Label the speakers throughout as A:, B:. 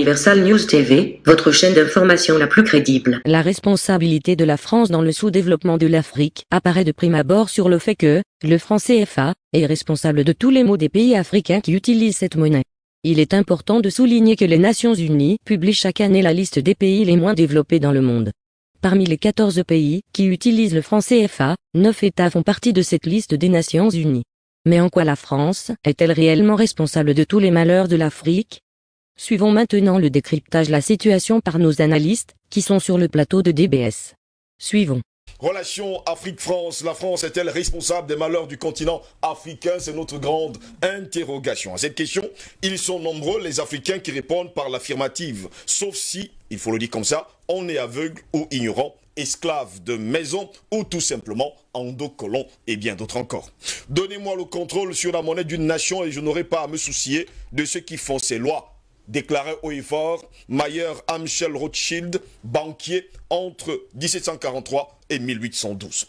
A: Universal News TV, votre chaîne d'information la plus crédible.
B: La responsabilité de la France dans le sous-développement de l'Afrique apparaît de prime abord sur le fait que, le franc CFA, est responsable de tous les maux des pays africains qui utilisent cette monnaie. Il est important de souligner que les Nations Unies publient chaque année la liste des pays les moins développés dans le monde. Parmi les 14 pays qui utilisent le franc CFA, 9 États font partie de cette liste des Nations Unies. Mais en quoi la France est-elle réellement responsable de tous les malheurs de l'Afrique? Suivons maintenant le décryptage de la situation par nos analystes, qui sont sur le plateau de DBS. Suivons.
C: Relation Afrique-France, la France est-elle responsable des malheurs du continent africain? C'est notre grande interrogation. À cette question, ils sont nombreux les Africains qui répondent par l'affirmative, sauf si, il faut le dire comme ça, on est aveugle ou ignorant, esclave de maison ou tout simplement endocolon et bien d'autres encore. Donnez-moi le contrôle sur la monnaie d'une nation et je n'aurai pas à me soucier de ceux qui font ces lois. Déclarait haut et fort Mayer Amschel Rothschild, banquier entre 1743 et 1812.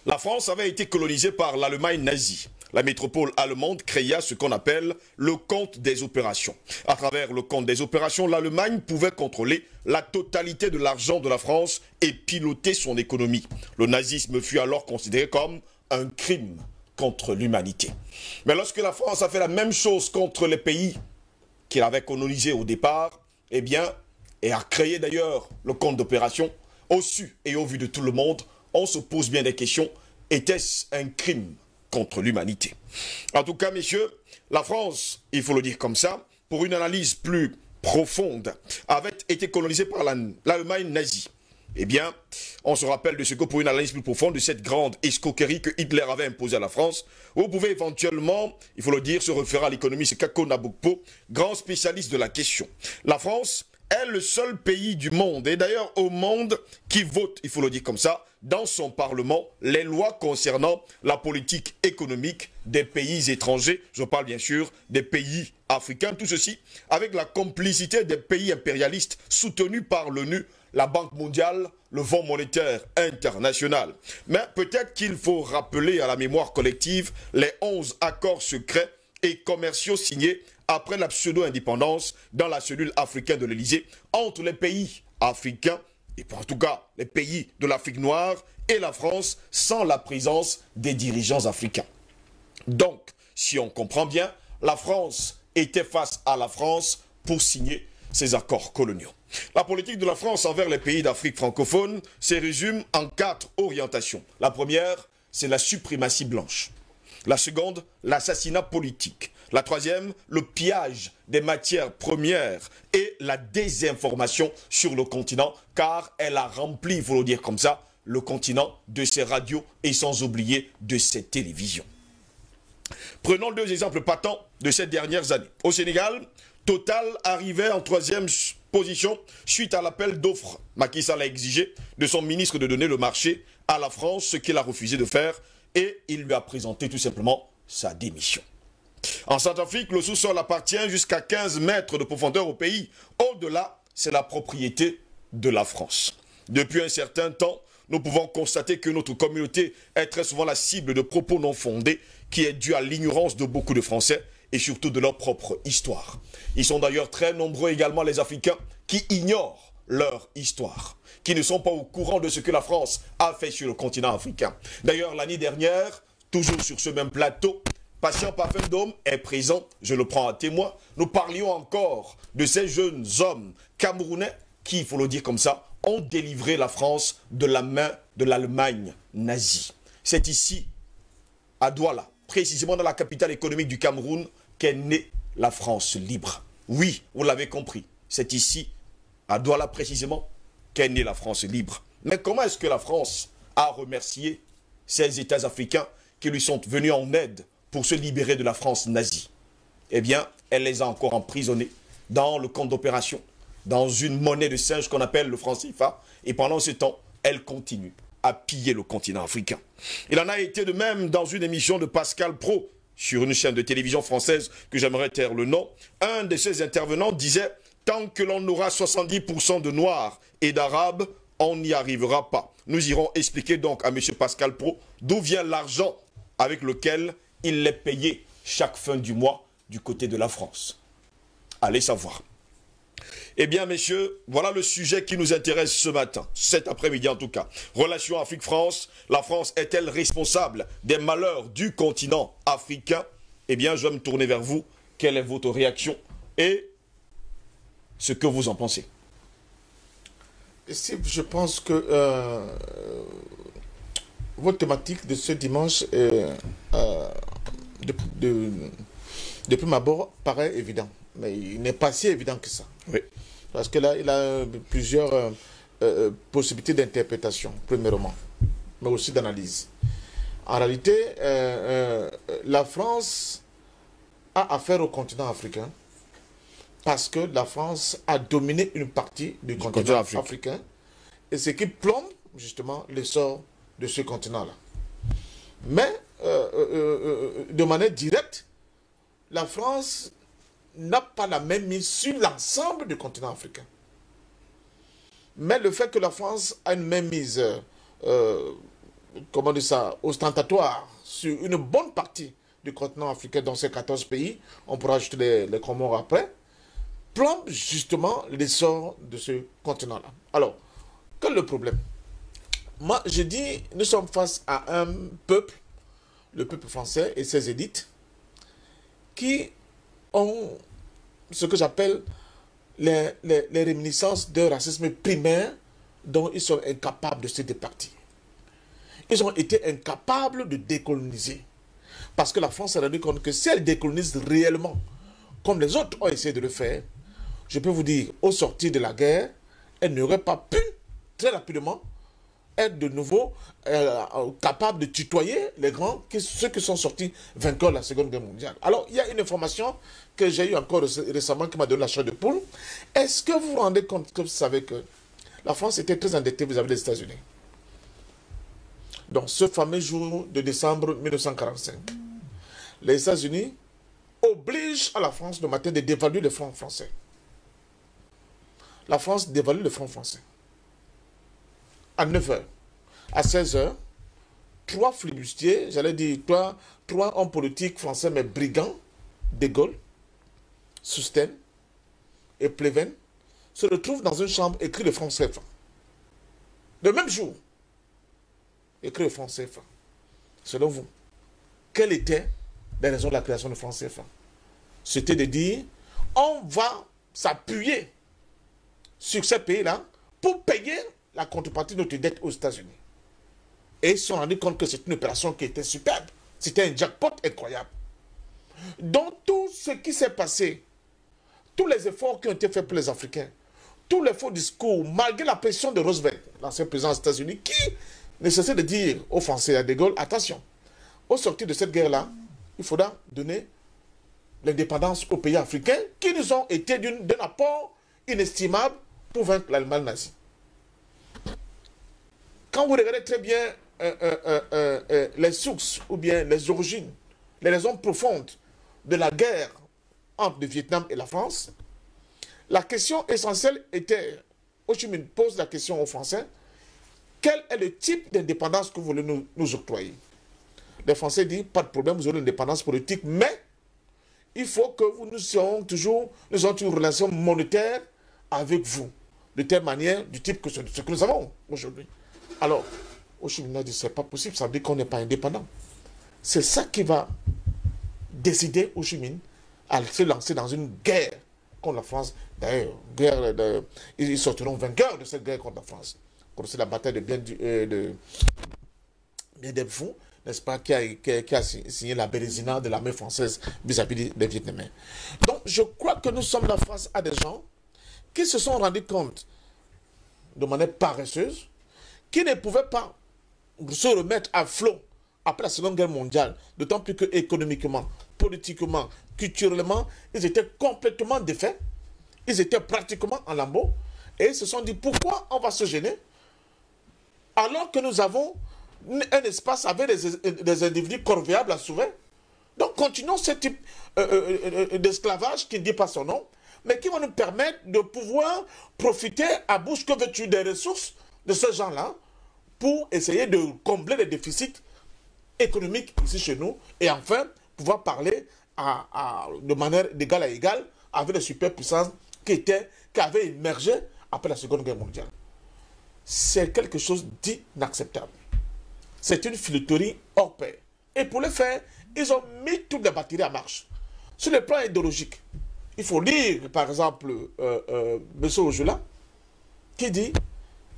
C: La France avait été colonisée par l'Allemagne nazie. La métropole allemande créa ce qu'on appelle le compte des opérations. À travers le compte des opérations, l'Allemagne pouvait contrôler la totalité de l'argent de la France et piloter son économie. Le nazisme fut alors considéré comme un crime contre l'humanité. Mais lorsque la France a fait la même chose contre les pays qu'il avait colonisé au départ, eh bien, et a créé d'ailleurs le compte d'opération, au su et au vu de tout le monde, on se pose bien des questions. Était-ce un crime contre l'humanité? En tout cas, messieurs, la France, il faut le dire comme ça, pour une analyse plus profonde, avait été colonisée par l'Allemagne nazie. Eh bien, on se rappelle de ce que pour une analyse plus profonde de cette grande escroquerie que Hitler avait imposée à la France, vous pouvez éventuellement, il faut le dire, se référer à l'économiste Kako Nabokpo, grand spécialiste de la question. La France est le seul pays du monde, et d'ailleurs au monde, qui vote, il faut le dire comme ça, dans son parlement, les lois concernant la politique économique des pays étrangers. Je parle bien sûr des pays africains, tout ceci avec la complicité des pays impérialistes soutenus par l'ONU, la Banque mondiale, le Fonds monétaire international. Mais peut-être qu'il faut rappeler à la mémoire collective les 11 accords secrets et commerciaux signés après la pseudo-indépendance dans la cellule africaine de l'Élysée entre les pays africains, et en tout cas les pays de l'Afrique noire et la France, sans la présence des dirigeants africains. Donc, si on comprend bien, la France était face à la France pour signer ces accords coloniaux. La politique de la France envers les pays d'Afrique francophone se résume en 4 orientations. La première, c'est la suprématie blanche. La seconde, l'assassinat politique. La troisième, le pillage des matières premières et la désinformation sur le continent, car elle a rempli, il faut le dire comme ça, le continent de ses radios et sans oublier de ses télévisions. Prenons 2 exemples patents de ces dernières années. Au Sénégal, Total arrivait en 3e position suite à l'appel d'offres. Macky Sall a exigé de son ministre de donner le marché à la France, ce qu'il a refusé de faire, et il lui a présenté tout simplement sa démission. En Centrafrique, le sous-sol appartient jusqu'à 15 mètres de profondeur au pays. Au-delà, c'est la propriété de la France. Depuis un certain temps, nous pouvons constater que notre communauté est très souvent la cible de propos non fondés qui est due à l'ignorance de beaucoup de Français et surtout de leur propre histoire. Ils sont d'ailleurs très nombreux également les Africains qui ignorent leur histoire, qui ne sont pas au courant de ce que la France a fait sur le continent africain. D'ailleurs, l'année dernière, toujours sur ce même plateau, Patient Pafendome est présent, je le prends à témoin. Nous parlions encore de ces jeunes hommes camerounais qui, il faut le dire comme ça, ont délivré la France de la main de l'Allemagne nazie. C'est ici, à Douala, précisément dans la capitale économique du Cameroun, qu'est née la France libre. Oui, vous l'avez compris, c'est ici, à Douala précisément, qu'est née la France libre. Mais comment est-ce que la France a remercié ces États africains qui lui sont venus en aide pour se libérer de la France nazie? Eh bien, elle les a encore emprisonnés dans le compte d'opération, dans une monnaie de singe qu'on appelle le franc CFA, et pendant ce temps, elle continue à piller le continent africain. Il en a été de même dans une émission de Pascal Praud, sur une chaîne de télévision française que j'aimerais taire le nom. Un de ses intervenants disait « Tant que l'on aura 70% de Noirs et d'Arabes, on n'y arrivera pas ». Nous irons expliquer donc à M. Pascal Praud d'où vient l'argent avec lequel il les payait chaque fin du mois du côté de la France. Allez savoir. Eh bien, messieurs, voilà le sujet qui nous intéresse ce matin, cet après-midi en tout cas. Relation Afrique-France, la France est-elle responsable des malheurs du continent africain? Eh bien, je vais me tourner vers vous. Quelle est votre réaction et ce que vous en pensez?
D: Je pense que votre thématique de ce dimanche, de prime abord, paraît évident. Mais il n'est pas si évident que ça.
C: Oui.
D: Parce que là, il a plusieurs possibilités d'interprétation, premièrement, mais aussi d'analyse. En réalité, la France a affaire au continent africain parce que la France a dominé une partie du continent africain et ce qui plombe justement l'essor de ce continent-là. Mais de manière directe, la France n'a pas la même mise sur l'ensemble du continent africain. Mais le fait que la France a une même mise, comment dire ça, ostentatoire sur une bonne partie du continent africain dans ces 14 pays, on pourra ajouter les Comores après, plombe justement l'essor de ce continent-là. Alors, quel est le problème? Moi, je dis, nous sommes face à un peuple, le peuple français et ses élites, qui ont ce que j'appelle les réminiscences d'un racisme primaire dont ils sont incapables de se départir. Ils ont été incapables de décoloniser. Parce que la France s'est rendue compte que si elle décolonise réellement, comme les autres ont essayé de le faire, je peux vous dire, au sortir de la guerre, elle n'aurait pas pu, très rapidement, être de nouveau capable de tutoyer les grands, ceux qui sont sortis vainqueurs de la Seconde Guerre mondiale. Alors, il y a une information que j'ai eue encore récemment qui m'a donné la chair de poule. Est-ce que vous vous rendez compte que vous savez que la France était très endettée vis-à-vis des États-Unis? Donc, ce fameux jour de décembre 1945, les États-Unis obligent à la France le matin de dévaluer le franc français. La France dévalue le franc français. À 9 h, à 16 h, 3 flibustiers, j'allais dire 3 hommes politiques français, mais brigands, De Gaulle, Susten et Pleven, se retrouvent dans une chambre écrit le franc CFA. Le même jour, écrit le franc CFA. Selon vous, quelles étaient les raisons de la création du franc CFA? C'était de dire, on va s'appuyer sur ces pays-là pour payer la contrepartie de notre dette aux États-Unis. Et ils se sont rendus compte que c'est une opération qui était superbe. C'était un jackpot incroyable. Donc tout ce qui s'est passé, tous les efforts qui ont été faits pour les Africains, tous les faux discours, malgré la pression de Roosevelt, l'ancien président des États-Unis, qui ne cessait de dire aux Français et à De Gaulle, attention, au sortir de cette guerre-là, il faudra donner l'indépendance aux pays africains qui nous ont été d'un apport inestimable pour vaincre l'Allemagne nazie. Quand vous regardez très bien les sources ou bien les origines, les raisons profondes de la guerre entre le Vietnam et la France, la question essentielle était, Ho Chi Minh pose la question aux Français, quel est le type d'indépendance que vous voulez nous octroyer? Les Français disent, pas de problème, vous aurez l'indépendance politique, mais il faut que nous ayons toujours une relation monétaire avec vous, de telle manière, du type que ce que nous avons aujourd'hui. Alors, Ho Chi Minh a dit, c'est pas possible, ça veut dire qu'on n'est pas indépendant. C'est ça qui va décider Ho Chi Minh à se lancer dans une guerre contre la France. D'ailleurs, ils sortiront vainqueurs de cette guerre contre la France. C'est la bataille de Bien Diem Phu, n'est-ce pas, qui a signé la Bérésina de l'armée française vis-à-vis des Vietnamiens. Donc, je crois que nous sommes la face à des gens qui se sont rendus compte de manière paresseuse qui ne pouvaient pas se remettre à flot après la Seconde Guerre mondiale, d'autant plus que économiquement, politiquement, culturellement, ils étaient complètement défaits, ils étaient pratiquement en lambeaux, et ils se sont dit, pourquoi on va se gêner alors que nous avons un espace avec des individus corvéables à sauver? Donc continuons ce type d'esclavage qui ne dit pas son nom, mais qui va nous permettre de pouvoir profiter à bouche que veux-tu des ressources de ces gens-là pour essayer de combler les déficits économiques ici chez nous et enfin pouvoir parler de manière d'égal à égal avec les superpuissances qui étaient qui avait émergé après la Seconde Guerre mondiale. C'est quelque chose d'inacceptable. C'est une filouterie hors pair. Et pour le faire, ils ont mis toutes les batteries en marche. Sur le plan idéologique, il faut lire, par exemple, M. Ojula, qui dit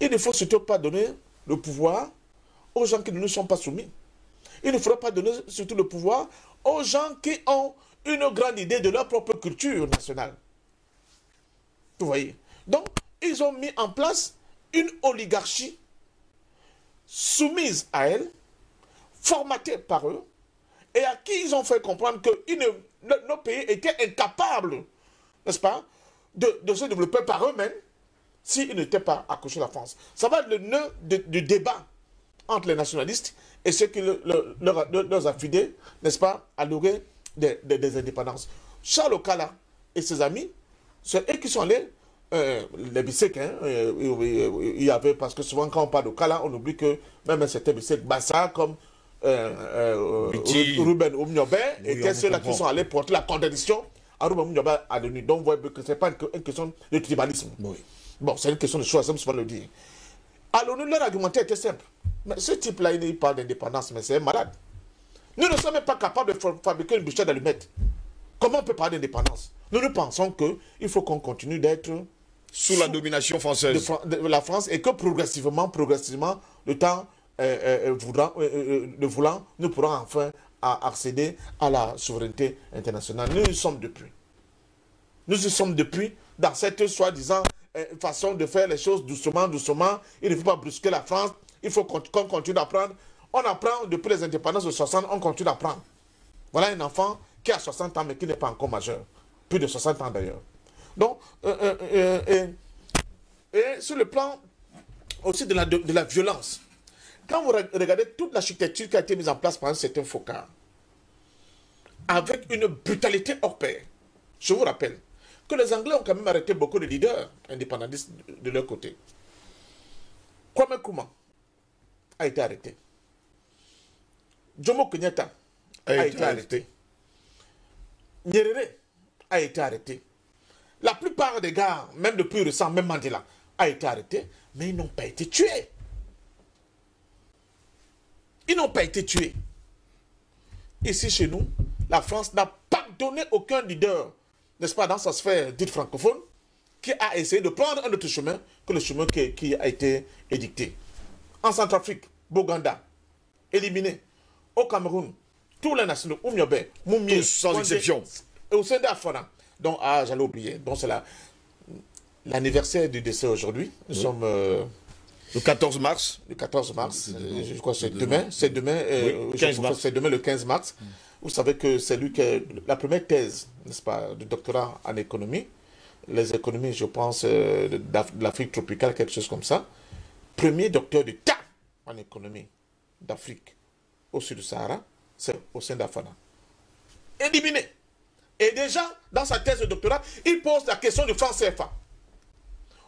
D: il ne faut surtout pas donner le pouvoir aux gens qui ne nous sont pas soumis. Il ne faudra pas donner surtout le pouvoir aux gens qui ont une grande idée de leur propre culture nationale. Vous voyez? Donc, ils ont mis en place une oligarchie soumise à elle, formatée par eux, et à qui ils ont fait comprendre que nos pays étaient incapables, n'est-ce pas, de se développer par eux-mêmes s'ils n'étaient pas accrochés à la France. Ça va être le nœud du débat entre les nationalistes et ceux qui leurs affidés, n'est-ce pas, à l'orée des indépendances. Charles Okala et ses amis, c'est eux qui sont allés, les Bissek, hein, il y avait, parce que souvent quand on parle d'Okala, on oublie que même un certain Bissek Bassa, comme Ruben Oumniobe, étaient ceux-là qui sont allés porter la contradiction à Ruben Oumniobe à l'ONU. Donc vous voyez que ce n'est pas une question de tribalisme. Oui. Bon, c'est une question de choix, ça me souvent le dire. À l'ONU, leur argumentaire était simple. Mais ce type-là, il parle d'indépendance, mais c'est un malade. Nous ne sommes même pas capables de fabriquer une bouchette d'allumettes. Comment on peut parler d'indépendance? Nous pensons qu'il faut qu'on continue d'être
C: sous la domination française
D: de la France et que progressivement, le temps voulant, nous pourrons enfin accéder à la souveraineté internationale. Nous y sommes depuis. Nous y sommes depuis dans cette soi-disant façon de faire les choses doucement, doucement. Il ne faut pas brusquer la France. Il faut qu'on continue d'apprendre. On apprend depuis les indépendances de 60, on continue d'apprendre. Voilà un enfant qui a 60 ans mais qui n'est pas encore majeur. Plus de 60 ans d'ailleurs. Donc, et sur le plan aussi de la violence, quand vous regardez toute l'architecture qui a été mise en place par un certain Foccart, avec une brutalité hors pair, je vous rappelle que les Anglais ont quand même arrêté beaucoup de leaders indépendantistes de leur côté. Kwame Nkrumah a été arrêté. Jomo Kenyatta a été arrêté. Nyerere a été arrêté. La plupart des gars, même depuis récent, même Mandela, a été arrêté, mais ils n'ont pas été tués. Ils n'ont pas été tués. Ici, chez nous, la France n'a pas donné aucun leader, n'est-ce pas, dans sa sphère dite francophone, qui a essayé de prendre un autre chemin que le chemin qui a été édicté. En Centrafrique, Boganda, éliminé. Au Cameroun, tous les nationaux, Oumiobe, Moumie,
C: sans exception.
D: Et au sein d'Afona. Donc, j'allais oublier. Donc, c'est l'anniversaire du décès aujourd'hui. Nous sommes...
C: le 14 mars.
D: Le 14 mars. Je crois que c'est demain. C'est demain, c'est demain le 15 mars. Vous savez que c'est lui qui a la première thèse, n'est-ce pas, de doctorat en économie. Les économies, je pense, de l'Afrique tropicale, quelque chose comme ça. Premier docteur d'État en économie d'Afrique au sud du Sahara, c'est au sein d'Afana. Éliminé. Et déjà, dans sa thèse de doctorat, il pose la question du franc CFA.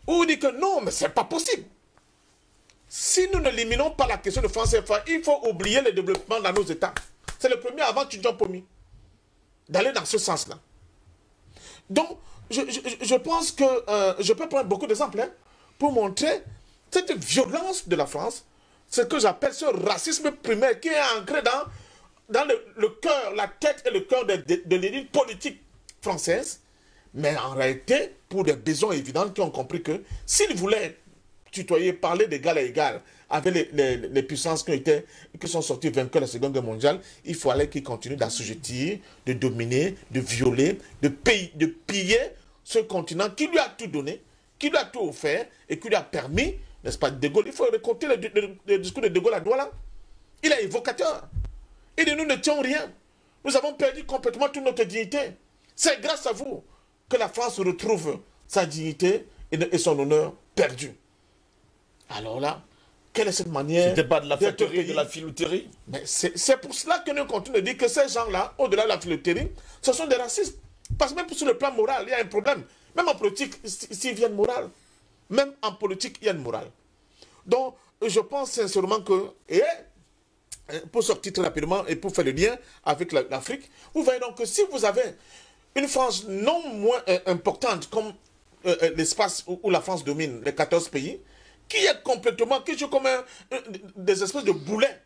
D: Où il dit que non, mais c'est pas possible. Si nous n'éliminons pas la question du franc CFA, il faut oublier le développement dans nos États. C'est le premier avant Tidjane Pomi d'aller dans ce sens-là. Donc, je pense que je peux prendre beaucoup d'exemples pour montrer cette violence de la France, ce que j'appelle ce racisme primaire qui est ancré dans le cœur, la tête et le cœur de l'élite politique française, mais en réalité, pour des raisons évidentes qui ont compris que s'ils voulaient tutoyer, parler d'égal à égal avec les puissances qui sont sorties vainqueurs de la Seconde Guerre mondiale, il fallait qu'ils continuent d'assujettir, de dominer, de violer, de piller ce continent qui lui a tout donné, qui lui a tout offert et qui lui a permis, n'est-ce pas, De Gaulle. Il faut récolter le discours de De Gaulle à Douala. Il est évocateur. Il dit, nous ne tiens rien. Nous avons perdu complètement toute notre dignité. C'est grâce à vous que la France retrouve sa dignité et son honneur perdu. Alors là, quelle est cette manière...
C: C'était pas de la factory, de la filouterie.
D: Mais c'est pour cela que nous continuons de dire que ces gens-là, au-delà de la filouterie, ce sont des racistes. Parce que même sur le plan moral, il y a un problème. Même en politique, s'il vient de morale. Même en politique, il y a une morale. Donc, je pense sincèrement que... Et pour sortir très rapidement et pour faire le lien avec l'Afrique, vous voyez donc que si vous avez une France non moins importante comme l'espace où la France domine, les 14 pays, qui est complètement, qui joue comme des espèces de boulets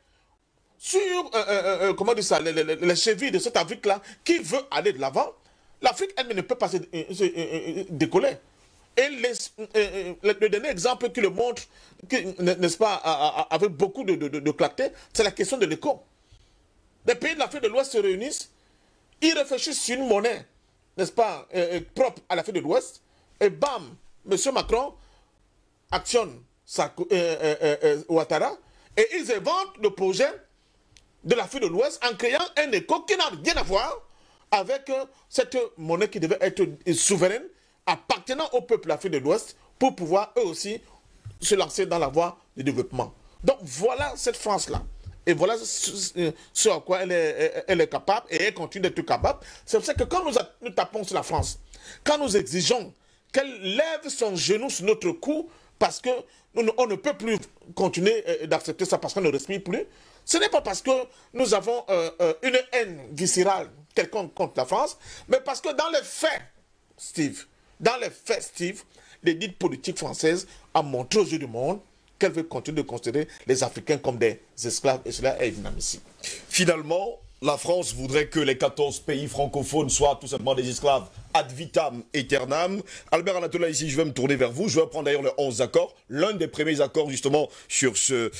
D: sur, comment dire ça, les chevilles de cette Afrique-là, qui veut aller de l'avant. L'Afrique, elle ne peut pas se décoller. Et le dernier exemple qui le montre, n'est-ce pas, avec beaucoup de clarté, c'est la question de l'éco. Les pays de l'Afrique de l'Ouest se réunissent, ils réfléchissent sur une monnaie, n'est-ce pas, propre à l'Afrique de l'Ouest, et bam, M. Macron actionne Ouattara, et ils inventent le projet de l'Afrique de l'Ouest en créant un éco qui n'a rien à voir avec cette monnaie qui devait être souveraine, appartenant au peuple africain de l'Ouest, pour pouvoir eux aussi se lancer dans la voie du développement. Donc voilà cette France-là. Et voilà ce à quoi elle est capable, et elle continue d'être capable. C'est pour ça que quand nous tapons sur la France, quand nous exigeons qu'elle lève son genou sur notre cou, parce qu'on ne peut plus continuer d'accepter ça, parce qu'on ne respire plus, ce n'est pas parce que nous avons une haine viscérale quelconque contre la France, mais parce que dans les faits, Steve, l'élite politique française a montré aux yeux du monde qu'elle veut continuer de considérer les Africains comme des esclaves, et cela est inadmissible.
C: Finalement, la France voudrait que les 14 pays francophones soient tout simplement des esclaves ad vitam aeternam. Albert Anatola, ici, je vais me tourner vers vous. Je vais prendre d'ailleurs les 11 accords. L'un des premiers accords, justement, sur ce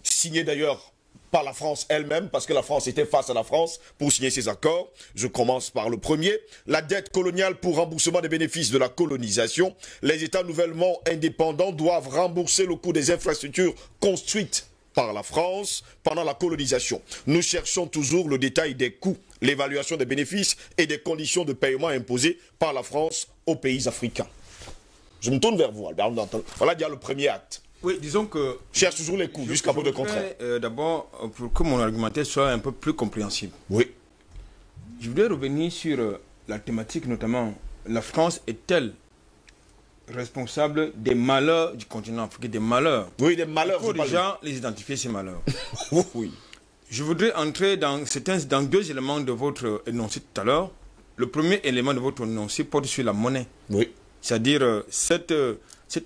C: signé d'ailleurs par la France elle-même, parce que la France était face à la France pour signer ces accords. Je commence par le premier. La dette coloniale pour remboursement des bénéfices de la colonisation. Les États nouvellement indépendants doivent rembourser le coût des infrastructures construites par la France pendant la colonisation. Nous cherchons toujours le détail des coûts, l'évaluation des bénéfices et des conditions de paiement imposées par la France aux pays africains. Je me tourne vers vous, Albert. Voilà déjà le premier acte.
E: Oui, disons que...
C: Cherche toujours les coûts, jusqu'à bout de contraire.
E: D'abord, pour que mon argumentaire soit un peu plus compréhensible.
C: Oui.
E: Je voudrais revenir sur la thématique, notamment, la France est-elle responsable des malheurs du continent africain, des malheurs?
C: Oui, des malheurs.
E: Il faut déjà les identifier, ces malheurs.
C: Oui.
E: Je voudrais entrer dans deux éléments de votre énoncé tout à l'heure. Le premier élément de votre énoncé porte sur la monnaie.
C: Oui.
E: C'est-à-dire cet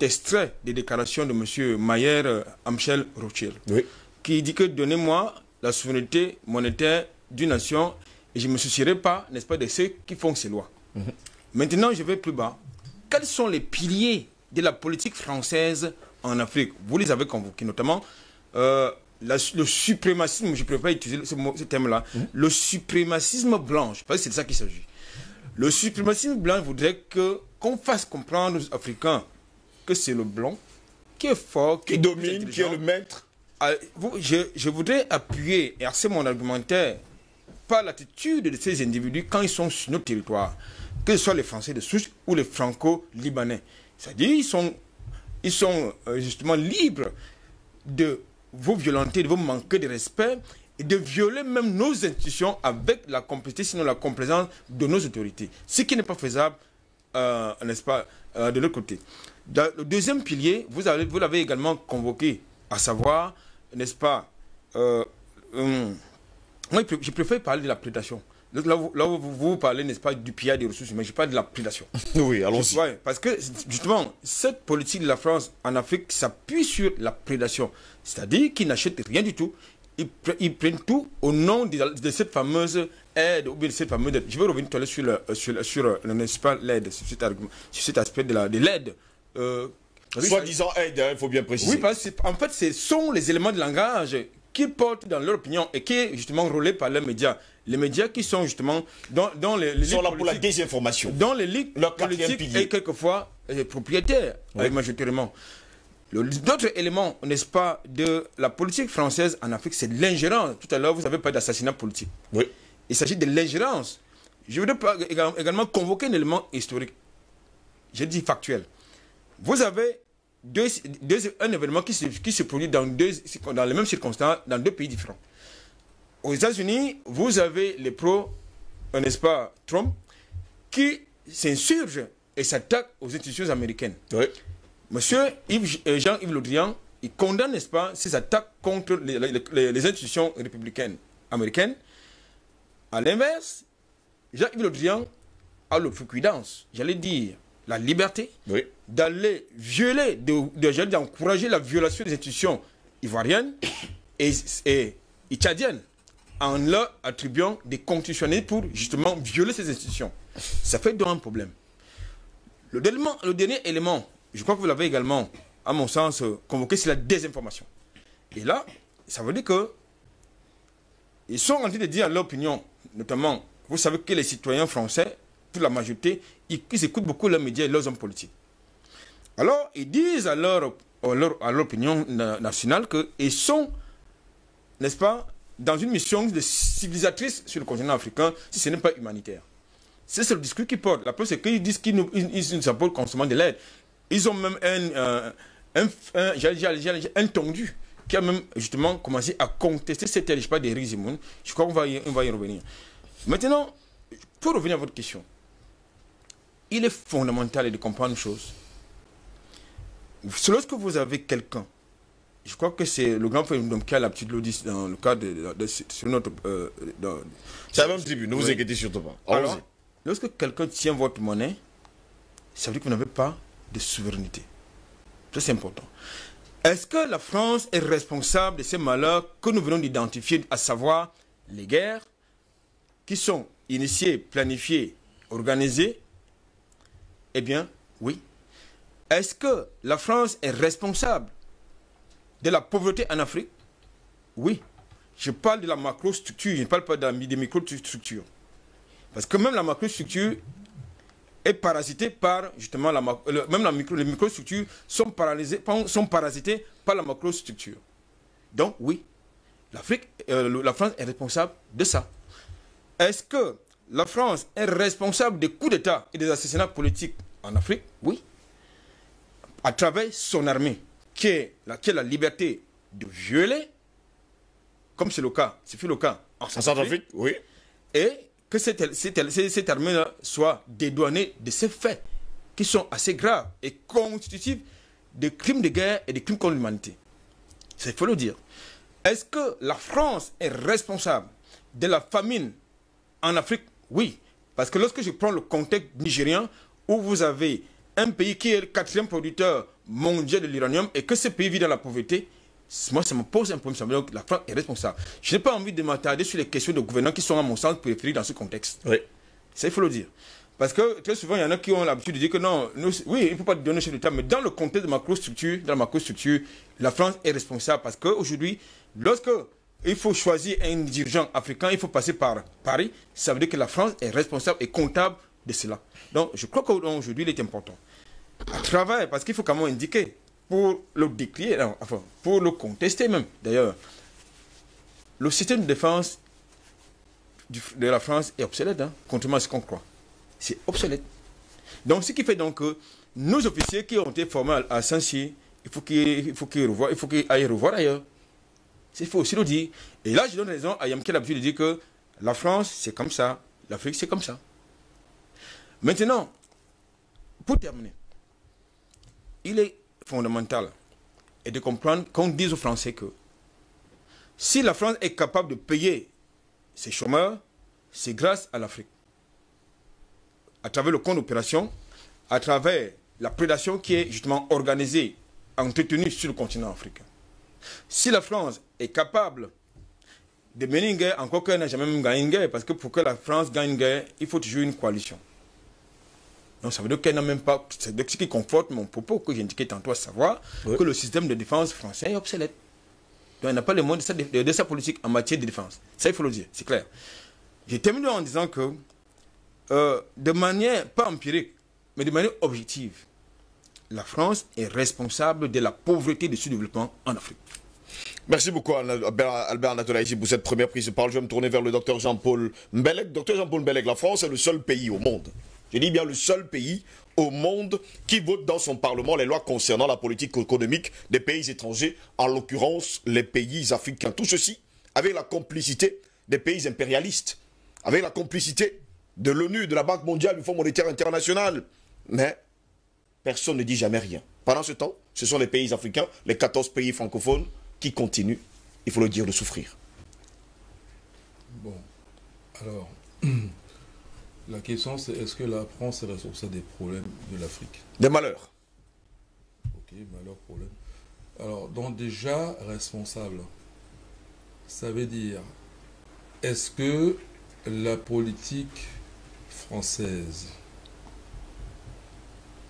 E: extrait des déclarations de M. Mayer à Michel Rothschild,
C: oui,
E: qui dit que donnez-moi la souveraineté monétaire d'une nation et je ne me soucierai pas, n'est-ce pas, de ceux qui font ces lois. Maintenant, je vais plus bas. Quels sont les piliers de la politique française en Afrique? Vous les avez convoqués, notamment le suprémacisme, je préfère utiliser ce terme-là, le suprémacisme blanc, parce que c'est de ça qu'il s'agit. Le suprémacisme blanc voudrait qu'on fasse comprendre aux Africains que c'est le blanc qui est fort,
C: qui domine, qui est le maître.
E: Je voudrais appuyer et axer mon argumentaire par l'attitude de ces individus quand ils sont sur notre territoire, que ce soit les Français de souche ou les Franco-Libanais. C'est-à-dire ils sont justement libres de vous violenter, de vous manquer de respect et de violer même nos institutions avec la complicité, sinon la complaisance de nos autorités. Ce qui n'est pas faisable, n'est-ce pas, de l'autre côté. Dans le deuxième pilier, vous l'avez également convoqué, à savoir, n'est-ce pas, moi je préfère parler de la prédation. Là où vous parlez, n'est-ce pas, du pillage des ressources, mais je parle de la prédation.
C: Oui, allons-y.
E: Ouais, parce que, justement, cette politique de la France en Afrique s'appuie sur la prédation. C'est-à-dire qu'ils n'achètent rien du tout. Ils prennent tout au nom de cette fameuse aide, ou bien de cette fameuse aide. Je vais revenir tout à l'heure sur n'est-ce pas, l'aide, sur cet aspect de l'aide.
C: Soi-disant aide, il faut bien préciser.
E: Oui, parce que, en fait, ce sont les éléments de langage qui portent dans leur opinion et qui est justement relais par les médias. Les médias qui sont justement dans les
C: sont là pour la désinformation.
E: Dans les ligues politiques et quelquefois propriétaires, oui, majoritairement. D'autres éléments, n'est-ce pas, de la politique française en Afrique, c'est l'ingérence. Tout à l'heure, vous avez parlé d'assassinat politique. Oui. Il s'agit de l'ingérence. Je voudrais également convoquer un élément historique. Je dis factuel. Vous avez un événement qui se produit dans les mêmes circonstances, dans deux pays différents. Aux États-Unis, vous avez les pros, n'est-ce pas, Trump, qui s'insurgent et s'attaquent aux institutions américaines. Oui. Monsieur Jean-Yves Le Drian, il condamne, n'est-ce pas, ces attaques contre les institutions républicaines américaines. À l'inverse, Jean-Yves Le Drian a le foucuidance, j'allais dire, la liberté,
C: Oui.
E: d'aller violer, d'encourager la violation des institutions ivoiriennes et tchadiennes, en leur attribuant des constitutionnels pour justement violer ces institutions. Ça fait donc un problème. Le dernier élément, je crois que vous l'avez également, à mon sens, convoqué, c'est la désinformation. Et là, ça veut dire que ils sont en train de dire à leur opinion, notamment, vous savez que les citoyens français, pour la majorité, ils écoutent beaucoup leurs médias et leurs hommes politiques. Alors, ils disent à leur opinion nationale qu'ils sont, n'est-ce pas, dans une mission de civilisatrice sur le continent africain, si ce n'est pas humanitaire. C'est le discours qu'ils portent. La preuve, c'est qu'ils disent qu'ils ne sont pas consomment de l'aide. Ils ont même un tondu qui a même justement commencé à contester cette aide, je ne sais pas, d'Éric Zemmour. Je crois qu'on va y revenir. Maintenant, pour revenir à votre question, il est fondamental de comprendre une chose. Lorsque vous avez quelqu'un, je crois que c'est le grand frère qui a l'habitude de le dire dans le cadre sur notre...
C: C'est la même tribu, ne vous inquiétez surtout pas.
E: Alors, lorsque quelqu'un tient votre monnaie, ça veut dire que vous n'avez pas de souveraineté. Ça, c'est important. Est-ce que la France est responsable de ces malheurs que nous venons d'identifier, à savoir les guerres qui sont initiées, planifiées, organisées? Eh bien, oui. Est-ce que la France est responsable de la pauvreté en Afrique? Oui. Je parle de la macrostructure, je ne parle pas des microstructures. Parce que même la macrostructure est parasitée par, justement, les microstructures sont parasitées par la macrostructure. Donc, oui, la France est responsable de ça. Est-ce que la France est responsable des coups d'État et des assassinats politiques en Afrique? Oui. À travers son armée, qui est la liberté de violer, comme c'est le cas, c'est le cas en Centrafrique,
C: oui.
E: Et que cette armée-là soit dédouanée de ces faits qui sont assez graves et constitutifs de crimes de guerre et de crimes contre l'humanité. Il faut le dire. Est-ce que la France est responsable de la famine en Afrique? Oui. Parce que lorsque je prends le contexte nigérien, où vous avez un pays qui est le 4e producteur mondial de l'uranium et que ce pays vit dans la pauvreté, moi, ça me pose un problème. Ça veut dire que la France est responsable. Je n'ai pas envie de m'attarder sur les questions de gouvernance qui sont, à mon sens, préférées dans ce contexte.
C: Oui.
E: Ça, il faut le dire. Parce que très souvent, il y en a qui ont l'habitude de dire que non, oui, il ne faut pas donner chef d'État, mais dans le contexte de la macrostructure, la France est responsable. Parce qu'aujourd'hui, lorsque il faut choisir un dirigeant africain, il faut passer par Paris, ça veut dire que la France est responsable et comptable de cela. Donc, je crois qu'aujourd'hui, il est important. À travers, parce qu'il faut quand même indiquer, pour le décrier, enfin, pour le contester même, d'ailleurs, le système de défense de la France est obsolète, hein, contrairement à ce qu'on croit. C'est obsolète. Donc, ce qui fait donc que nos officiers qui ont été formés à Saint-Cyr, il faut qu'ils aillent revoir ailleurs. Il faut aussi le dire. Et là, je donne raison à Yam qui a l'habitude de dire que la France, c'est comme ça, l'Afrique, c'est comme ça. Maintenant, pour terminer, il est fondamental et de comprendre qu'on dise aux Français que si la France est capable de payer ses chômeurs, c'est grâce à l'Afrique. À travers le compte d'opération, à travers la prédation qui est justement organisée, entretenue sur le continent africain. Si la France est capable de mener une guerre, encore qu'elle n'a jamais même gagné une guerre, parce que pour que la France gagne une guerre, il faut toujours une coalition. Donc ça veut dire qu'elle n'a même pas... C'est ce qui conforte mon propos que j'indiquais tantôt, à savoir que le système de défense français est obsolète. Donc elle n'a pas les moyens de sa politique en matière de défense. Ça, il faut le dire, c'est clair. J'ai terminé en disant que, de manière, pas empirique, mais de manière objective, la France est responsable de la pauvreté et du sous-développement en Afrique.
C: Merci beaucoup Albert Anatolaïsi pour cette première prise de parole. Je vais me tourner vers le docteur Jean-Paul Mbelek. Docteur Jean-Paul Mbelek, la France est le seul pays au monde, je dis bien le seul pays au monde qui vote dans son Parlement les lois concernant la politique économique des pays étrangers, en l'occurrence les pays africains. Tout ceci avec la complicité des pays impérialistes, avec la complicité de l'ONU, de la Banque mondiale, du Fonds monétaire international. Mais personne ne dit jamais rien. Pendant ce temps, ce sont les pays africains, les 14 pays francophones, qui continuent, il faut le dire, de souffrir.
F: Bon, alors, La question c'est est-ce que la France est responsable des problèmes de l'Afrique?
C: Des malheurs.
F: Ok, malheur, problème. Alors, donc déjà, responsable, ça veut dire, est-ce que la politique française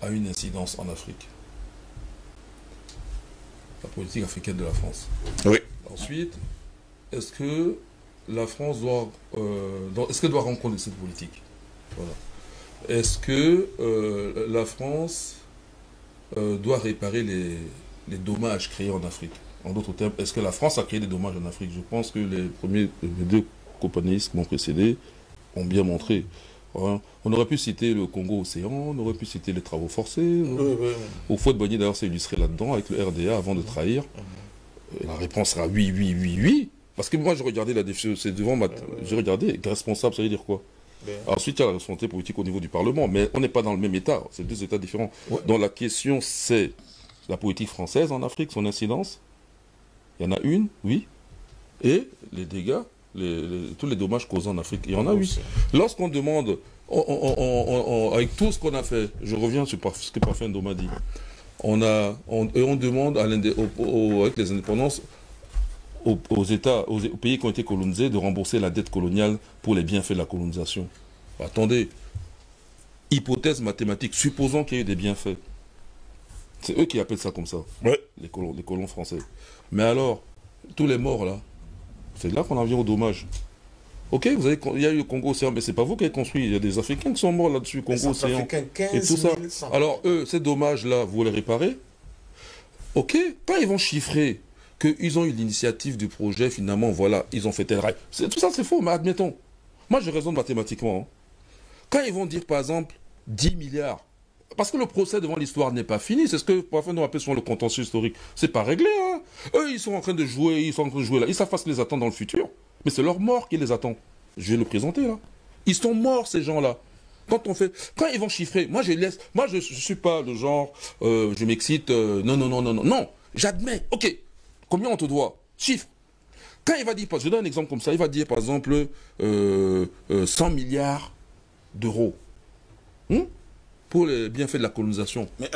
F: a une incidence en Afrique? La politique africaine de la France.
C: Oui.
F: Ensuite, est-ce que la France doit, est-ce qu'elle doit rendre compte de cette politique? Voilà. Est-ce que la France doit réparer les dommages créés en Afrique? En d'autres termes, est-ce que la France a créé des dommages en Afrique? Je pense que les deux compagnons qui m'ont précédé ont bien montré. Hein. On aurait pu citer le Congo-Océan, on aurait pu citer les travaux forcés. Au Fouad-Boigny, d'ailleurs, c'est illustré là-dedans, avec le RDA, avant de trahir. La réponse sera oui, oui, oui, oui. Parce que moi, je regardais la définition, c'est devant ma... J'ai regardé, responsable, ça veut dire quoi? Ensuite, il y a la responsabilité politique au niveau du Parlement, mais on n'est pas dans le même État, c'est deux États différents. Ouais. Donc la question, c'est la politique française en Afrique, son incidence. Il y en a une, oui. Et les dégâts, tous les dommages causés en Afrique, il y en a, oui. Lorsqu'on demande, avec tout ce qu'on a fait, je reviens sur ce que Parfait Ndoma dit, on demande avec les indépendances aux États, aux pays qui ont été colonisés de rembourser la dette coloniale pour les bienfaits de la colonisation. Attendez, hypothèse mathématique, supposons qu'il y ait eu des bienfaits. C'est eux qui appellent ça comme ça, ouais. Les colons français. Mais alors, tous les morts là, c'est là qu'on en vient au dommage. Ok, il y a eu le Congo-Océan, mais c'est pas vous qui avez construit, il y a des Africains qui sont morts là-dessus, Congo-Océan et tout ça. Alors eux, ces dommages-là, vous les réparez? Ok, quand ils vont chiffrer qu'ils ont eu l'initiative du projet, finalement, voilà, ils ont fait tel rail. Tout ça, c'est faux, mais admettons. Moi, je raisonne mathématiquement. Hein. Quand ils vont dire, par exemple, 10 milliards, parce que le procès devant l'histoire n'est pas fini, c'est ce que parfois nous appelons le contentieux historique. C'est pas réglé, hein. Eux, ils sont en train de jouer, là. Ils savent pas ce qui les attend dans le futur. Mais c'est leur mort qui les attend. Je vais le présenter, là. Ils sont morts, ces gens-là. Quand ils vont chiffrer, moi, je suis pas le genre, je m'excite, non, j'admets, ok. Combien on te doit? Chiffre. Quand il va dire, je donne un exemple comme ça, il va dire par exemple 100 milliards d'euros pour les bienfaits de la colonisation. Mais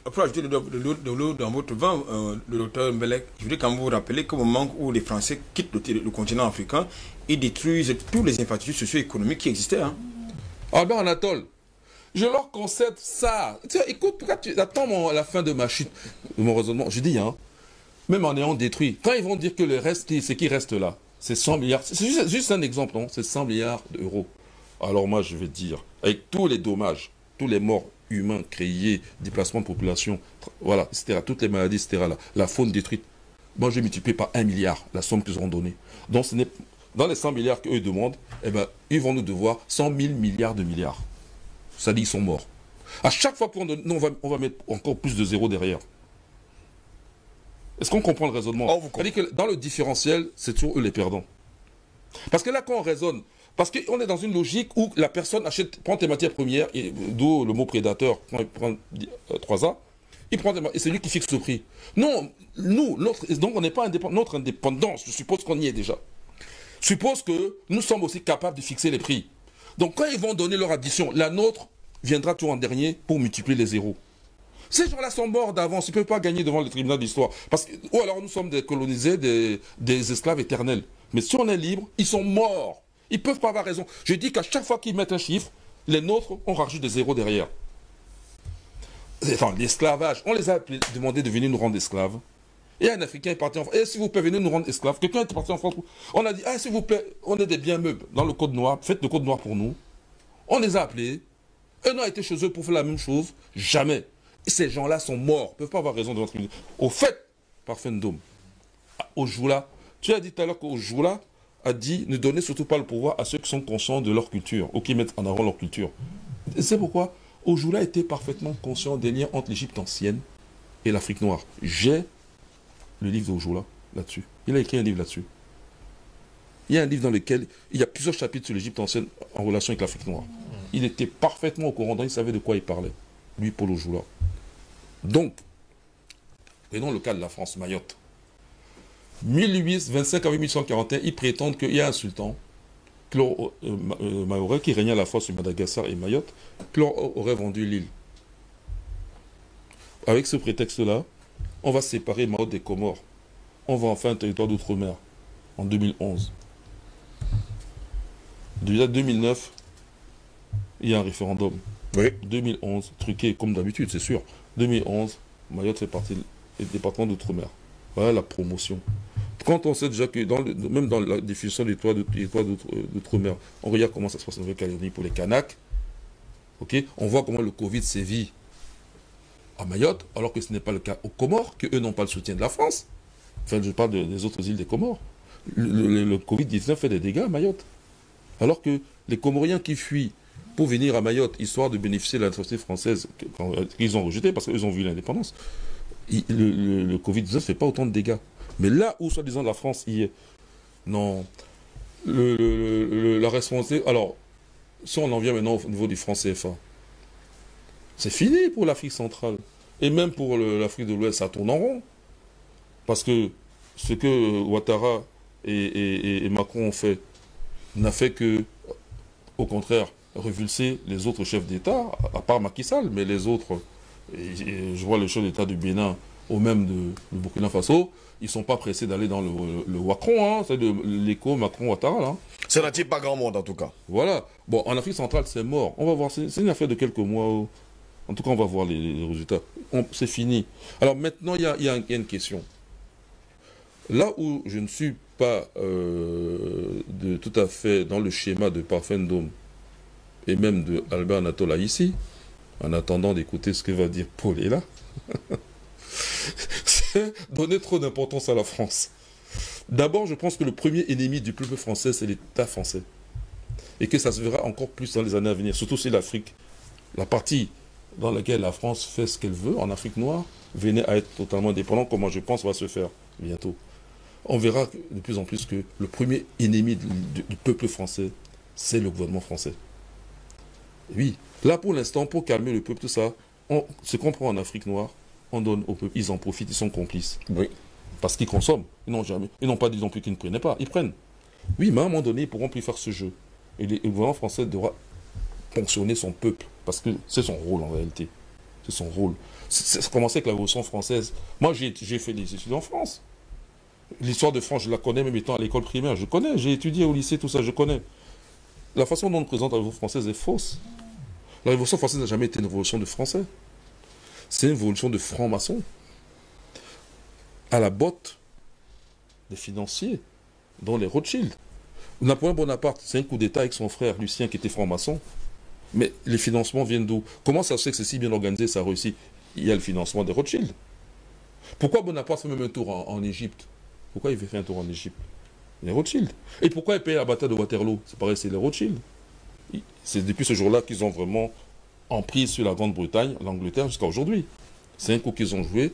E: pour ajouter de l'eau dans votre vin, le docteur Mbelek, je voudrais quand même vous rappeler qu'au moment où les Français quittent le continent africain, ils détruisent tous les infrastructures socio-économiques qui existaient. Hein.
F: Ah ben Anatole, je leur concède ça. Tiens, écoute, pourquoi tu attends la fin de ma chute, de mon raisonnement? Je dis, hein. Même en ayant détruit. Quand ils vont dire que le reste, ce qui reste là, c'est 100 milliards. C'est juste un exemple, non? C'est 100 milliards d'euros. Alors moi, je vais dire, avec tous les dommages, tous les morts humains créés, déplacements de population, voilà, etc., toutes les maladies, etc., la faune détruite, moi, je vais multiplier par 1 milliard la somme qu'ils auront donnée. Donc, dans les 100 milliards qu'eux demandent, eh ben, ils vont nous devoir 100 000 milliards de milliards. Ça dit, ils sont morts. À chaque fois qu'on donne, on va mettre encore plus de zéro derrière. Est-ce qu'on comprend le raisonnement? C'est-à-dire que dans le différentiel, c'est toujours eux les perdants. Parce que là, quand on raisonne, parce qu'on est dans une logique où la personne prend tes matières premières, d'où le mot prédateur, quand il prend 3A, et c'est lui qui fixe le prix. Non, donc on n'est pas indépendant. Notre indépendance, je suppose qu'on y est déjà, suppose que nous sommes aussi capables de fixer les prix. Donc quand ils vont donner leur addition, la nôtre viendra toujours en dernier pour multiplier les zéros. Ces gens-là sont morts d'avance, ils ne peuvent pas gagner devant le tribunal d'histoire. Ou alors nous sommes des colonisés, des esclaves éternels. Mais si on est libre, ils sont morts. Ils ne peuvent pas avoir raison. Je dis qu'à chaque fois qu'ils mettent un chiffre, les nôtres, on rajoute des zéros derrière. Enfin, l'esclavage, on les a demandé de venir nous rendre esclaves. Et un Africain est parti en France. Et s'il vous plaît, venez nous rendre esclaves. Quelqu'un est parti en France. On a dit, ah, s'il vous plaît, on est des biens meubles dans le code noir. Faites le code noir pour nous. On les a appelés. Eux n'ont été chez eux pour faire la même chose. Jamais. Et ces gens-là sont morts. Ils ne peuvent pas avoir raison de notre milieu. Au fait, Parfait Ndoma, Ojoula, tu as dit tout à l'heure qu'Ojoula a dit ne donnez surtout pas le pouvoir à ceux qui sont conscients de leur culture ou qui mettent en avant leur culture. C'est pourquoi Ojoula était parfaitement conscient des liens entre l'Égypte ancienne et l'Afrique noire. J'ai le livre d'Ojoula là-dessus. Il a écrit un livre là-dessus. Il y a un livre dans lequel il y a plusieurs chapitres sur l'Égypte ancienne en relation avec l'Afrique noire. Il était parfaitement au courant, il savait de quoi il parlait. Lui, Paul Ojoula. Donc, prenons le cas de la France, Mayotte. 1825 à 1841, ils prétendent qu'il y a un sultan Clore Mahorais, qui régnait à la fois sur Madagascar et Mayotte, Clore aurait vendu l'île. Avec ce prétexte-là, on va séparer Mayotte des Comores. On va en faire un territoire d'outre-mer en 2011. Déjà 2009, il y a un référendum.
C: Oui.
F: 2011, truqué comme d'habitude, c'est sûr. 2011, Mayotte fait partie du département d'outre-mer. Voilà la promotion. Quand on sait déjà que, même dans la définition des territoires d'outre-mer, on regarde comment ça se passe en Nouvelle-Calédonie pour les Kanaks. Okay, on voit comment le Covid sévit à Mayotte, alors que ce n'est pas le cas aux Comores, qu'eux n'ont pas le soutien de la France. Enfin, je parle des autres îles des Comores. Le Covid-19 fait des dégâts à Mayotte. Alors que les Comoriens qui fuient pour venir à Mayotte, histoire de bénéficier de la société française qu'ils ont rejetée, parce qu'ils ont vu l'indépendance, le Covid-19 ne fait pas autant de dégâts. Mais là où, soi-disant, la France y est, non, la responsabilité... Alors, si on en vient maintenant au niveau du franc CFA, c'est fini pour l'Afrique centrale. Et même pour l'Afrique de l'Ouest, ça tourne en rond. Parce que ce que Ouattara et Macron ont fait n'a fait que, au contraire, revulser les autres chefs d'État, à part Macky Sall, mais les autres, et je vois le chef d'État du Bénin, ou même du Burkina Faso, ils ne sont pas pressés d'aller dans le Wacron, hein, c'est l'écho Macron-Ouattara. Là.
C: Ça n'attire pas grand monde en tout cas.
F: Voilà. Bon, en Afrique centrale, c'est mort. On va voir, c'est une affaire de quelques mois. En tout cas, on va voir les résultats. C'est fini. Alors maintenant, il y a une question. Là où je ne suis pas tout à fait dans le schéma de Parfendome et même de Albert Anatola ici, en attendant d'écouter ce que va dire Paul est là, c'est donner trop d'importance à la France. D'abord, je pense que le premier ennemi du peuple français, c'est l'État français. Et que ça se verra encore plus dans les années à venir, surtout si l'Afrique, la partie dans laquelle la France fait ce qu'elle veut, en Afrique noire, venait à être totalement indépendante, comme moi je pense va se faire bientôt. On verra de plus en plus que le premier ennemi du peuple français, c'est le gouvernement français. Oui, là pour l'instant, pour calmer le peuple, tout ça, ce qu'on prend en Afrique noire, on donne au peuple, ils en profitent, ils sont complices.
C: Oui.
F: Parce qu'ils consomment, ils n'ont pas dit non plus qu'ils ne prenaient pas, ils prennent. Oui, mais à un moment donné, ils ne pourront plus faire ce jeu. Et le gouvernement français devra ponctionner son peuple, parce que c'est son rôle en réalité. C'est son rôle. Ça a commencé avec la Révolution française. Moi, j'ai fait des études en France. L'histoire de France, je la connais même étant à l'école primaire. Je connais, j'ai étudié au lycée, tout ça, je connais. La façon dont on présente la Révolution française est fausse. La Révolution française n'a jamais été une révolution de Français. C'est une révolution de francs-maçons. À la botte des financiers, dont les Rothschild. Napoléon Bonaparte, c'est un coup d'État avec son frère Lucien qui était franc-maçon. Mais les financements viennent d'où? Comment ça se fait que c'est si bien organisé, ça réussit? Il y a le financement des Rothschild. Pourquoi Bonaparte fait même un tour en Égypte? Pourquoi il fait un tour en Égypte? Les Rothschild. Et pourquoi il paye la bataille de Waterloo? C'est pareil, c'est les Rothschild. C'est depuis ce jour-là qu'ils ont vraiment emprise sur la Grande-Bretagne, l'Angleterre, jusqu'à aujourd'hui. C'est un coup qu'ils ont joué.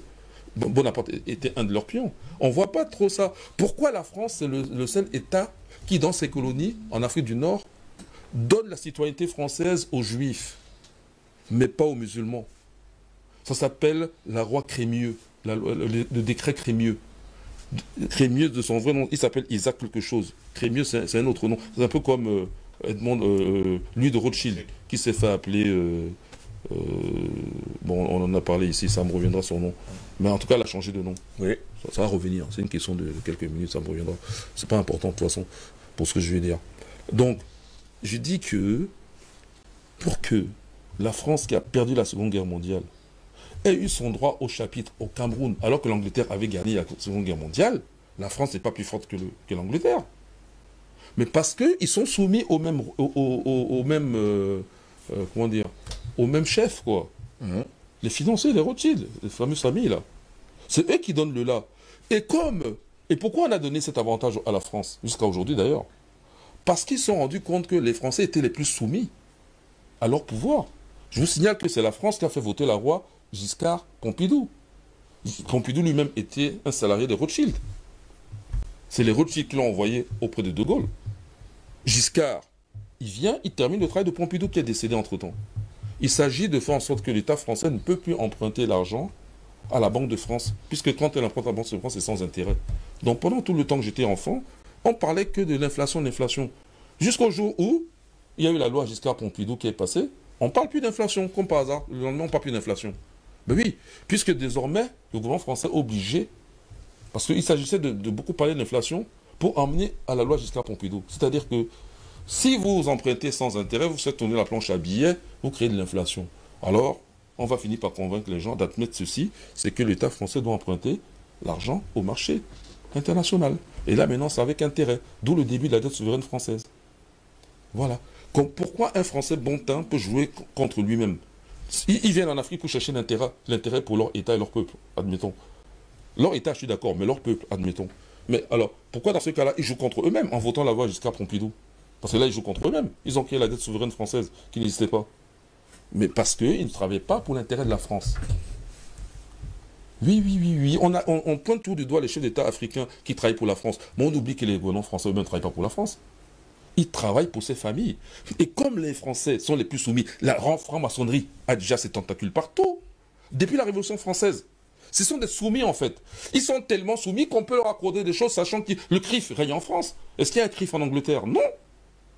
F: Bonaparte était un de leurs pions. On ne voit pas trop ça. Pourquoi la France, c'est le seul État qui, dans ses colonies, en Afrique du Nord, donne la citoyenneté française aux Juifs, mais pas aux musulmans? Ça s'appelle la loi Crémieux, le décret Crémieux. Crémieux, de son vrai nom, il s'appelle Isaac quelque chose. Crémieux, c'est un autre nom. C'est un peu comme Edmond, lui de Rothschild, qui s'est fait appeler... bon, on en a parlé ici, ça me reviendra son nom. Mais en tout cas, elle a changé de nom. Oui. Ça va revenir. C'est une question de quelques minutes, ça me reviendra. C'est pas important de toute façon, pour ce que je vais dire. Donc, je dis que, pour que la France, qui a perdu la Seconde Guerre mondiale, ait eu son droit au chapitre au Cameroun, alors que l'Angleterre avait gagné la Seconde Guerre mondiale, la France n'est pas plus forte que l'Angleterre. Mais parce qu'ils sont soumis au même, comment dire, au même chef, quoi. Les financiers, les Rothschild, les fameuses familles, là. C'est eux qui donnent le là. Et pourquoi on a donné cet avantage à la France, jusqu'à aujourd'hui d'ailleurs? Parce qu'ils se sont rendus compte que les Français étaient les plus soumis à leur pouvoir. Je vous signale que c'est la France qui a fait voter la loi Giscard Pompidou. Pompidou lui-même était un salarié de Rothschild. C'est les Rothschild qui l'ont envoyé auprès de De Gaulle. Giscard, il vient, il termine le travail de Pompidou qui est décédé entre-temps. Il s'agit de faire en sorte que l'État français ne peut plus emprunter l'argent à la Banque de France, puisque quand elle emprunte à la Banque de France, c'est sans intérêt. Donc pendant tout le temps que j'étais enfant, on parlait que de l'inflation, Jusqu'au jour où il y a eu la loi Giscard-Pompidou qui est passée, on ne parle plus d'inflation, comme par hasard. Le lendemain, on ne parle plus d'inflation. Ben oui, puisque désormais, le gouvernement français est obligé, parce qu'il s'agissait de beaucoup parler d'inflation, pour emmener à la loi Giscard-Pompidou. C'est-à-dire que si vous empruntez sans intérêt, vous faites tourner la planche à billets, vous créez de l'inflation. Alors, on va finir par convaincre les gens d'admettre ceci, c'est que l'État français doit emprunter l'argent au marché international. Et là, maintenant, c'est avec intérêt. D'où le début de la dette souveraine française. Voilà. Pourquoi un Français bon teint peut jouer contre lui-même? Ils viennent en Afrique pour chercher l'intérêt pour leur État et leur peuple, admettons. Leur État, je suis d'accord, mais leur peuple, admettons. Mais alors, pourquoi dans ce cas-là, ils jouent contre eux-mêmes en votant la loi Giscard-Pompidou? Parce que là, ils jouent contre eux-mêmes. Ils ont créé la dette souveraine française qui n'existait pas. Mais parce qu'ils ne travaillaient pas pour l'intérêt de la France. Oui. On pointe tout du doigt les chefs d'État africains qui travaillent pour la France. Mais on oublie que les gouvernements français eux-mêmes ne travaillent pas pour la France. Ils travaillent pour ces familles. Et comme les Français sont les plus soumis, la franc-maçonnerie a déjà ses tentacules partout. Depuis la Révolution française. Ce sont des soumis en fait. Ils sont tellement soumis qu'on peut leur accorder des choses sachant que le CRIF règne en France. Est-ce qu'il y a un CRIF en Angleterre? Non.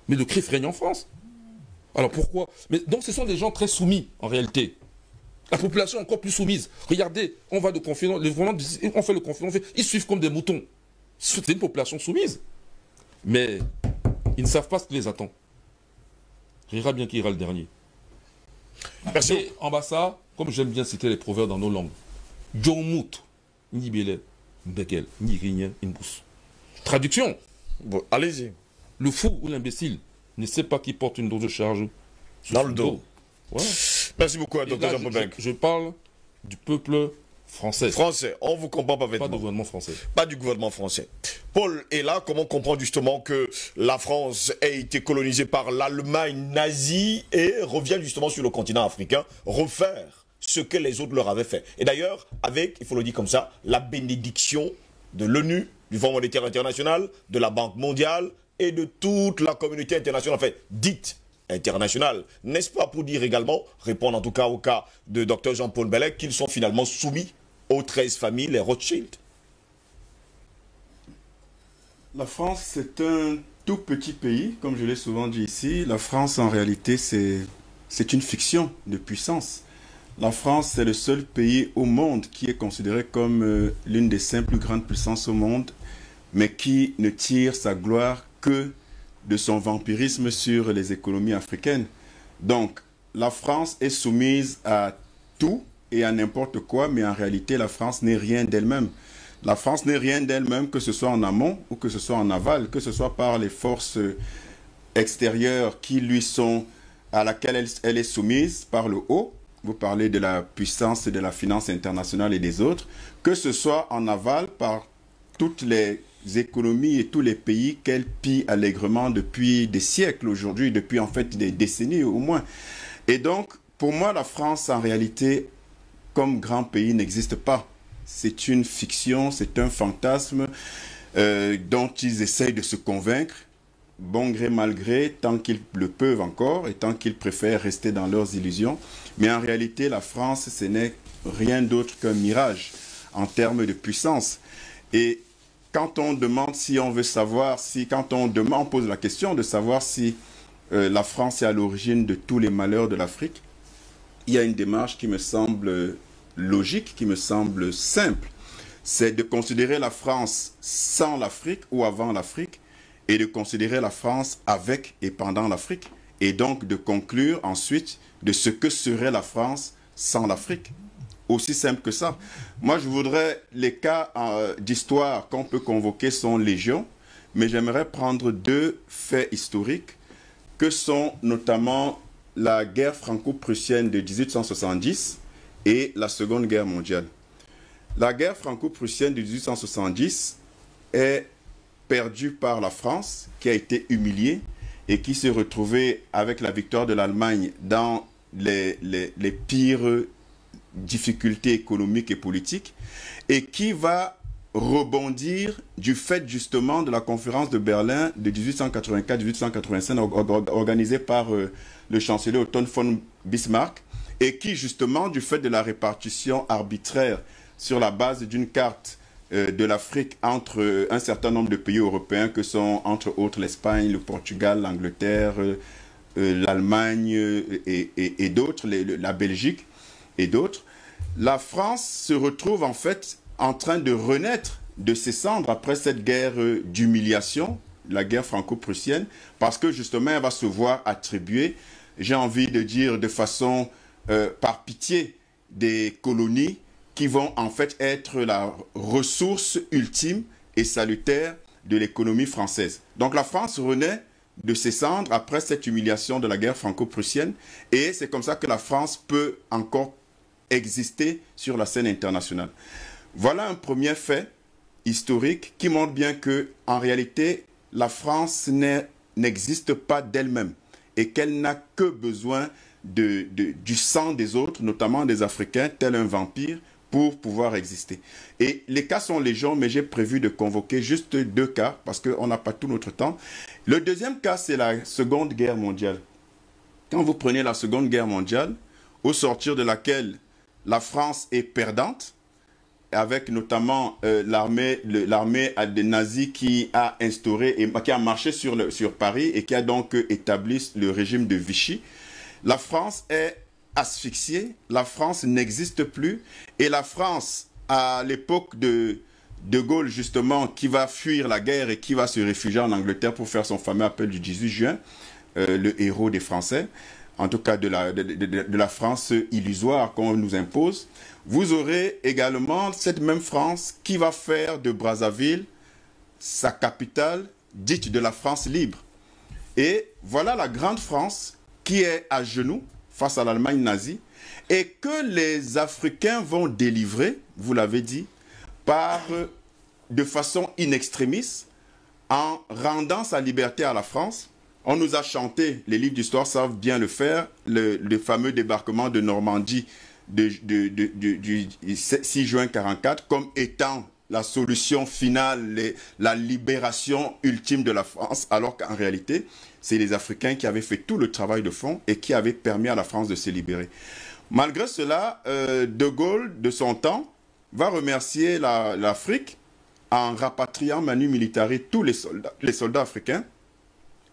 F: Mais le CRIF règne en France. Alors pourquoi? Mais donc ce sont des gens très soumis en réalité. La population est encore plus soumise. Regardez, on va de confinement, on fait le confinement, ils suivent comme des moutons. C'est une population soumise. Mais ils ne savent pas ce qui les attend. Rira bien qui ira le dernier.
C: Merci.
F: Et en bas ça, comme j'aime bien citer les proverbes dans nos langues, Djomut, ni Bélé, Bekel, ni Rien, Inbous. Traduction.
C: Bon, allez-y.
F: Le fou ou l'imbécile ne sait pas qui porte une dose de charge
C: dans le dos.
F: Ouais.
C: Merci beaucoup, Dr Jean Paul.
F: Je parle du peuple français.
C: Français, on vous comprend parfaitement.
F: Pas du gouvernement français.
C: Pas du gouvernement français. Paul est là, comment comprendre justement que la France a été colonisée par l'Allemagne nazie et revient justement sur le continent africain refaire ce que les autres leur avaient fait. Et d'ailleurs, avec, il faut le dire comme ça, la bénédiction de l'ONU, du Fonds monétaire international, de la Banque mondiale et de toute la communauté internationale, enfin, dite internationale. N'est-ce pas pour dire également, répondre en tout cas au cas de Dr Jean-Paul Bellec, qu'ils sont finalement soumis aux 13 familles, les Rothschild?
G: La France, c'est un tout petit pays, comme je l'ai souvent dit ici. La France, en réalité, c'est une fiction de puissance. La France, c'est le seul pays au monde qui est considéré comme l'une des 5 plus grandes puissances au monde, mais qui ne tire sa gloire que de son vampirisme sur les économies africaines. Donc, la France est soumise à tout et à n'importe quoi, mais en réalité, la France n'est rien d'elle-même. La France n'est rien d'elle-même, que ce soit en amont ou que ce soit en aval, que ce soit par les forces extérieures qui lui sont, à laquelle elle est soumise par le haut. Vous parlez de la puissance de la finance internationale et des autres, que ce soit en aval par toutes les économies et tous les pays qu'elle pille allègrement depuis des siècles aujourd'hui, depuis en fait des décennies au moins. Et donc, pour moi, la France, en réalité, comme grand pays, n'existe pas. C'est une fiction, c'est un fantasme dont ils essayent de se convaincre, bon gré mal gré, tant qu'ils le peuvent encore et tant qu'ils préfèrent rester dans leurs illusions. Mais en réalité, la France, ce n'est rien d'autre qu'un mirage en termes de puissance. Et quand on demande si on veut savoir, on pose la question de savoir si la France est à l'origine de tous les malheurs de l'Afrique, il y a une démarche qui me semble logique, qui me semble simple. C'est de considérer la France sans l'Afrique ou avant l'Afrique, et de considérer la France avec et pendant l'Afrique, et donc de conclure ensuite de ce que serait la France sans l'Afrique. Aussi simple que ça. Moi, je voudrais, les cas d'histoire qu'on peut convoquer sont légion, mais j'aimerais prendre 2 faits historiques, que sont notamment la guerre franco-prussienne de 1870 et la Seconde Guerre mondiale. La guerre franco-prussienne de 1870 est perdue par la France, qui a été humiliée et qui s'est retrouvée avec la victoire de l'Allemagne dans les pires difficultés économiques et politiques, et qui va rebondir du fait justement de la conférence de Berlin de 1884-1885 organisée par le chancelier Otto von Bismarck, et qui justement du fait de la répartition arbitraire sur la base d'une carte de l'Afrique entre un certain nombre de pays européens que sont entre autres l'Espagne, le Portugal, l'Angleterre, l'Allemagne et d'autres, la Belgique et d'autres, la France se retrouve en fait en train de renaître de ses cendres après cette guerre d'humiliation, la guerre franco-prussienne, parce que justement elle va se voir attribuer, j'ai envie de dire de façon par pitié, des colonies qui vont en fait être la ressource ultime et salutaire de l'économie française. Donc la France renaît de ses cendres après cette humiliation de la guerre franco-prussienne et c'est comme ça que la France peut encore exister sur la scène internationale. Voilà un premier fait historique qui montre bien que en réalité la France n'existe pas d'elle-même et qu'elle n'a que besoin du sang des autres, notamment des Africains, tel un vampire, pour pouvoir exister. Et les cas sont légion, mais j'ai prévu de convoquer juste 2 cas, parce qu'on n'a pas tout notre temps. Le deuxième cas, c'est la Seconde Guerre mondiale. Quand vous prenez la Seconde Guerre mondiale, au sortir de laquelle la France est perdante, avec notamment l'armée des nazis qui a instauré, et qui a marché sur Paris et qui a donc établi le régime de Vichy, la France est asphyxiée, la France n'existe plus, et la France, à l'époque de Gaulle justement, qui va fuir la guerre et qui va se réfugier en Angleterre pour faire son fameux appel du 18 juin, le héros des Français, en tout cas de la France illusoire qu'on nous impose, vous aurez également cette même France qui va faire de Brazzaville sa capitale, dite de la France libre. Et voilà la grande France qui est à genoux face à l'Allemagne nazie et que les Africains vont délivrer, vous l'avez dit, de façon in extremis, en rendant sa liberté à la France. On nous a chanté, les livres d'histoire savent bien le faire, le fameux débarquement de Normandie du 6 juin 1944 comme étant la solution finale, la libération ultime de la France, alors qu'en réalité, c'est les Africains qui avaient fait tout le travail de fond et qui avaient permis à la France de se libérer. Malgré cela, De Gaulle, de son temps, va remercier l'Afrique en rapatriant manu militari tous les soldats africains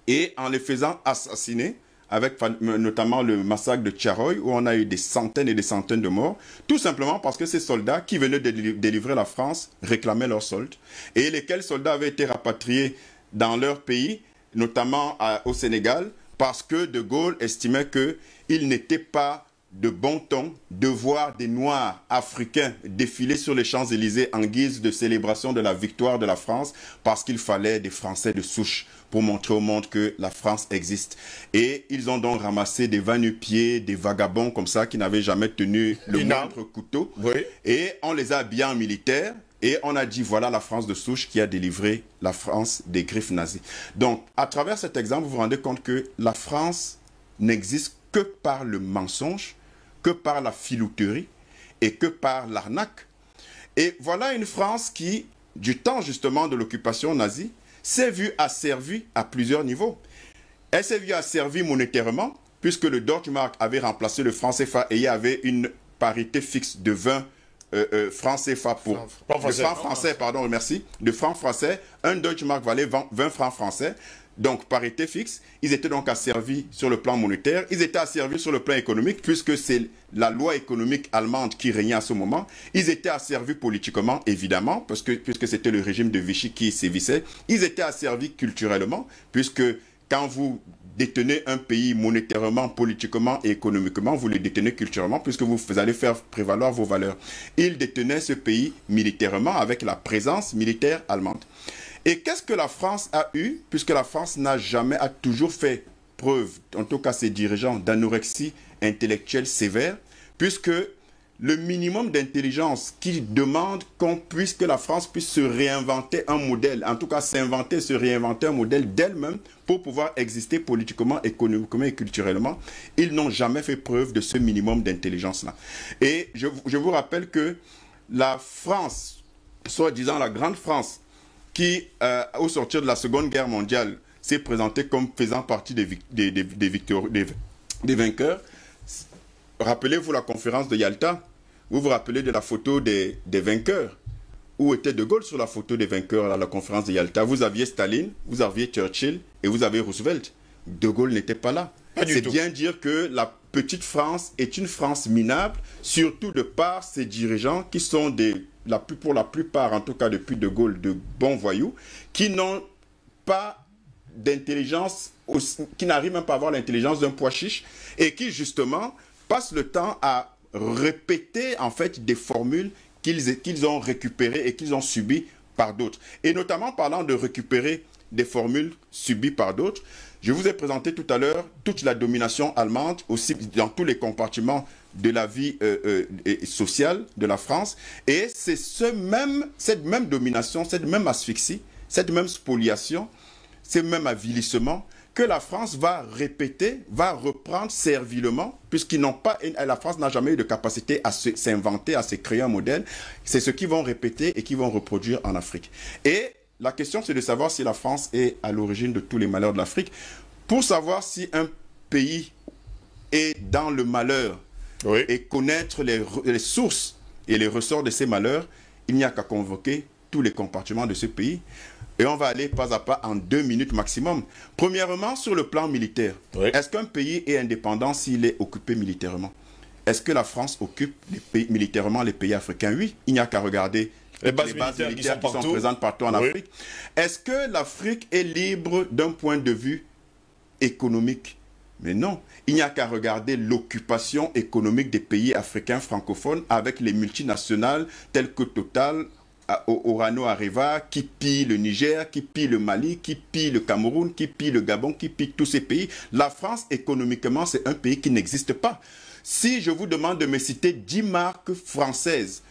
G: et en les faisant assassiner, avec notamment le massacre de Tcharoy, où on a eu des centaines et des centaines de morts, tout simplement parce que ces soldats qui venaient de délivrer la France réclamaient leurs soldes, et lesquels soldats avaient été rapatriés dans leur pays, notamment au Sénégal, parce que De Gaulle estimait qu'il n'était pas de bon ton de voir des Noirs africains défiler sur les Champs-Élysées en guise de célébration de la victoire de la France, parce qu'il fallait des Français de souche pour montrer au monde que la France existe. Et ils ont donc ramassé des va-nu-pieds, des vagabonds comme ça qui n'avaient jamais tenu le moindre couteau. Oui. Et on les a habillés en militaires. Et on a dit, voilà la France de souche qui a délivré la France des griffes nazies. Donc, à travers cet exemple, vous vous rendez compte que la France n'existe que par le mensonge, que par la filouterie et que par l'arnaque. Et voilà une France qui, du temps justement de l'occupation nazie, s'est vue asservie à plusieurs niveaux. Elle s'est vue asservie monétairement, puisque le Deutschmark avait remplacé le franc CFA et il y avait une parité fixe de 20 francs CFA pour... de francs français, pardon, merci. De francs français, un Deutschmark valait 20 francs français. Donc, parité fixe, ils étaient donc asservis sur le plan monétaire, ils étaient asservis sur le plan économique, puisque c'est la loi économique allemande qui régnait à ce moment. Ils étaient asservis politiquement, évidemment, puisque c'était le régime de Vichy qui sévissait. Ils étaient asservis culturellement, puisque quand vous détenez un pays monétairement, politiquement et économiquement, vous le détenez culturellement, puisque vous allez faire prévaloir vos valeurs. Ils détenaient ce pays militairement avec la présence militaire allemande. Et qu'est-ce que la France a eu, puisque la France a toujours fait preuve, en tout cas ses dirigeants, d'anorexie intellectuelle sévère, puisque le minimum d'intelligence qui demande que la France puisse se réinventer un modèle, en tout cas se réinventer un modèle d'elle-même pour pouvoir exister politiquement, économiquement et culturellement, ils n'ont jamais fait preuve de ce minimum d'intelligence-là. Et je vous rappelle que la France, soi-disant la grande France, qui, au sortir de la Seconde Guerre mondiale, s'est présentée comme faisant partie des vainqueurs. Rappelez-vous la conférence de Yalta. Vous vous rappelez de la photo des vainqueurs. où était De Gaulle sur la photo des vainqueurs à la conférence de Yalta. Vous aviez Staline, vous aviez Churchill et vous avez Roosevelt. De Gaulle n'était pas là. C'est bien dire que la petite France est une France minable, surtout de par ses dirigeants qui sont pour la plupart, en tout cas depuis De Gaulle, de bons voyous, qui n'ont pas d'intelligence, qui n'arrivent même pas à avoir l'intelligence d'un pois chiche et qui justement passent le temps à répéter en fait des formules qu'ils ont récupérées et qu'ils ont subies par d'autres. Et notamment parlant de récupérer des formules subies par d'autres, je vous ai présenté tout à l'heure toute la domination allemande, aussi dans tous les compartiments de la vie sociale de la France. Et c'est cette même domination, cette même asphyxie, cette même spoliation, ce même avilissement que la France va répéter, va reprendre servilement, la France n'a jamais eu de capacité à s'inventer, à se créer un modèle. C'est ce qu'ils vont répéter et qu'ils vont reproduire en Afrique. Et la question, c'est de savoir si la France est à l'origine de tous les malheurs de l'Afrique. Pour savoir si un pays est dans le malheur et connaître les sources et les ressorts de ces malheurs, il n'y a qu'à convoquer tous les compartiments de ce pays. Et on va aller pas à pas en 2 minutes maximum. Premièrement, sur le plan militaire, est-ce qu'un pays est indépendant s'il est occupé militairement? Est-ce que la France occupe militairement les pays africains? Oui, il n'y a qu'à regarder les bases militaires qui sont présentes partout en Afrique. Est-ce que l'Afrique est libre d'un point de vue économique? Mais non, il n'y a qu'à regarder l'occupation économique des pays africains francophones avec les multinationales telles que Total, Orano Areva, qui pille le Niger, qui pille le Mali, qui pille le Cameroun, qui pille le Gabon, qui pille tous ces pays. La France, économiquement, c'est un pays qui n'existe pas. Si je vous demande de me citer 10 marques françaises,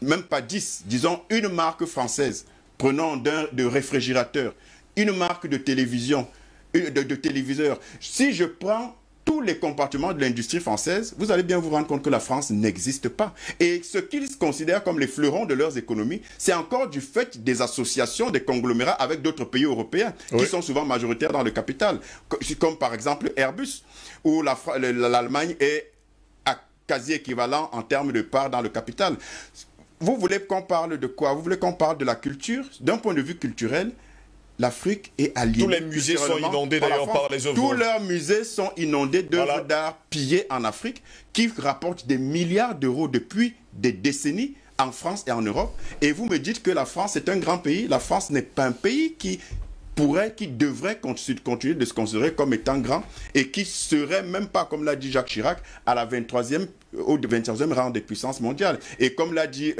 G: même pas 10, disons une marque française, prenons de réfrigérateur, une marque de télévision, de téléviseur. Si je prends tous les compartiments de l'industrie française, vous allez bien vous rendre compte que la France n'existe pas. Et ce qu'ils considèrent comme les fleurons de leurs économies, c'est encore du fait des associations, des conglomérats avec d'autres pays européens, qui sont souvent majoritaires dans le capital, comme par exemple Airbus, où l'Allemagne est à quasi équivalent en termes de part dans le capital. Vous voulez qu'on parle de quoi? Vous voulez qu'on parle de la culture? D'un point de vue culturel, l'Afrique est aliénée.
C: Tous les musées sont inondés d'ailleurs par les œuvres.
G: Tous leurs musées sont inondés d'œuvres d'art pillées en Afrique qui rapportent des milliards d'euros depuis des décennies en France et en Europe. Et vous me dites que la France est un grand pays. La France n'est pas un pays qui devrait continuer de se considérer comme étant grand et qui serait même pas, comme l'a dit Jacques Chirac, à la 23e, au 21e rang des puissances mondiales. Et comme l'a dit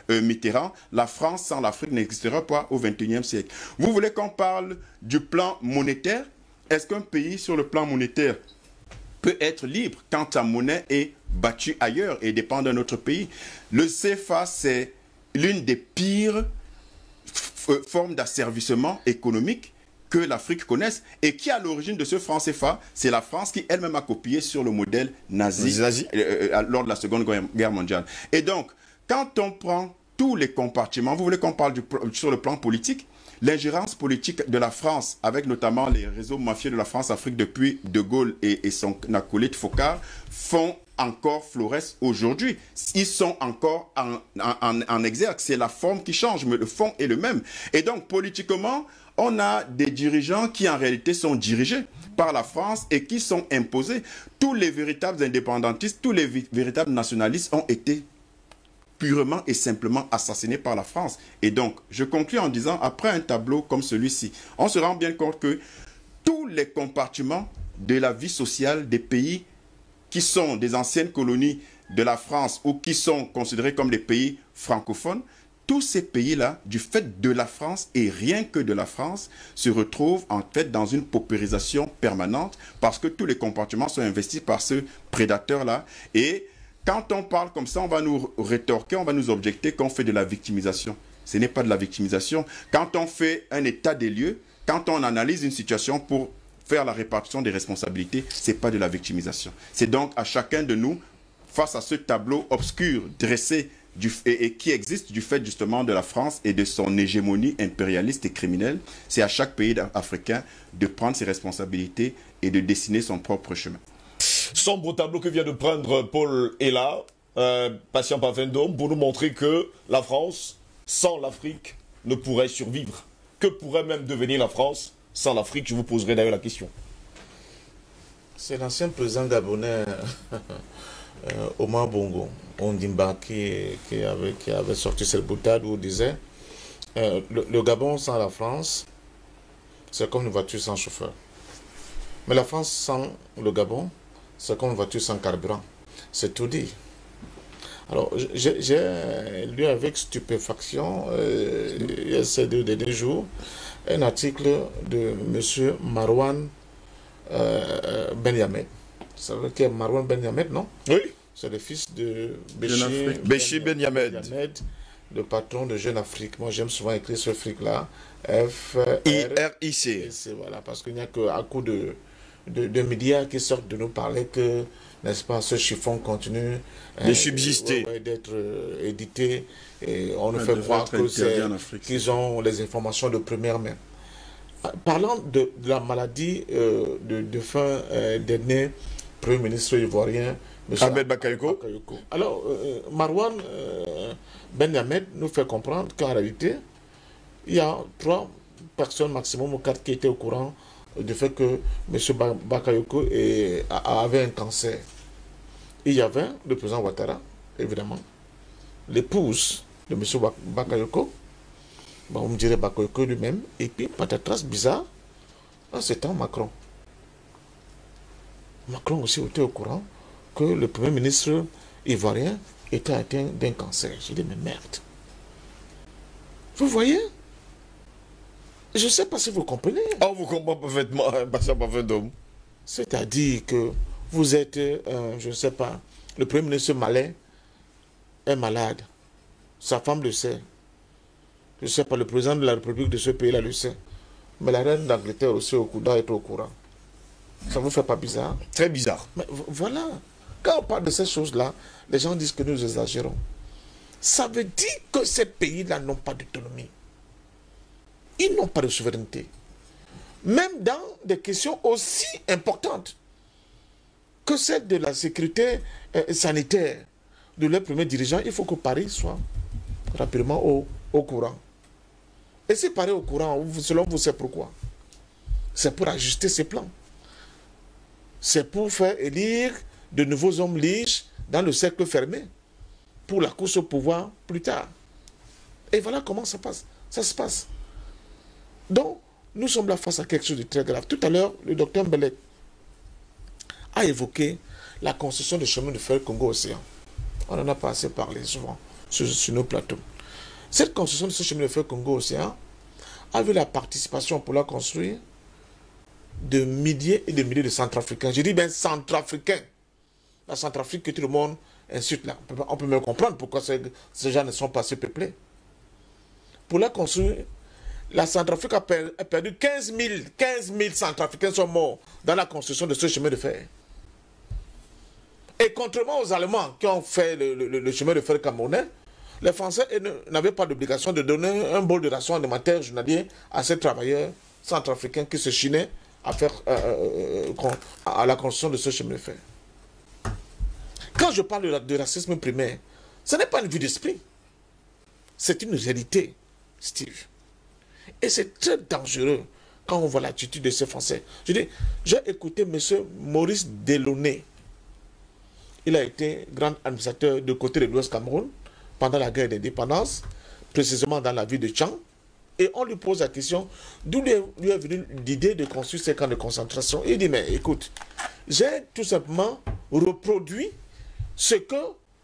G: Mitterrand, la France sans l'Afrique n'existera pas au 21e siècle. Vous voulez qu'on parle du plan monétaire? Est-ce qu'un pays sur le plan monétaire peut être libre quand sa monnaie est battue ailleurs et dépend d'un autre pays? Le CFA, c'est l'une des pires forme d'asservissement économique que l'Afrique connaisse et qui à l'origine de ce franc CFA, c'est la France qui elle-même a copié sur le modèle nazi lors de la Seconde Guerre mondiale. Et donc, quand on prend tous les compartiments, vous voulez qu'on parle sur le plan politique, l'ingérence politique de la France, avec notamment les réseaux mafieux de la France-Afrique depuis De Gaulle et son acolyte Foccart, font encore florès aujourd'hui. Ils sont encore en exergue. C'est la forme qui change, mais le fond est le même. Et donc, politiquement, on a des dirigeants qui, en réalité, sont dirigés par la France et qui sont imposés. Tous les véritables indépendantistes, tous les véritables nationalistes ont été purement et simplement assassinés par la France. Et donc, je conclus en disant, après un tableau comme celui-ci, on se rend bien compte que tous les compartiments de la vie sociale des pays qui sont des anciennes colonies de la France ou qui sont considérés comme des pays francophones, tous ces pays-là, du fait de la France et rien que de la France, se retrouvent en fait dans une paupérisation permanente parce que tous les compartiments sont investis par ce prédateur-là. Et quand on parle comme ça, on va nous rétorquer, on va nous objecter qu'on fait de la victimisation. Ce n'est pas de la victimisation. Quand on fait un état des lieux, quand on analyse une situation pour faire la répartition des responsabilités, ce n'est pas de la victimisation. C'est donc à chacun de nous, face à ce tableau obscur dressé et qui existe du fait justement de la France et de son hégémonie impérialiste et criminelle, c'est à chaque pays africain de prendre ses responsabilités et de dessiner son propre chemin.
C: Sombre tableau que vient de prendre Paul Ella, patient Pafendom, pour nous montrer que la France sans l'Afrique ne pourrait survivre? Que pourrait même devenir la France sans l'Afrique? Je vous poserai d'ailleurs la question.
D: C'est l'ancien président gabonais Omar Bongo Ondimba qui avait sorti cette boutade où il disait le Gabon sans la France, c'est comme une voiture sans chauffeur. Mais la France sans le Gabon, c'est comme une voiture sans carburant. C'est tout dit. Alors, j'ai lu avec stupéfaction, il y a ces 2 derniers jours, un article de M. Marwan Ben Yamed. Vous savez qui est Marwan Ben Yamed, non?
C: Oui.
D: C'est le fils de
C: Béchir Ben Yamed,
D: le patron de Jeune Afrique. Moi, j'aime souvent écrire ce fric-là.
C: F-R-I-C.
D: Voilà, parce qu'il n'y a qu'à coup de médias qui sortent de nous parler que, n'est-ce pas, ce chiffon continue
C: de subsister,
D: d'être édité, et on nous fait croire qu'ils ont les informations de première main. Parlant de la maladie de fin dernier Premier ministre ivoirien, M.
C: Ahmed Bakayoko.
D: Alors, Marwan Ben Yamed nous fait comprendre qu'en réalité, il y a 3 personnes maximum ou 4 qui étaient au courant du fait que M. Bakayoko avait un cancer. Il y avait le président Ouattara, évidemment, l'épouse de M. Bakayoko, on me dirait Bakayoko lui-même, et puis, patatras bizarre, en ce temps, Macron. Macron aussi était au courant que le Premier ministre ivoirien était atteint d'un cancer. J'ai dit, mais merde. Vous voyez? Je ne sais pas si vous comprenez.
C: Oh, vous comprenez parfaitement, parfaitement.
D: C'est-à-dire que vous êtes, je ne sais pas, le Premier ministre malais est malade. Sa femme le sait. Je ne sais pas, le président de la République de ce pays-là le sait. Mais la reine d'Angleterre aussi doit être au courant. Ça vous fait pas bizarre?
C: Très bizarre.
D: Mais voilà. Quand on parle de ces choses-là, les gens disent que nous exagérons. Ça veut dire que ces pays-là n'ont pas d'autonomie. Ils n'ont pas de souveraineté. Même dans des questions aussi importantes que celle de la sécurité sanitaire de leurs premiers dirigeants, il faut que Paris soit rapidement au courant. Et si Paris est au courant, selon vous, c'est pourquoi? C'est pour ajuster ses plans. C'est pour faire élire de nouveaux hommes liges dans le cercle fermé pour la course au pouvoir plus tard. Et voilà comment ça se passe. Donc, nous sommes là face à quelque chose de très grave. Tout à l'heure, le docteur Mbelek a évoqué la construction du chemin de fer Congo-Océan. On en a pas assez parlé souvent sur nos plateaux. Cette construction de ce chemin de fer Congo-Océan a vu la participation pour la construire de milliers et de milliers de Centrafricains. Je dis bien Centrafricains. La Centrafrique que tout le monde insulte là. On peut même comprendre pourquoi ces gens ne sont pas assez peuplés. Pour la construire, la Centrafrique a perdu 15 000 Centrafricains sont morts dans la construction de ce chemin de fer. Et contrairement aux Allemands qui ont fait le chemin de fer camerounais, les Français n'avaient pas d'obligation de donner un bol de ration alimentaire journalier à ces travailleurs centrafricains qui se chinaient à faire à la construction de ce chemin de fer. Quand je parle de racisme primaire, ce n'est pas une vue d'esprit. C'est une réalité, Steve. Et c'est très dangereux quand on voit l'attitude de ces Français. Je dis, j'ai écouté M. Maurice Delaunay. Il a été grand administrateur de côté de l'Ouest Cameroun pendant la guerre d'indépendance, précisément dans la ville de Tchang. Et on lui pose la question, d'où lui est venue l'idée de construire ces camps de concentration. Il dit, mais écoute, j'ai tout simplement reproduit ce que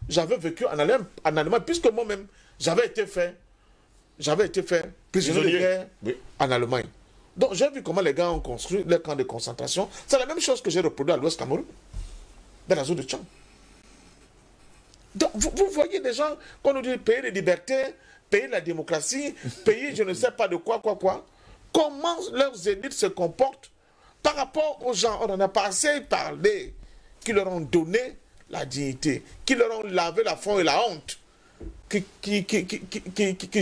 D: j'avais vécu en Allemagne, puisque moi-même, j'avais été fait prisonnier de guerre en Allemagne. Donc j'ai vu comment les gars ont construit les camps de concentration. C'est la même chose que j'ai reproduit à l'Ouest Cameroun, dans la zone de Tchang. Donc vous voyez des gens qu'on nous dit pays de liberté, pays de la démocratie, pays je ne sais pas de quoi. Comment leurs élites se comportent par rapport aux gens, on n'en a pas assez parlé, qui leur ont donné la dignité, qui leur ont lavé la faim et la honte, qui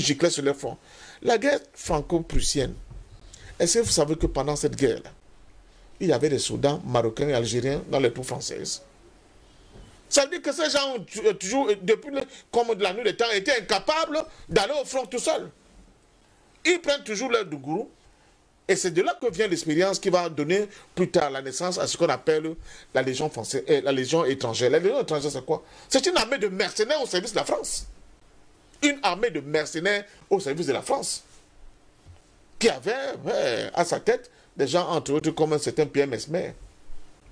D: giclaient sur leur front. La guerre franco-prussienne, est-ce que vous savez que pendant cette guerre-là, il y avait des soldats marocains et algériens dans les troupes françaises? Ça veut dire que ces gens ont toujours, depuis comme de la nuit des temps, été incapables d'aller au front tout seuls. Ils prennent toujours leur dougourou. Et c'est de là que vient l'expérience qui va donner plus tard la naissance à ce qu'on appelle la Légion française, la Légion étrangère. La Légion étrangère, c'est quoi? C'est une armée de mercenaires au service de la France. Une armée de mercenaires au service de la France. Qui avait à sa tête des gens, entre autres, comme un certain Pierre Mesmer.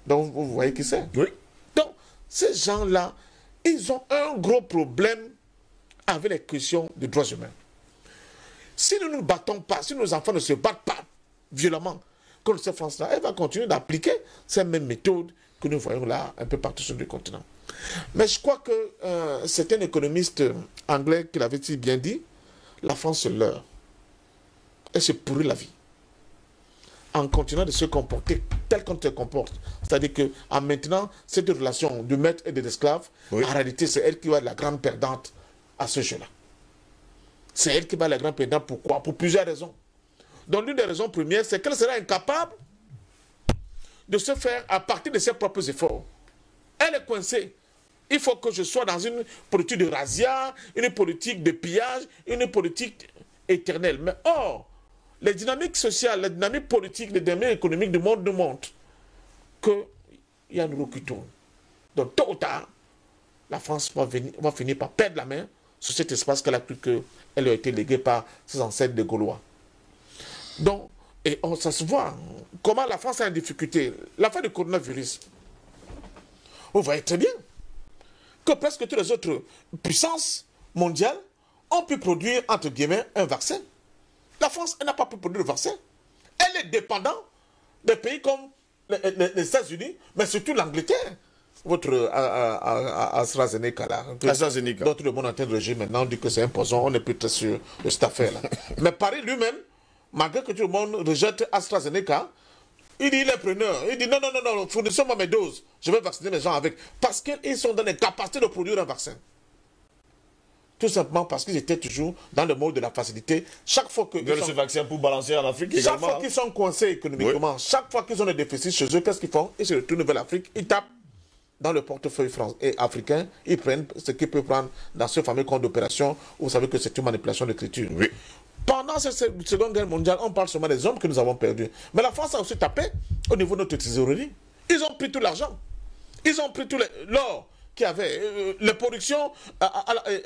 D: Donc, vous voyez qui c'est?
C: Oui.
D: Donc, ces gens-là, ils ont un gros problème avec les questions des droits humains. Si nous ne nous battons pas, si nos enfants ne se battent pas violemment contre cette France-là, elle va continuer d'appliquer ces mêmes méthodes que nous voyons là un peu partout sur le continent. Mais je crois que c'est un économiste anglais qui l'avait si bien dit, la France se leurre. Elle se pourrit la vie. En continuant de se comporter tel qu'on se comporte. C'est-à-dire qu'en maintenant cette relation de maître et d'esclave, oui, en réalité, c'est elle qui va être la grande perdante à ce jeu-là. C'est elle qui va être la grande perdante. Pourquoi? Pour plusieurs raisons. Donc l'une des raisons premières, c'est qu'elle sera incapable de se faire à partir de ses propres efforts. Elle est coincée. Il faut que je sois dans une politique de razzia, une politique de pillage, une politique éternelle. Mais or, les dynamiques sociales, les dynamiques politiques, les dynamiques économiques du monde nous montrent qu'il y a une roue qui tourne. Donc, tôt ou tard, la France va finir par perdre la main sur cet espace qu'elle a cru qu'elle a été léguée par ses ancêtres de Gaulois. Donc, ça se voit. Comment la France est en difficulté. L'affaire du coronavirus. Vous voyez très bien que presque toutes les autres puissances mondiales ont pu produire, entre guillemets, un vaccin. La France, elle n'a pas pu produire le vaccin. Elle est dépendante des pays comme les États-Unis, mais surtout l'Angleterre. Votre AstraZeneca, là, dont tout le monde est en train de régir maintenant, on dit que c'est un poison, on n'est plus très sûr de cette affaire-là. Mais Paris lui-même, malgré que tout le monde rejette AstraZeneca, il dit, il est preneur. Il dit, non, fournissez-moi mes doses. Je vais vacciner les gens avec. Parce qu'ils sont dans les capacités de produire un vaccin. Tout simplement parce qu'ils étaient toujours dans le mode de la facilité. Chaque fois que...
C: Ils ce vaccin pour balancer en Afrique également.
D: Chaque fois qu'ils sont coincés économiquement, oui, chaque fois qu'ils ont des déficits chez eux, qu'est-ce qu'ils font? Ils se retournent vers l'Afrique, ils tapent dans le portefeuille africain, ils prennent ce qu'ils peuvent prendre dans ce fameux compte d'opération. Vous savez que c'est une manipulation d'écriture. Oui. Pendant cette Seconde Guerre mondiale, on parle seulement des hommes que nous avons perdus. Mais la France a aussi tapé au niveau de notre trésorerie. Ils ont pris tout l'argent. Ils ont pris tout l'or qu'il y avait, les productions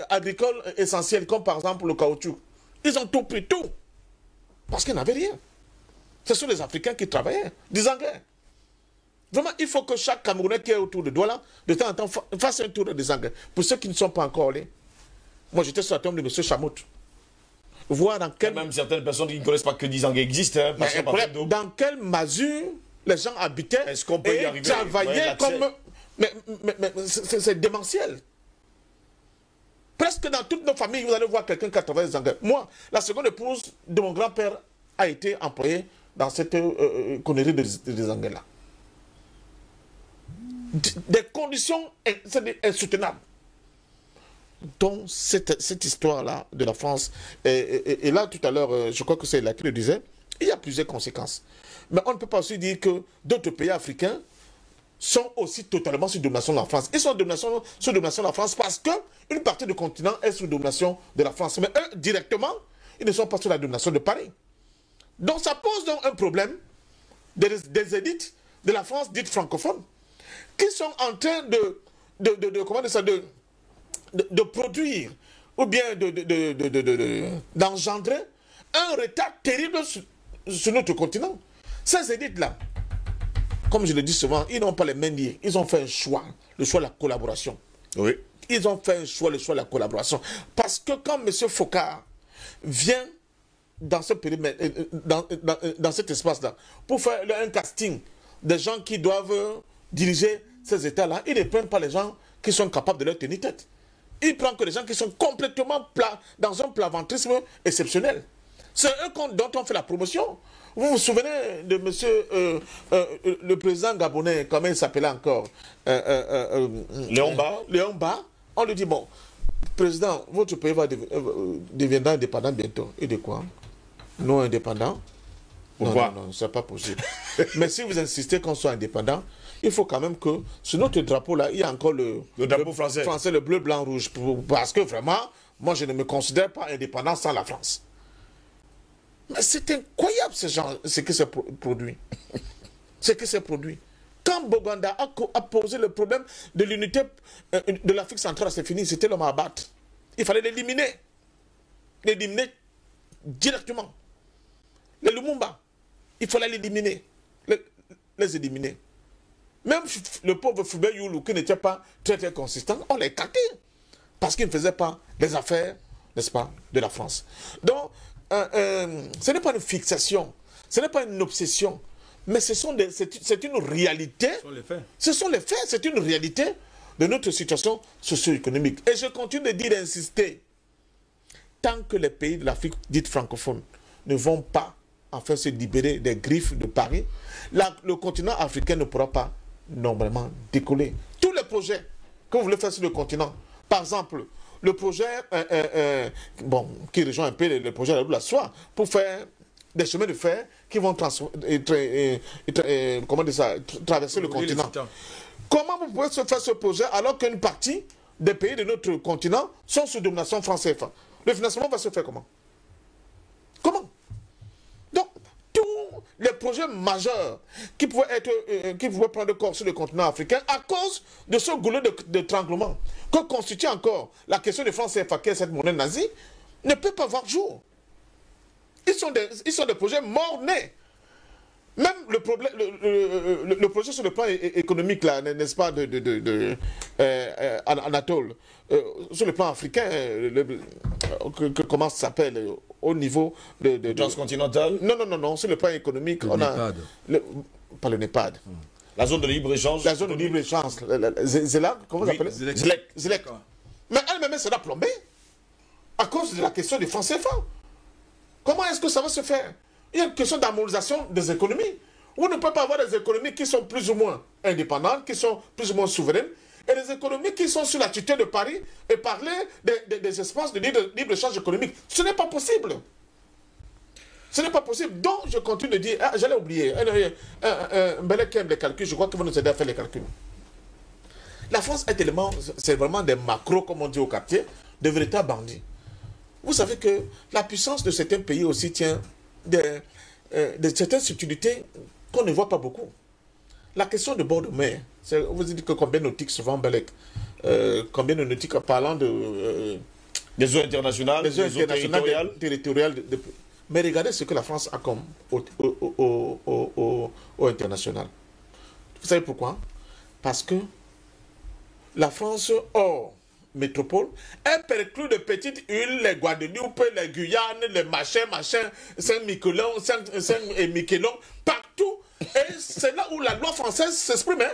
D: agricoles essentielles, comme par exemple le caoutchouc. Ils ont tout pris, tout. Parce qu'ils n'avaient rien. Ce sont les Africains qui travaillaient, des Anglais. Vraiment, il faut que chaque Camerounais qui est autour de Douala, de temps en temps, fasse un tour des Anglais. Pour ceux qui ne sont pas encore allés. Moi, j'étais sur la tombe de M. Chamout. Voir dans quel...
C: Même certaines personnes qui ne connaissent pas que Dizangue existe. Hein,
D: dans quelle mesure les gens habitaient et travaillaient comme... Mais c'est démentiel. Presque dans toutes nos familles, vous allez voir quelqu'un qui a travaillé des Anglais. Moi, la seconde épouse de mon grand-père a été employée dans cette connerie des Anglais-là. Des conditions insoutenables. Donc, cette histoire-là de la France, et là, tout à l'heure, je crois que c'est là qui le disait, il y a plusieurs conséquences. Mais on ne peut pas aussi dire que d'autres pays africains sont aussi totalement sous domination de la France. Ils sont sous domination de la France parce qu'une partie du continent est sous domination de la France. Mais eux, directement, ils ne sont pas sous la domination de Paris. Donc, ça pose donc un problème des élites de la France dite francophone qui sont en train de produire ou bien d'engendrer un retard terrible sur notre continent. Ces élites-là, comme je le dis souvent, ils n'ont pas les mains liées. Ils ont fait un choix, le choix de la collaboration. Oui. Ils ont fait un choix, le choix de la collaboration. Parce que quand M. Focard vient dans ce périmètre, dans cet espace-là, pour faire un casting des gens qui doivent diriger ces États-là, ils ne prennent pas les gens qui sont capables de leur tenir tête. Ils prennent que les gens qui sont complètement plats, dans un plaventrisme exceptionnel. C'est eux dont on fait la promotion. Vous vous souvenez de monsieur, le président gabonais, comment il s'appelait encore
C: Léon Ba.
D: Léon Ba. On lui dit, bon, président, votre pays deviendra indépendant bientôt. Et de quoi? Non indépendant.
C: Pourquoi?
D: Non, c'est pas possible. Mais si vous insistez qu'on soit indépendant, il faut quand même que sur notre drapeau-là, il y a encore le
C: drapeau français,
D: le bleu, blanc, rouge. Parce que vraiment, moi, je ne me considère pas indépendant sans la France. Mais c'est incroyable ce qui s'est produit. Ce qui s'est produit. Quand Boganda a posé le problème de l'unité de l'Afrique centrale, c'est fini, c'était l'homme à abattre. Il fallait l'éliminer. L'éliminer directement. Les Lumumba, il fallait l'éliminer. Les éliminer. Même le pauvre Fulbert Youlou, qui n'était pas très très consistant, on l'a écarté. Parce qu'il ne faisait pas les affaires, n'est-ce pas, de la France. Donc, ce n'est pas une fixation, ce n'est pas une obsession, mais c'est une réalité.
E: Ce sont les faits.
D: Ce sont les faits, c'est une réalité de notre situation socio-économique. Et je continue de dire, d'insister, tant que les pays de l'Afrique dite francophone ne vont pas enfin se libérer des griffes de Paris, le continent africain ne pourra pas normalement décoller. Tous les projets que vous voulez faire sur le continent, par exemple, le projet qui rejoint un peu le projet de la soie, pour faire des chemins de fer qui vont traverser le continent. Comment vous pouvez faire ce projet alors qu'une partie des pays de notre continent sont sous domination française? Le financement va se faire comment? Comment? Donc, tous les projets majeurs qui pouvaient prendre corps sur le continent africain à cause de ce goulot d'étranglement que constitue encore la question de France CFA, qui est cette monnaie nazie, ne peut pas voir jour. Ils sont des projets morts-nés. Même le projet sur le plan économique, là, n'est-ce pas, Anatole, sur le plan africain, comment ça s'appelle, au niveau de
C: transcontinental?
D: Non, sur le plan économique, on a... Pas le NEPAD.
C: La zone de libre-échange.
D: La zone de libre-échange. Zélak, comment vous appelez? Zélek. Mais elle-même sera plombée à cause de la question du franc CFA. Comment est-ce que ça va se faire? Il y a une question d'harmonisation des économies. Vous ne pouvez pas avoir des économies qui sont plus ou moins indépendantes, qui sont plus ou moins souveraines, et des économies qui sont sur la tutelle de Paris et parler des espaces de libre-échange économique. Ce n'est pas possible. Ce n'est pas possible. Donc, je continue de dire, j'allais oublier, Mbele qui aime les calculs, je crois qu'il va nous aider à faire les calculs. La France est tellement, c'est vraiment des macros, comme on dit au quartier, de véritables bandits. Vous savez que la puissance de certains pays aussi tient de certaines subtilités qu'on ne voit pas beaucoup. La question de bord de mer, vous dites que combien de nautiques souvent Belek, combien de nautiques parlant de...
C: des eaux internationales,
D: des eaux territoriales. Mais regardez ce que la France a comme au international. Vous savez pourquoi? Parce que la France, hors métropole, elle perclue de petites îles, les Guadeloupe, les Guyanes, les machins, Saint-Miquelon, Saint-Miquelon, partout. Et c'est là où la loi française s'exprime. Hein.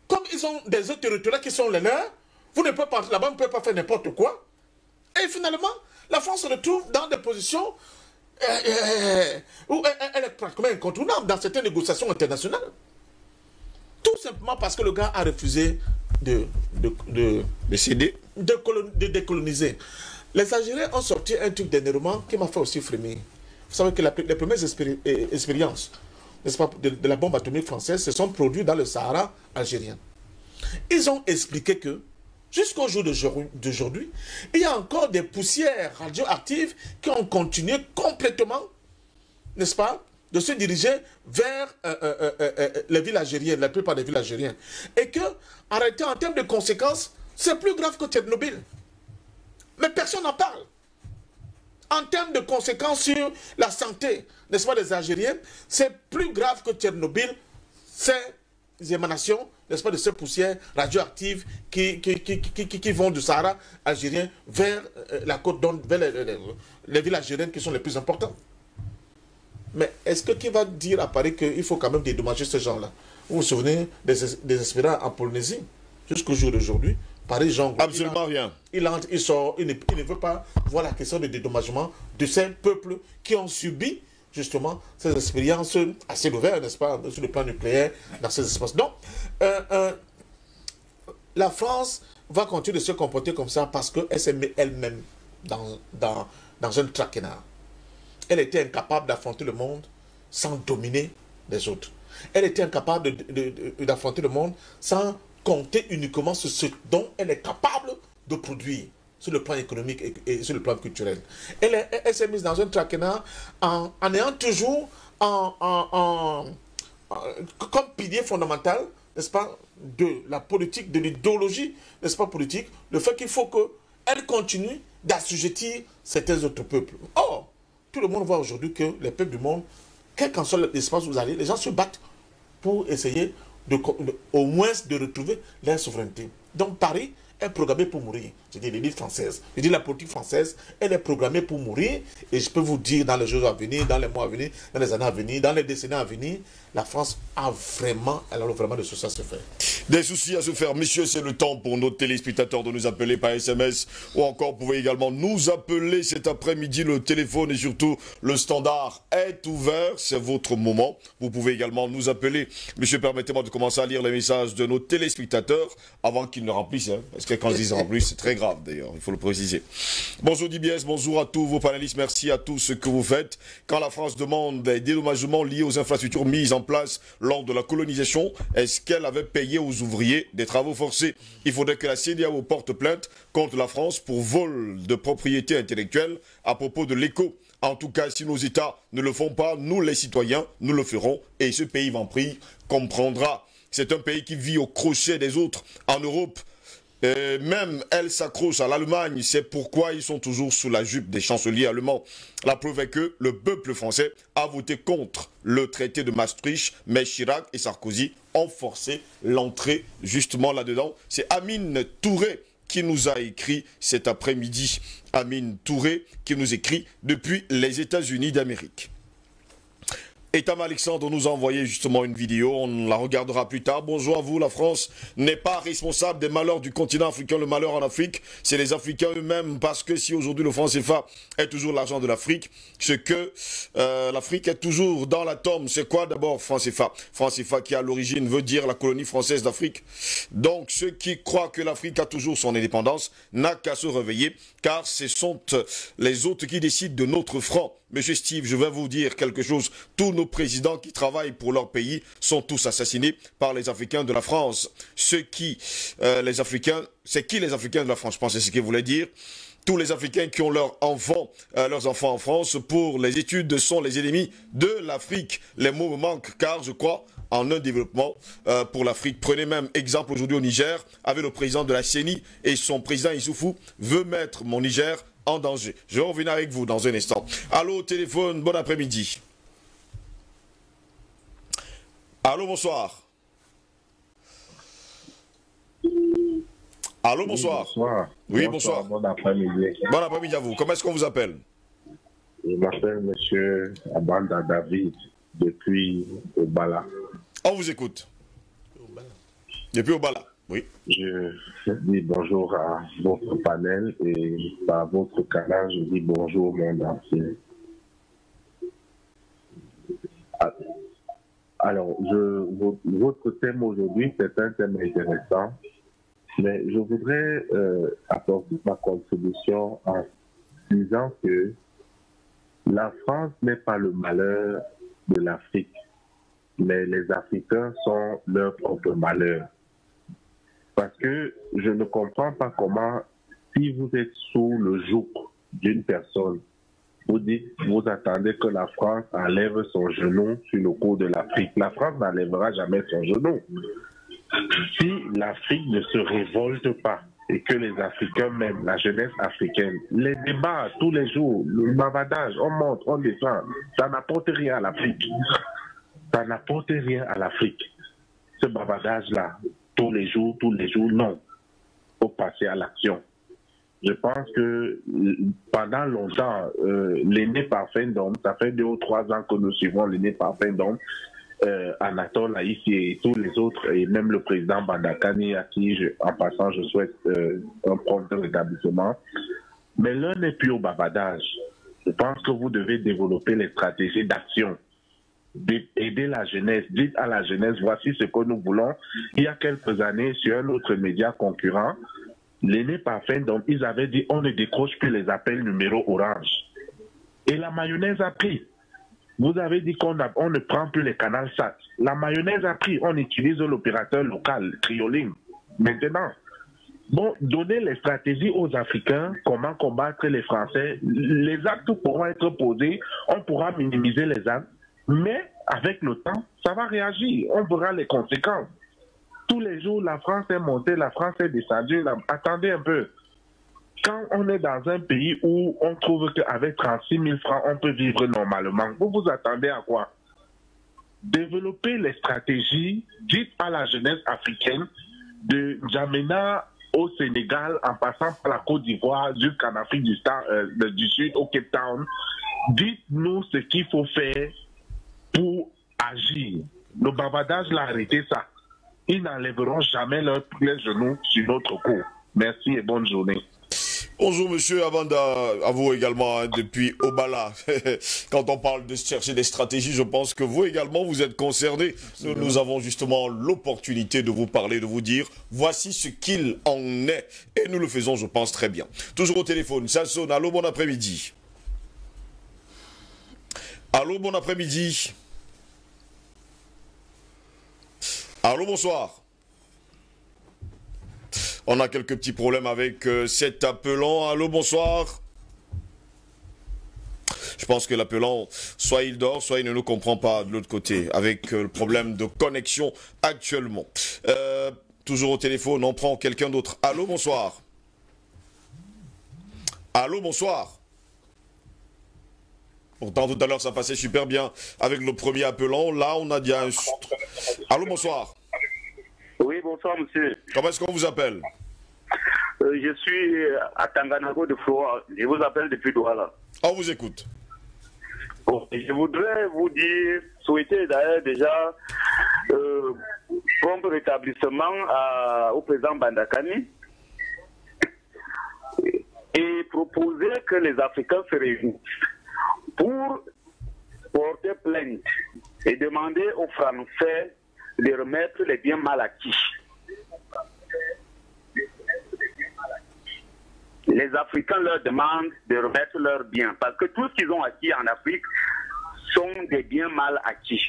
D: Comme ils ont des eaux territoriales qui sont les leurs, vous ne pouvez pas là-bas, vous ne pouvez pas faire n'importe quoi. Et finalement, la France se retrouve dans des positions où elle est pratiquement incontournable dans certaines négociations internationales. Tout simplement parce que le gars a refusé de céder, de décoloniser. Les Algériens ont sorti un truc d'énervement qui m'a fait aussi frémir. Vous savez que les premières expériences, n'est-ce pas, de la bombe atomique française se sont produites dans le Sahara algérien. Ils ont expliqué que jusqu'au jour d'aujourd'hui, il y a encore des poussières radioactives qui ont continué complètement, n'est-ce pas, de se diriger vers les villes algériennes, la plupart des villes algériennes. Et que, en réalité, en termes de conséquences, c'est plus grave que Tchernobyl. Mais personne n'en parle. En termes de conséquences sur la santé, n'est-ce pas, des Algériens, c'est plus grave que Tchernobyl, ces émanations, n'est-ce pas, de ces poussières radioactives qui vont du Sahara algérien vers la côte d'Onde, vers les villes algériennes qui sont les plus importantes. Mais est-ce que qui va dire à Paris qu'il faut quand même dédommager ces gens-là? Vous vous souvenez des Espérants en Polynésie? Jusqu'au jour d'aujourd'hui, Paris, Jean...
C: Absolument rien.
D: Il entre, il sort, il ne veut pas voir la question de dédommagement de ces peuples qui ont subi justement ces expériences assez ouvertes, n'est-ce pas, sur le plan nucléaire, dans ces espaces. Donc, la France va continuer de se comporter comme ça parce qu'elle s'est mise elle-même dans un traquenard. Elle était incapable d'affronter le monde sans dominer les autres. Elle était incapable d'affronter le monde sans compter uniquement sur ce dont elle est capable de produire sur le plan économique et sur le plan culturel. Elle s'est mise dans un traquenard en ayant toujours comme pilier fondamental, n'est-ce pas, de la politique, de l'idéologie, n'est-ce pas, politique, le fait qu'il faut qu'elle continue d'assujettir certains autres peuples. Or, tout le monde voit aujourd'hui que les peuples du monde, quel qu'en soit l'espace où vous allez, les gens se battent pour essayer au moins de retrouver leur souveraineté. Donc Paris est programmé pour mourir. Je dis l'élite française. Je dis la politique française, elle est programmée pour mourir. Et je peux vous dire, dans les jours à venir, dans les mois à venir, dans les années à venir, dans les décennies à venir, la France a vraiment des soucis à se faire.
C: Des soucis à se faire. Messieurs, c'est le temps pour nos téléspectateurs de nous appeler par SMS. Ou encore, vous pouvez également nous appeler cet après-midi. Le téléphone et surtout le standard est ouvert. C'est votre moment. Vous pouvez également nous appeler. Monsieur, permettez-moi de commencer à lire les messages de nos téléspectateurs avant qu'ils ne remplissent. Hein, parce que quand ils remplissent, c'est très grave d'ailleurs. Il faut le préciser. Bonjour DBS, bonjour à tous vos panélistes. Merci à tous ce que vous faites. Quand la France demande des dédommagements liés aux infrastructures mises en place lors de la colonisation, est-ce qu'elle avait payé aux ouvriers des travaux forcés? Il faudrait que la CEDEAO porte plainte contre la France pour vol de propriété intellectuelle à propos de l'éco. En tout cas, si nos États ne le font pas, nous les citoyens, nous le ferons et ce pays Vampry comprendra. C'est un pays qui vit au crochet des autres en Europe. Même elle s'accroche à l'Allemagne, c'est pourquoi ils sont toujours sous la jupe des chanceliers allemands. La preuve est que le peuple français a voté contre le traité de Maastricht, mais Chirac et Sarkozy ont forcé l'entrée justement là-dedans. C'est Amine Touré qui nous a écrit cet après-midi. Amine Touré qui nous écrit depuis les États-Unis d'Amérique. Etam Alexandre nous a envoyé justement une vidéo, on la regardera plus tard. Bonjour à vous, la France n'est pas responsable des malheurs du continent africain. Le malheur en Afrique, c'est les Africains eux-mêmes, parce que si aujourd'hui le franc CFA est toujours l'argent de l'Afrique, ce que l'Afrique est toujours dans l'atome, c'est quoi d'abord franc CFA? Franc CFA qui à l'origine veut dire la colonie française d'Afrique. Donc ceux qui croient que l'Afrique a toujours son indépendance n'a qu'à se réveiller, car ce sont les autres qui décident de notre franc. Monsieur Steve, je vais vous dire quelque chose. Tous nos présidents qui travaillent pour leur pays sont tous assassinés par les Africains de la France. Ceux qui, les Africains, c'est qui les Africains de la France? Je pense que c'est ce qu'il voulait dire. Tous les Africains qui ont leurs enfants en France pour les études sont les ennemis de l'Afrique. Les mots me manquent car je crois en un développement pour l'Afrique. Prenez même exemple aujourd'hui au Niger avec le président de la CENI et son président Issoufou veut mettre mon Niger en danger. Je vais revenir avec vous dans un instant. Allô, téléphone, bon après-midi. Allô, bonsoir. Allô, bonsoir.
H: Bonsoir.
C: Oui, bonsoir.
H: Bon après-midi.
C: Bon après-midi à vous. Comment est-ce qu'on vous appelle?
H: Je m'appelle M. Abanda David, depuis Obala.
C: On vous écoute. Depuis Obala, oui.
H: Je dis bonjour à votre panel et par votre canal, je dis bonjour au monde entier. Alors, votre thème aujourd'hui, c'est un thème intéressant, mais je voudrais apporter ma contribution en disant que la France n'est pas le malheur de l'Afrique, mais les Africains sont leur propre malheur. Parce que je ne comprends pas comment, si vous êtes sous le joug d'une personne, vous attendez que la France enlève son genou sur le cou de l'Afrique. La France n'enlèvera jamais son genou. Si l'Afrique ne se révolte pas et que les Africains, même la jeunesse africaine, les débats tous les jours, le bavardage, on monte, on descend, ça n'apporte rien à l'Afrique. Ça n'apporte rien à l'Afrique. Ce bavardage-là, tous les jours, non. Il faut passer à l'action. Je pense que pendant longtemps, l'aîné parfait d'homme, ça fait 2 ou 3 ans que nous suivons l'aîné parfait d'homme, Anatole Haïti et tous les autres, et même le président Bandakani, à qui, en passant, je souhaite un prompt rétablissement. Mais l'un n'est plus au bavardage. Je pense que vous devez développer les stratégies d'action. Aider la jeunesse, dites à la jeunesse, voici ce que nous voulons. Il y a quelques années, sur un autre média concurrent, l'aîné parfait, donc ils avaient dit on ne décroche plus les appels numéro orange. Et la mayonnaise a pris. Vous avez dit qu'on ne prend plus les canaux SAT. La mayonnaise a pris, on utilise l'opérateur local, Trioline. Maintenant, bon, donner les stratégies aux Africains, comment combattre les Français, les actes pourront être posés, on pourra minimiser les actes, mais avec le temps, ça va réagir, on verra les conséquences. Tous les jours, la France est montée, la France est descendue. Attendez un peu. Quand on est dans un pays où on trouve qu'avec 36 000 francs, on peut vivre normalement, vous vous attendez à quoi? Développer les stratégies, dites à la jeunesse africaine, de N'Djamena au Sénégal, en passant par la Côte d'Ivoire jusqu'en Afrique du Sud, au Cape Town. Dites-nous ce qu'il faut faire pour agir. Le bavardage l'a arrêté ça. Ils n'enlèveront jamais les genoux sur notre cou. Merci et bonne journée.
C: Bonjour monsieur Abanda, à vous également hein, depuis Obala. Quand on parle de chercher des stratégies, je pense que vous également vous êtes concernés. Nous avons justement l'opportunité de vous parler, de vous dire voici ce qu'il en est. Et nous le faisons, je pense, très bien. Toujours au téléphone, ça sonne. Allô, bon après-midi. Allô, bon après-midi. Allô, bonsoir. On a quelques petits problèmes avec cet appelant. Allô, bonsoir. Je pense que l'appelant, soit il dort, soit il ne nous comprend pas de l'autre côté, avec le problème de connexion actuellement. Toujours au téléphone, on prend quelqu'un d'autre. Allô, bonsoir. Allô, bonsoir. Pourtant, tout à l'heure, ça passait super bien avec le premier appelant. Là, on a dit un... Allô, bonsoir.
I: Oui, bonsoir, monsieur.
C: Comment est-ce qu'on vous appelle?
I: Je suis à Tanganago de Flora. Je vous appelle depuis Douala.
C: On vous écoute.
I: Bon, je voudrais vous dire, souhaiter d'ailleurs déjà prompt rétablissement au président Bandakani et proposer que les Africains se réunissent pour porter plainte et demander aux Français de remettre les biens mal acquis. Les Africains leur demandent de remettre leurs biens parce que tout ce qu'ils ont acquis en Afrique sont des biens mal acquis.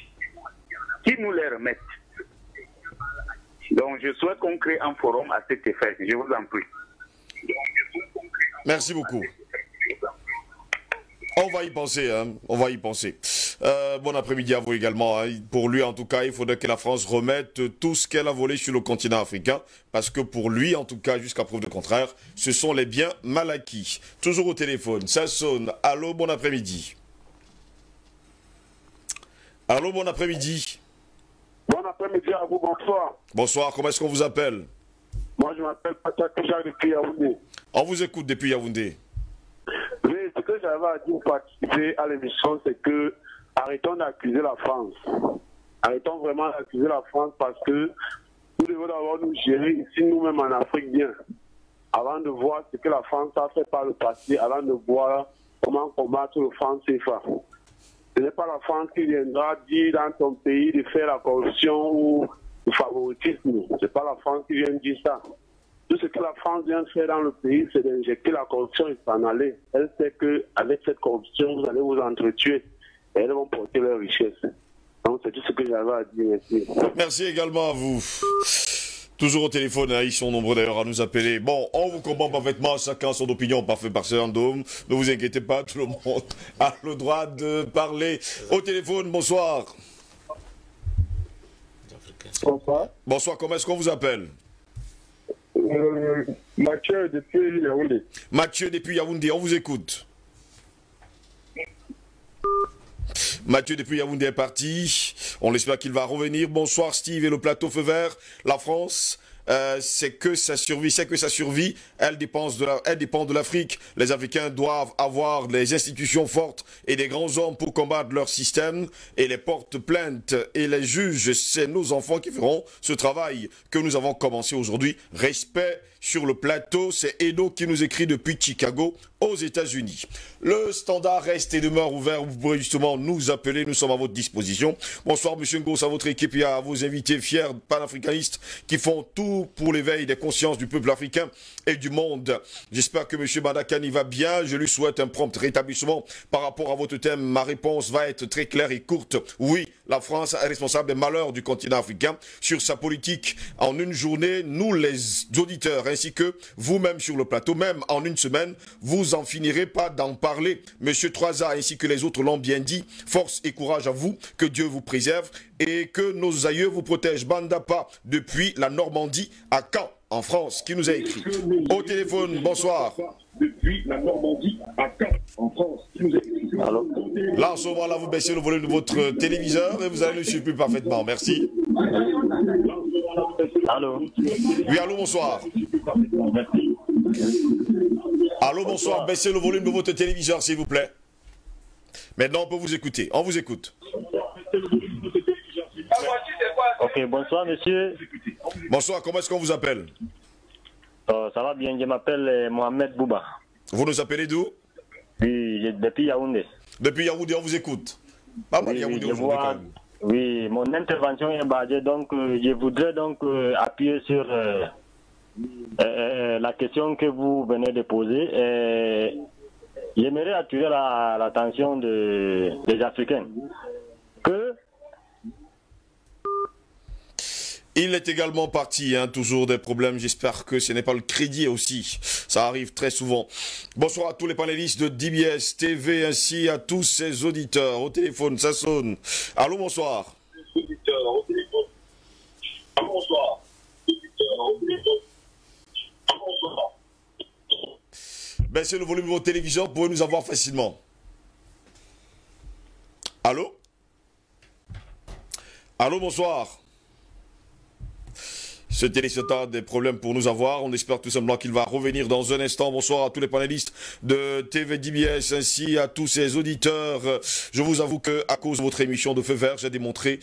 I: Qui nous les remettent? Donc je souhaite qu'on crée un forum à cet effet. Je vous en prie.
C: Merci beaucoup. On va y penser, hein. On va y penser. Bon après-midi à vous également. Hein. Pour lui, en tout cas, il faudrait que la France remette tout ce qu'elle a volé sur le continent africain. Parce que pour lui, en tout cas, jusqu'à preuve de contraire, ce sont les biens mal acquis. Toujours au téléphone, ça sonne. Allô, bon après-midi. Allô, bon après-midi.
J: Bon après-midi à vous, bonsoir.
C: Bonsoir, comment est-ce qu'on vous appelle?
J: Moi, je m'appelle Patrick Jacques depuis Yaoundé.
C: On vous écoute depuis Yaoundé.
J: Oui, ce que j'avais à dire pour participer à l'émission, c'est que arrêtons d'accuser la France. Arrêtons vraiment d'accuser la France parce que nous devons d'abord nous gérer ici nous-mêmes en Afrique bien. Avant de voir ce que la France a fait par le passé, avant de voir comment combattre le franc CFA. Ce n'est pas la France qui viendra dire dans ton pays de faire la corruption ou le favoritisme. Ce n'est pas la France qui vient dire ça. Tout ce que la France vient faire dans le pays, c'est d'injecter la corruption et s'en aller. Elle sait qu'avec cette corruption, vous allez vous entretuer. Et elles vont porter leur richesse. Donc c'est tout ce que j'avais à dire. Merci.
C: Merci également à vous. Toujours au téléphone, hein, ils sont nombreux d'ailleurs à nous appeler. Bon, on vous comprend parfaitement, chacun son opinion, parfait par Dôme. Ne vous inquiétez pas, tout le monde a le droit de parler. Au téléphone, bonsoir.
J: Bonsoir.
C: Bonsoir, comment est-ce qu'on vous appelle?
J: Mathieu depuis Yaoundé.
C: Mathieu depuis Yaoundé, on vous écoute. Mathieu depuis Yaoundé est parti. On espère qu'il va revenir. Bonsoir Steve et le plateau feu vert. La France, c'est que sa survie, elle dépend de l'Afrique. Les Africains doivent avoir des institutions fortes et des grands hommes pour combattre leur système et les porte-plaintes et les juges. C'est nos enfants qui feront ce travail que nous avons commencé aujourd'hui. Respect sur le plateau. C'est Edo qui nous écrit depuis Chicago, aux États-Unis. Le standard reste et demeure ouvert. Vous pourrez justement nous appeler. Nous sommes à votre disposition. Bonsoir, M. Ngos, à votre équipe et à vos invités fiers panafricanistes qui font tout pour l'éveil des consciences du peuple africain et du monde. J'espère que M. Badakani va bien. Je lui souhaite un prompt rétablissement par rapport à votre thème. Ma réponse va être très claire et courte. Oui, la France est responsable des malheurs du continent africain sur sa politique. En une journée, nous les auditeurs ainsi que vous-même sur le plateau, même en une semaine, vous en finirez pas d'en parler. Monsieur Troisa ainsi que les autres l'ont bien dit. Force et courage à vous, que Dieu vous préserve et que nos aïeux vous protègent. Bandapa depuis la Normandie à Caen, en France, qui nous a écrit. Au téléphone, bonsoir.
K: Depuis la Normandie à Caen, en France, qui nous a écrit.
C: Alors, là, en ce moment-là, vous baissez le volume de votre téléviseur et vous allez le suivre plus parfaitement. Merci.
L: Allô.
C: Oui, allô, bonsoir. Allô, bonsoir. Baissez le volume de votre téléviseur, s'il vous plaît. Maintenant, on peut vous écouter. On vous écoute.
L: Ok, bonsoir, monsieur.
C: Bonsoir, comment est-ce qu'on vous appelle?
L: Ça va bien, je m'appelle Mohamed Bouba.
C: Vous nous appelez d'où?
L: Oui, depuis Yaoundé.
C: Depuis Yaoundé, on vous écoute. Pas mal Yaoundé aujourd'hui, quand même.
L: Oui, mon intervention est basée, donc je voudrais donc appuyer sur la question que vous venez de poser. J'aimerais attirer l'attention des Africains que
C: il est également parti, hein, toujours des problèmes. J'espère que ce n'est pas le crédit aussi. Ça arrive très souvent. Bonsoir à tous les panélistes de DBS TV ainsi à tous ces auditeurs. Au téléphone, ça sonne. Allô, bonsoir.
K: Bonsoir.
C: Baissez le volume de votre télévision, vous pouvez nous avoir facilement. Allô? Allô, bonsoir. Ce téléspectateur a des problèmes pour nous avoir. On espère tout simplement qu'il va revenir dans un instant. Bonsoir à tous les panélistes de TV DBS ainsi à tous ces auditeurs. Je vous avoue que à cause de votre émission de Feu Vert, j'ai démonté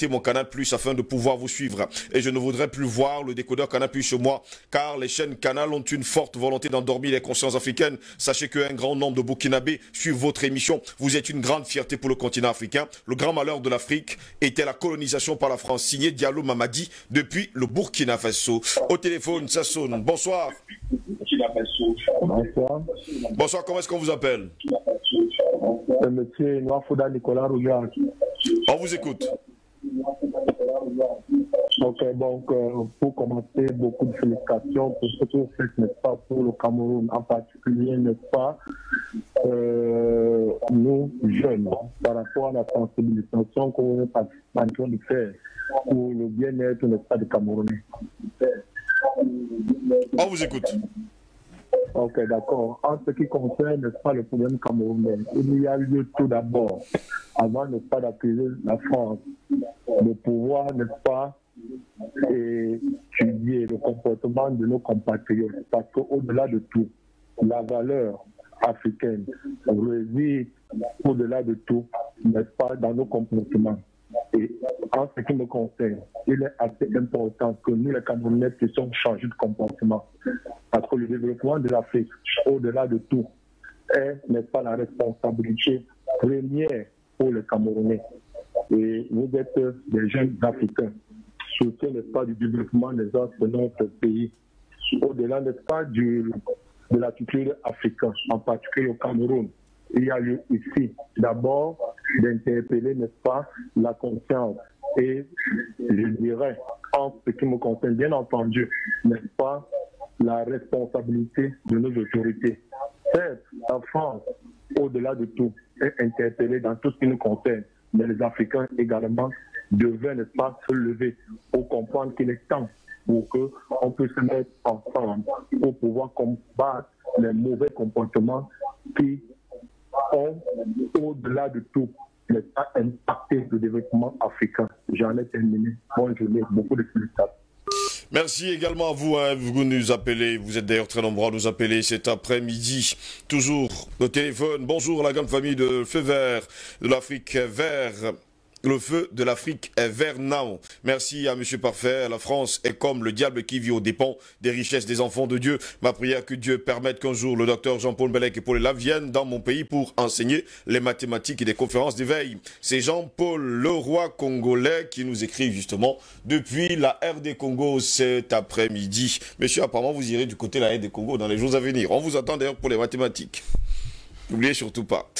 C: mon Canal Plus afin de pouvoir vous suivre. Et je ne voudrais plus voir le décodeur Canal Plus chez moi, car les chaînes Canal ont une forte volonté d'endormir les consciences africaines. Sachez qu'un grand nombre de Burkinabés suivent votre émission. Vous êtes une grande fierté pour le continent africain. Le grand malheur de l'Afrique était la colonisation par la France. Signé Diallo Mamadi depuis le Burkina Faso. Au téléphone, ça sonne. Bonsoir.
M: Bonsoir.
C: Bonsoir, comment est-ce qu'on vous appelle?
M: Monsieur Noafouda Nicolas Rouillard.
C: On vous écoute.
M: Ok, donc pour commencer, beaucoup de félicitations pour ce que vous faites, n'est-ce pas, pour le Cameroun en particulier, n'est-ce pas, nous jeunes, par rapport à la sensibilisation qu'on est en train de faire pour le bien-être, n'est-ce pas, des Camerounais.
C: On vous écoute.
M: Ok, d'accord. En ce qui concerne, n'est-ce pas, le problème camerounais, il y a lieu tout d'abord, avant, n'est-ce pas, d'accuser la France, de pouvoir, n'est-ce pas, étudier le comportement de nos compatriotes. Parce qu'au-delà de tout, la valeur africaine réside au-delà de tout, n'est-ce pas, dans nos comportements. Et en ce qui me concerne, il est assez important que nous, les Camerounais, puissions changer de comportement. Parce que le développement de l'Afrique, au-delà de tout, est, n'est pas, la responsabilité première pour les Camerounais. Et vous êtes des jeunes Africains, soutien, n'est pas, du développement des autres de notre pays. Au-delà, n'est pas, de la culture africaine, en particulier au Cameroun. Il y a lieu ici, d'abord, d'interpeller, n'est-ce pas, la conscience. Et je dirais, en ce qui me concerne, bien entendu, n'est-ce pas, la responsabilité de nos autorités. Certes, la France, au-delà de tout, est interpellée dans tout ce qui nous concerne. Mais les Africains également devaient, n'est-ce pas, se lever pour comprendre qu'il est temps pour qu'on puisse se mettre ensemble pour pouvoir combattre les mauvais comportements qui ont, au-delà de tout, n'est pas impacté le développement africain. J'en ai terminé. Bonne journée, beaucoup de félicitations.
C: Merci également à vous, hein, vous nous appelez, vous êtes d'ailleurs très nombreux à nous appeler cet après-midi, toujours au téléphone. Bonjour à la grande famille de Feu Vert, de l'Afrique Vert. Le feu de l'Afrique est vert now. Merci à Monsieur Parfait. La France est comme le diable qui vit aux dépens des richesses des enfants de Dieu. Ma prière que Dieu permette qu'un jour le docteur Jean-Paul Bellec et Paul Ella viennent dans mon pays pour enseigner les mathématiques et des conférences d'éveil. C'est Jean-Paul Leroy congolais qui nous écrit justement depuis la RD Congo cet après-midi. Monsieur, apparemment vous irez du côté de la RD Congo dans les jours à venir. On vous attend d'ailleurs pour les mathématiques. N'oubliez surtout pas.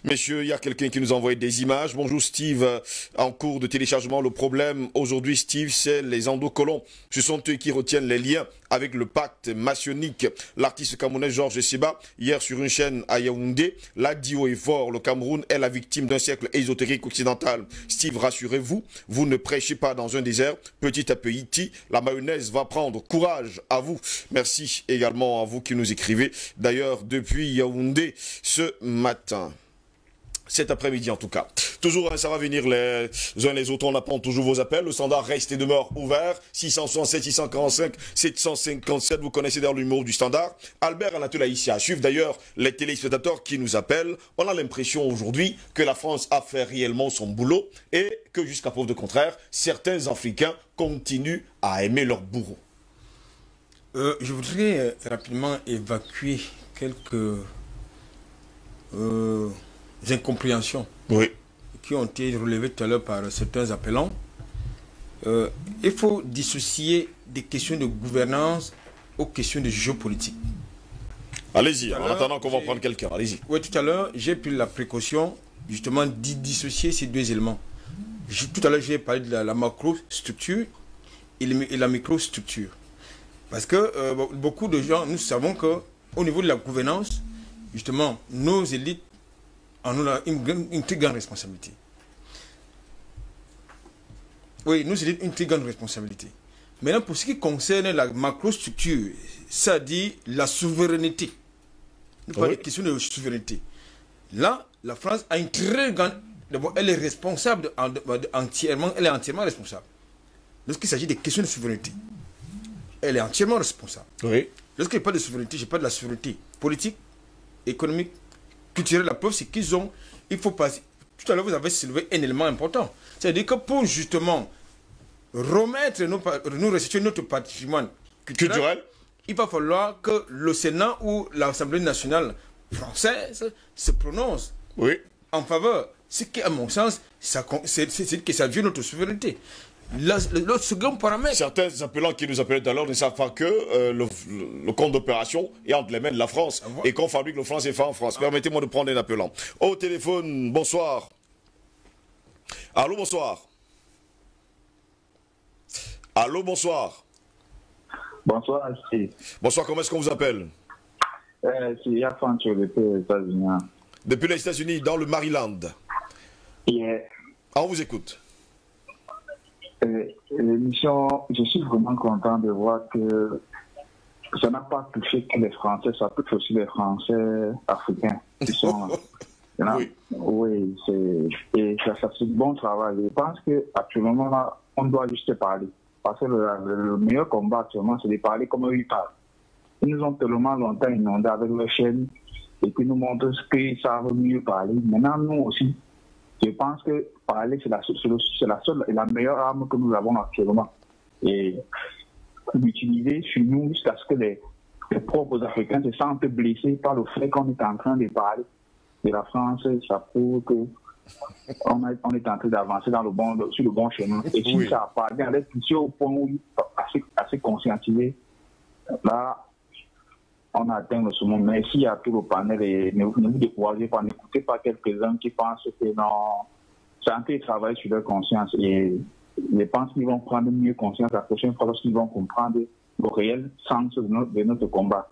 C: Messieurs, il y a quelqu'un qui nous a envoyé des images. Bonjour Steve, en cours de téléchargement. Le problème aujourd'hui, Steve, c'est les endocolons. Ce sont eux qui retiennent les liens avec le pacte maçonnique. L'artiste camerounais Georges Seba, hier sur une chaîne à Yaoundé, l'a dit haut et fort, le Cameroun est la victime d'un siècle ésotérique occidental. Steve, rassurez-vous, vous ne prêchez pas dans un désert. Petit à petit, la mayonnaise va prendre. Courage à vous. Merci également à vous qui nous écrivez. D'ailleurs, depuis Yaoundé ce matin. Cet après-midi en tout cas. Toujours, hein, ça va venir les uns les autres, on apprend toujours vos appels. Le standard reste et demeure ouvert. 667, 645, 757, vous connaissez d'ailleurs le numéro du standard. Albert Anatole ici à suivre d'ailleurs les téléspectateurs qui nous appellent. On a l'impression aujourd'hui que la France a fait réellement son boulot et que jusqu'à preuve de contraire, certains Africains continuent à aimer leur bourreau.
E: Je voudrais rapidement évacuer quelques incompréhensions qui ont été relevées tout à l'heure par certains appelants. Il faut dissocier des questions de gouvernance aux questions de géopolitique.
C: Allez-y, en attendant qu'on va prendre quelqu'un, allez-y.
E: Oui, tout à l'heure, j'ai pris la précaution justement d'y dissocier ces deux éléments. Tout à l'heure, j'ai parlé de la macrostructure et la microstructure. Parce que beaucoup de gens, nous savons qu'au niveau de la gouvernance, justement, nos élites en ont une très grande responsabilité. Oui, nous élites une très grande responsabilité. Maintenant, pour ce qui concerne la macrostructure, ça dit la souveraineté. Nous parlons de questions de souveraineté. Là, la France a une très grande... D'abord, elle est responsable entièrement, elle est entièrement responsable. Lorsqu'il s'agit des questions de souveraineté, elle est entièrement responsable.
C: Oui.
E: Lorsqu'il n'y a pas de souveraineté, je parle de la souveraineté politique, économique, culturelle. La preuve, c'est qu'ils ont... Il faut passer... Tout à l'heure, vous avez soulevé un élément important. C'est-à-dire que pour justement remettre nous restituer notre patrimoine culturel, il va falloir que le Sénat ou l'Assemblée nationale française se prononce en faveur. Ce qui, à mon sens, c'est que ça viole notre souveraineté. Le second paramètre.
C: Certains appelants qui nous appellent tout à l'heure ne savent pas que le compte d'opération est entre les mains de la France et qu'on fabrique le franc CFA en France. Permettez-moi de prendre un appelant. Au téléphone, bonsoir. Allô, bonsoir. Allô, bonsoir.
N: Bonsoir, Steve.
C: Bonsoir, comment est-ce qu'on vous appelle?
N: C'est Yafan depuis les États-Unis.
C: Depuis les États-Unis, dans le Maryland. On vous écoute.
N: L'émission, je suis vraiment content de voir que ça n'a pas touché que les Français, ça touche aussi les Français africains qui sont là. Oui, et ça c'est du bon travail. Je pense qu'actuellement, on doit juste parler. Parce que le meilleur combat actuellement, c'est de parler comme eux ils parlent. Ils nous ont tellement longtemps inondés avec leur chaîne et puis nous montrent qu'ils savent mieux parler. Maintenant, nous aussi, je pense que parler, c'est la seule et la meilleure arme que nous avons actuellement. Et l'utiliser sur nous jusqu'à ce que les propres Africains se sentent blessés par le fait qu'on est en train de parler de la France. Ça prouve qu'on est en train d'avancer sur le bon chemin. Et si ça parvient à être poussé au point où assez conscientisé, là, on atteint le sommet. Mais s'il y a tout le panel, et ne vous découragez pas, n'écoutez pas quelques-uns qui pensent que non, c'est un travail sur leur conscience. Et je pense qu'ils vont prendre mieux conscience la prochaine fois lorsqu'ils vont comprendre le réel sens de notre combat.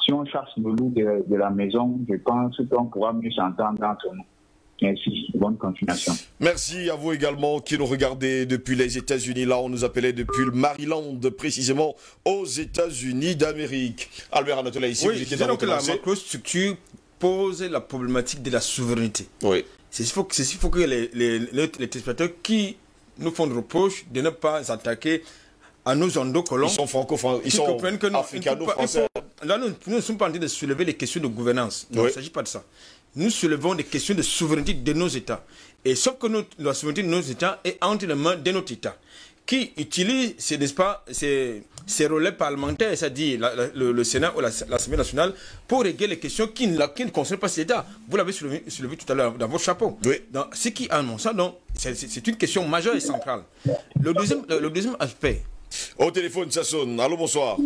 N: Si on chasse le loup de la maison, je pense qu'on pourra mieux s'entendre entre nous. Merci, bonne continuation.
C: Merci à vous également qui nous regardez depuis les États-Unis. Là, on nous appelait depuis le Maryland, précisément aux États-Unis d'Amérique. Albert Anatole, ici, vous étiez dans votre lancée.
E: La macrostructure pose la problématique de la souveraineté.
C: Oui.
E: C'est ce qu'il faut que les téléspectateurs qui nous font de reproche de ne pas s'attaquer à nos endocolons.
C: Ils sont francophones, ils sont africano-français.
E: Là, nous ne sommes pas en train de soulever les questions de gouvernance. Non, il ne s'agit pas de ça. nous soulevons des questions de souveraineté de nos États. Et sauf que la souveraineté de nos États est entre les mains de notre État, qui utilise, n'est-ce pas, ces relais parlementaires, c'est-à-dire le Sénat ou l'Assemblée nationale, pour régler les questions qui ne concernent pas cet État. Vous l'avez soulevé tout à l'heure dans votre chapeau.
C: Oui.
E: Donc, ce qui annonce ça, donc, c'est une question majeure et centrale. Le deuxième aspect.
C: Au téléphone, ça sonne. Allô, bonsoir.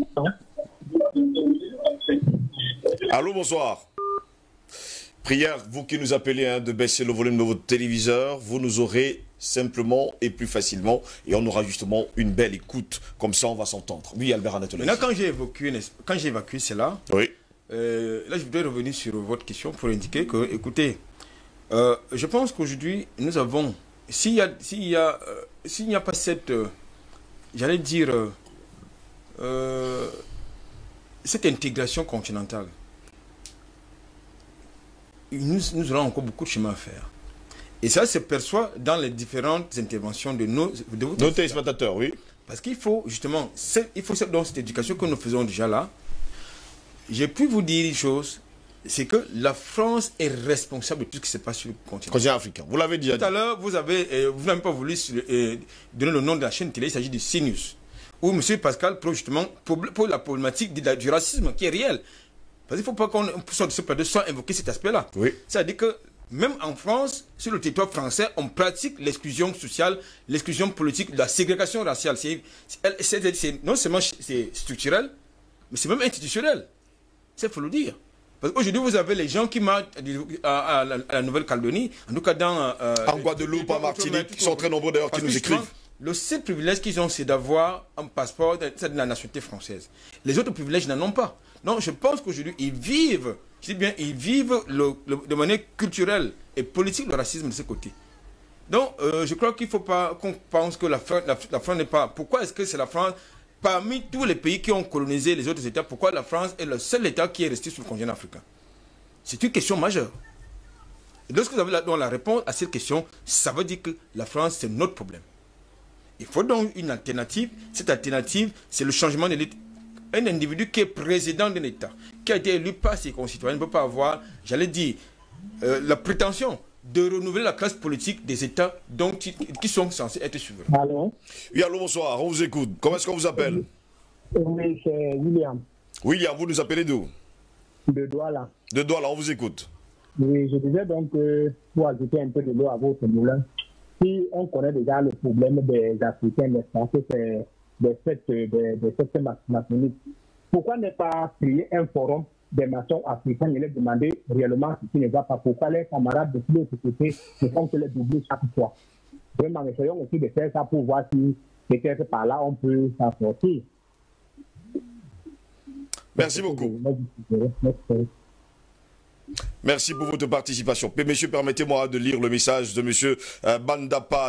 C: Allô, bonsoir. Prière, vous qui nous appelez, de baisser le volume de votre téléviseur, vous nous aurez simplement et plus facilement, et on aura justement une belle écoute, comme ça on va s'entendre. Oui, Albert Anatole.
E: Maintenant, quand j'ai évacué cela,
C: oui.
E: Là je voudrais revenir sur votre question pour indiquer que, écoutez, je pense qu'aujourd'hui, nous avons, s'il n'y a pas cette, j'allais dire, cette intégration continentale, nous aurons encore beaucoup de chemin à faire. Et ça se perçoit dans les différentes interventions de nos
C: téléspectateurs, oui.
E: Parce qu'il faut justement, dans cette éducation que nous faisons déjà là, j'ai pu vous dire une chose, c'est que la France est responsable de tout ce qui se passe sur le continent
C: africain. Vous l'avez dit.
E: Tout à l'heure, vous n'avez pas voulu donner le nom de la chaîne télé, il s'agit de CNews, où M. Pascal prend justement pour la problématique du racisme qui est réel. Parce qu'il ne faut pas qu'on sorte de ce plateau sans invoquer cet aspect-là.
C: Oui.
E: C'est-à-dire que même en France, sur le territoire français, on pratique l'exclusion sociale, l'exclusion politique, la ségrégation raciale. Non seulement c'est structurel, mais c'est même institutionnel. Il faut le dire. Parce qu'aujourd'hui, vous avez les gens qui marchent à la Nouvelle-Calédonie, en tout cas
C: en Guadeloupe, en Martinique, qui sont très nombreux d'ailleurs, qui nous écrivent.
E: Le seul privilège qu'ils ont, c'est d'avoir un passeport de la nationalité française. Les autres privilèges n'en ont pas. Donc je pense qu'aujourd'hui, ils vivent, je dis bien, ils vivent de manière culturelle et politique le racisme de ce côté. Donc je crois qu'il ne faut pas qu'on pense que la France n'est pas... Pourquoi est-ce que c'est la France, parmi tous les pays qui ont colonisé les autres États, pourquoi la France est le seul État qui est resté sur le continent africain? C'est une question majeure. Et lorsque vous avez la réponse à cette question, ça veut dire que la France, c'est notre problème. Il faut donc une alternative. Cette alternative, c'est le changement de l'État. Un individu qui est président d'un État, qui a été élu par ses concitoyens, ne peut pas avoir, j'allais dire, la prétention de renouveler la classe politique des États qui sont censés être souverains.
N: Allô?
C: Oui, allô, bonsoir, on vous écoute. Comment est-ce qu'on vous appelle?
N: Oui, c'est William.
C: William, vous nous appelez d'où?
N: De Douala.
C: De Douala, on vous écoute.
N: Oui, je disais donc, pour ajouter un peu de l'eau à votre moulin, si on connaît déjà le problème des Africains, des Français, c'est des sectes nationalistes, pourquoi ne pas créer un forum des nations africaines et leur demander réellement ce qui ne va pas? Pourquoi les camarades de tous les côtés ne font que les doubler chaque fois? Vraiment, essayons aussi de faire ça pour voir si peut-être par là on peut s'en sortir.
C: Merci beaucoup. Merci pour votre participation. Messieurs, permettez-moi de lire le message de monsieur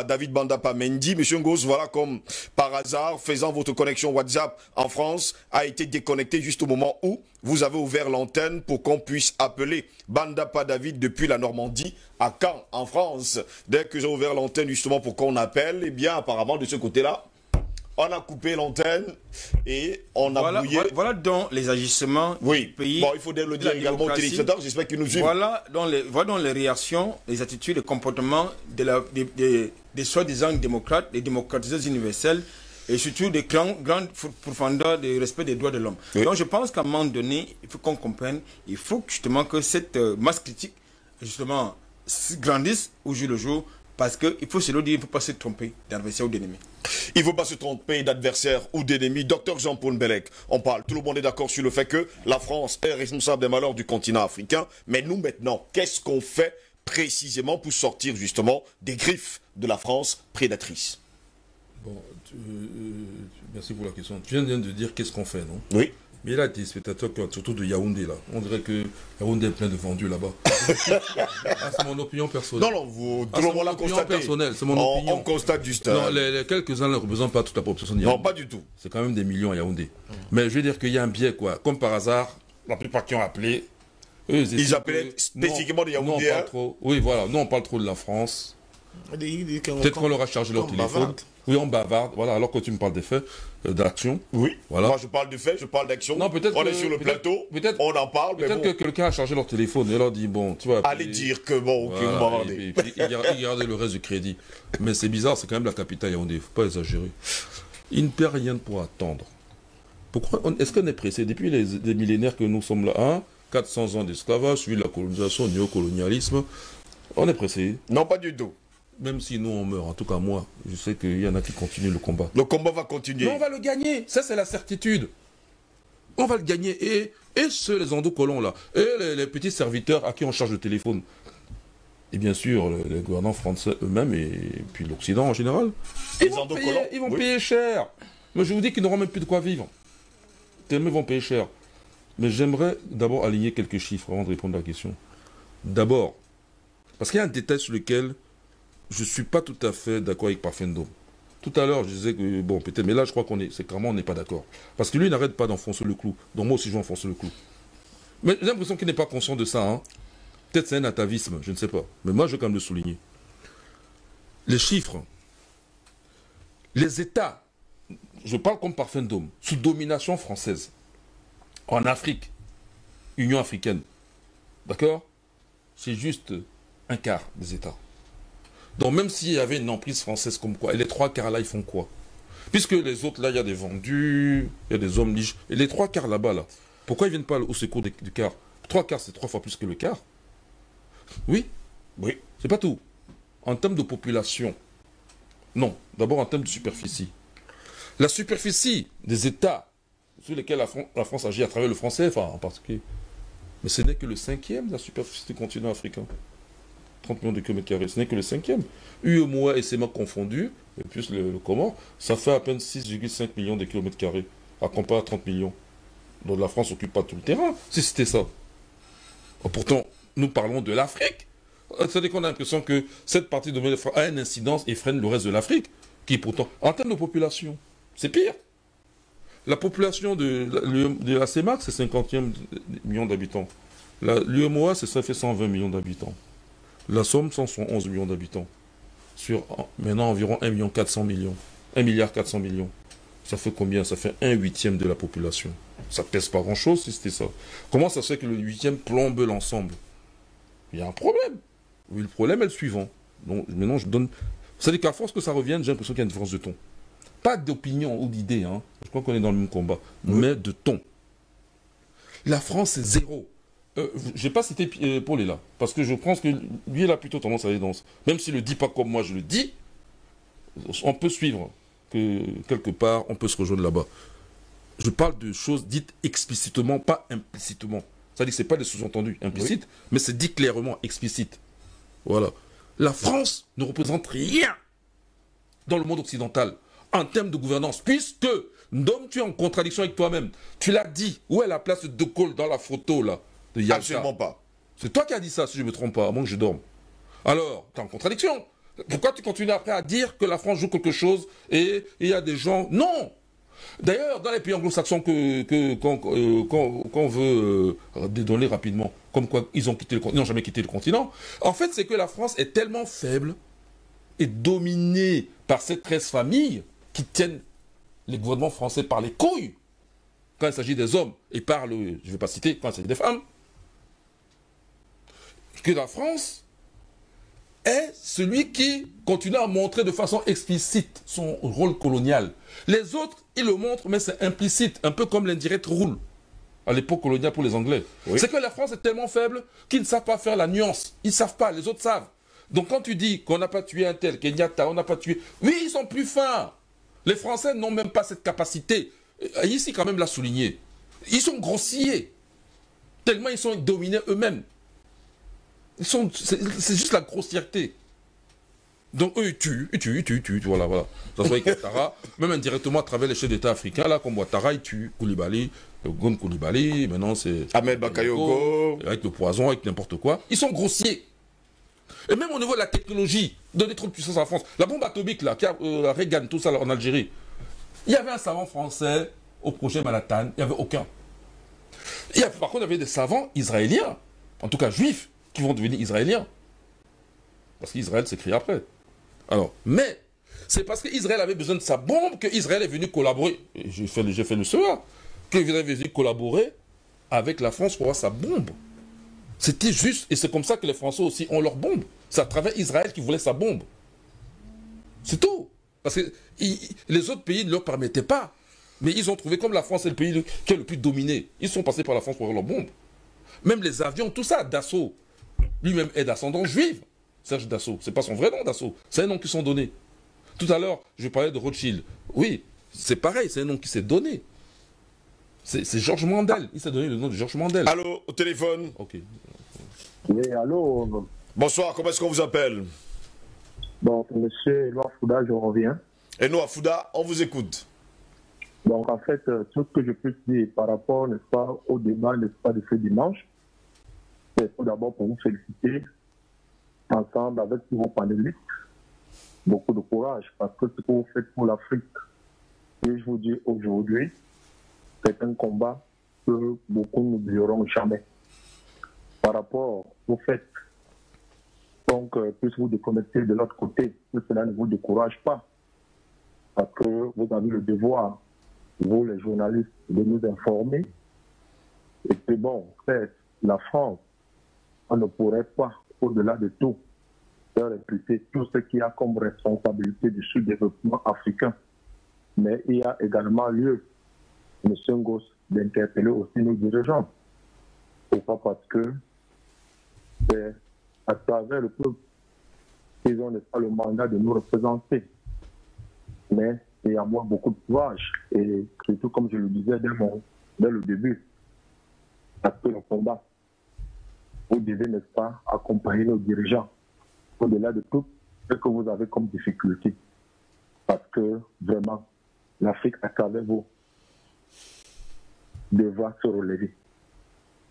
C: David Bandapa Mendy. Monsieur Ngos, voilà comme par hasard, faisant votre connexion WhatsApp en France, a été déconnecté juste au moment où vous avez ouvert l'antenne pour qu'on puisse appeler Bandapa David depuis la Normandie à Caen, en France. Dès que j'ai ouvert l'antenne justement pour qu'on appelle, eh bien apparemment de ce côté-là, on a coupé l'antenne et on a brouillé.
E: Voilà donc les agissements du pays.
C: Bon, il faut le dire également aux téléspectateurs, j'espère qu'ils nous suivent.
E: Voilà donc les réactions, les attitudes, les comportements des soi-disant démocrates, des démocratiseurs universels et surtout des grands profondeurs du respect des droits de l'homme. Oui. Donc je pense qu'à un moment donné, il faut qu'on comprenne, il faut justement que cette masse critique justement grandisse au jour le jour. Parce qu'il faut se le dire, il ne faut pas se tromper d'adversaire ou d'ennemi.
C: Il ne faut pas se tromper d'adversaire ou d'ennemi. Docteur Jean-Paul Mbelek, on parle, tout le monde est d'accord sur le fait que la France est responsable des malheurs du continent africain. Mais nous maintenant, qu'est-ce qu'on fait précisément pour sortir justement des griffes de la France prédatrice?
F: Bon, merci pour la question. Tu viens de dire qu'est-ce qu'on fait, non?
C: Oui.
F: Mais là, des spectateurs, surtout de Yaoundé, là. On dirait que Yaoundé est plein de vendus là-bas. C'est mon opinion personnelle.
C: Non, tout le monde l'a constaté.
F: C'est mon opinion.
C: On constate juste.
F: Non, les quelques-uns ne représentent pas toute la population de Yaoundé.
C: Non, pas du tout.
F: C'est quand même des millions à Yaoundé. Mais je veux dire qu'il y a un biais, quoi. Comme par hasard, la plupart qui ont appelé,
C: ils appelaient spécifiquement de Yaoundé.
F: Oui, voilà. Nous, on parle trop de la France. Peut-être qu'on leur a chargé leur téléphone. Oui, on bavarde. Voilà, alors que tu me parles des faits, d'action.
C: Oui.
F: Voilà.
C: Moi, je parle de faits, je parle d'action.
F: Non, peut-être
C: on est sur le plateau, on en parle.
F: Peut-être que quelqu'un a chargé leur téléphone et leur dit bon, tu vois.
C: Allez dire que bon,
F: voilà, et puis, il gardait le reste du crédit. Mais c'est bizarre, c'est quand même la capitale Yaoundé. Faut pas exagérer. Il ne perd rien pour attendre. Pourquoi est-ce qu'on est pressé depuis les millénaires que nous sommes là, hein, 400 ans d'esclavage, suivi de la colonisation, néocolonialisme, on est pressé?
C: Non, pas du tout.
F: Même si nous on meurt, en tout cas moi, je sais qu'il y en a qui continuent le combat.
C: Le combat va continuer.
F: Mais on va le gagner, ça c'est la certitude. On va le gagner. Et ceux, les endocolons là, et les petits serviteurs à qui on charge le téléphone. Et bien sûr, les gouvernants français eux-mêmes et puis l'Occident en général. Ils vont payer cher. Mais je vous dis qu'ils n'auront même plus de quoi vivre. Tellement ils vont payer cher. Mais j'aimerais d'abord aligner quelques chiffres avant de répondre à la question. D'abord, parce qu'il y a un détail sur lequel je ne suis pas tout à fait d'accord avec Parfendo. Tout à l'heure, je disais que, bon, peut-être, mais là, je crois c'est clairement, on n'est pas d'accord. Parce que lui, il n'arrête pas d'enfoncer le clou. Donc moi aussi, je vais enfoncer le clou. Mais j'ai l'impression qu'il n'est pas conscient de ça. Hein. Peut-être c'est un atavisme, je ne sais pas. Mais moi, je vais quand même le souligner. Les chiffres, les États, je parle comme Parfendo, sous domination française, en Afrique, Union africaine, d'accord? C'est juste un quart des États. Donc même s'il y avait une emprise française comme quoi, et les 3 quarts là, ils font quoi? Puisque les autres là, il y a des vendus, il y a des hommes liches, et les 3 quarts là-bas, là, pourquoi ils ne viennent pas au secours du quart? 3 quarts, c'est 3 fois plus que le quart. Oui, oui, c'est pas tout. En termes de population, non, d'abord en termes de superficie. La superficie des États sur lesquels la France agit à travers le français, enfin en particulier, mais ce n'est que le 5e de la superficie du continent africain. 30 millions de kilomètres carrés, ce n'est que le 5e. UEMOA et SEMA confondus, et plus le Comore, ça fait à peine 6,5 millions de kilomètres carrés, à comparer à 30 millions. Donc la France n'occupe pas tout le terrain, si c'était ça. Pourtant, nous parlons de l'Afrique. C'est-à-dire qu'on a l'impression que cette partie de l'Afrique a une incidence et freine le reste de l'Afrique, qui pourtant, en termes de population, c'est pire. La population de la CEMAC, c'est 51 millions d'habitants. L'UEMOA, ça fait 120 millions d'habitants. La Somme, 111 millions d'habitants. Sur maintenant environ 1,4 milliard. 1,4 milliard. Ça fait combien? Ça fait 1/8 de la population. Ça pèse pas grand-chose si c'était ça. Comment ça se fait que le 8e plombe l'ensemble? Il y a un problème. Oui, le problème est le suivant. Donc, maintenant, je donne... C'est-à-dire qu'à force que ça revienne, j'ai l'impression qu'il y a une différence de ton. Pas d'opinion ou d'idée, hein. Je crois qu'on est dans le même combat. Oui. Mais de ton. La France, c'est zéro. Je n'ai pas cité Paul est là, parce que je pense que lui, il a plutôt tendance à aller dans... Même s'il ne le dit pas comme moi, je le dis, on peut suivre, que quelque part, on peut se rejoindre là-bas. Je parle de choses dites explicitement, pas implicitement. C'est-à-dire que ce n'est pas des sous-entendus implicites, oui, mais c'est dit clairement, explicite. Voilà. La France ne représente rien dans le monde occidental en termes de gouvernance, puisque, donc tu es en contradiction avec toi-même. Tu l'as dit, où est la place de Gaulle dans la photo, là?
C: Absolument pas.
F: C'est toi qui as dit ça, si je ne me trompe pas, à moins que je dorme. Alors, tu es en contradiction. Pourquoi tu continues après à dire que la France joue quelque chose et il y a des gens... Non. D'ailleurs, dans les pays anglo-saxons qu'on veut dédonner rapidement, comme quoi ils n'ont jamais quitté le continent, en fait, c'est que la France est tellement faible et dominée par ces 13 familles qui tiennent les gouvernements français par les couilles quand il s'agit des hommes et par le... Je ne vais pas citer, quand il s'agit des femmes, que la France est celui qui continue à montrer de façon explicite son rôle colonial. Les autres, ils le montrent, mais c'est implicite, un peu comme l'indirect rule à l'époque coloniale pour les Anglais. Oui. C'est que la France est tellement faible qu'ils ne savent pas faire la nuance. Ils ne savent pas, les autres savent. Donc quand tu dis qu'on n'a pas tué un tel, Kenyatta, on n'a pas tué... Oui, ils sont plus fins. Les Français n'ont même pas cette capacité. Ici, quand même, l'a souligné. Ils sont grossiers. Tellement ils sont dominés eux-mêmes. C'est juste la grossièreté. Donc eux, ils tuent, voilà. Ça soit avec Ouattara, même indirectement à travers les chefs d'État africains, là, comme Ouattara, ils tuent Koulibaly, Gon Koulibaly, maintenant c'est...
C: Ahmed Bakayoko.
F: Avec le poison, avec n'importe quoi. Ils sont grossiers. Et même au niveau de la technologie, donner trop de puissance à la France. La bombe atomique, là, qui a Reagan, tout ça, là, en Algérie. Il y avait un savant français au projet Manhattan, il n'y avait aucun. Par contre, il y avait des savants israéliens, en tout cas juifs, qui vont devenir israéliens. Parce qu'Israël s'écrit après. Alors, mais c'est parce qu'Israël avait besoin de sa bombe qu'Israël est venu collaborer. J'ai fait le CEA. Qu'Israël est venu collaborer avec la France pour avoir sa bombe. C'était juste, et c'est comme ça que les Français aussi ont leur bombe. C'est à travers Israël qui voulait sa bombe. C'est tout. Parce que les autres pays ne leur permettaient pas. Mais ils ont trouvé, comme la France est le pays qui est le plus dominé, ils sont passés par la France pour avoir leur bombe. Même les avions, tout ça, Dassault, lui-même est d'ascendance juive. Serge Dassault, c'est pas son vrai nom, Dassault. C'est un nom qui sont donnés. Tout à l'heure, je parlais de Rothschild. Oui, c'est pareil, c'est un nom qui s'est donné. C'est Georges Mandel. Il s'est donné le nom de Georges Mandel.
C: Allô, au téléphone.
F: Ok.
M: Oui, allô.
C: Bonsoir, comment est-ce qu'on vous appelle?
M: Donc, monsieur Éloi Fouda, je reviens.
C: Et nous, à Fouda, on vous écoute.
M: Donc, en fait, tout ce que je peux dire par rapport, n'est-ce pas, au débat, n'est-ce pas, de ce dimanche, c'est tout d'abord pour vous féliciter, ensemble avec tous vos panélistes, beaucoup de courage, parce que ce que vous faites pour l'Afrique, et je vous dis aujourd'hui, c'est un combat que beaucoup n'oublieront jamais. Par rapport au fait, donc, puisse vous déconnecter de l'autre côté, que cela ne vous décourage pas, parce que vous avez le devoir, vous les journalistes, de nous informer. Et puis bon, en fait, la France, on ne pourrait pas, au-delà de tout, faire réputer tout ce qu'il y a comme responsabilité du sous-développement africain. Mais il y a également lieu, M. Ngoz, d'interpeller aussi nos dirigeants. Pourquoi? Parce que c'est à travers le peuple qu'ils ont pas le mandat de nous représenter. Mais il y a moi beaucoup de courage. Et surtout, comme je le disais dès le début, parce que le combat, vous devez, n'est-ce pas, accompagner nos dirigeants au-delà de tout ce que vous avez comme difficulté. Parce que vraiment, l'Afrique, à travers vous, devra se relever.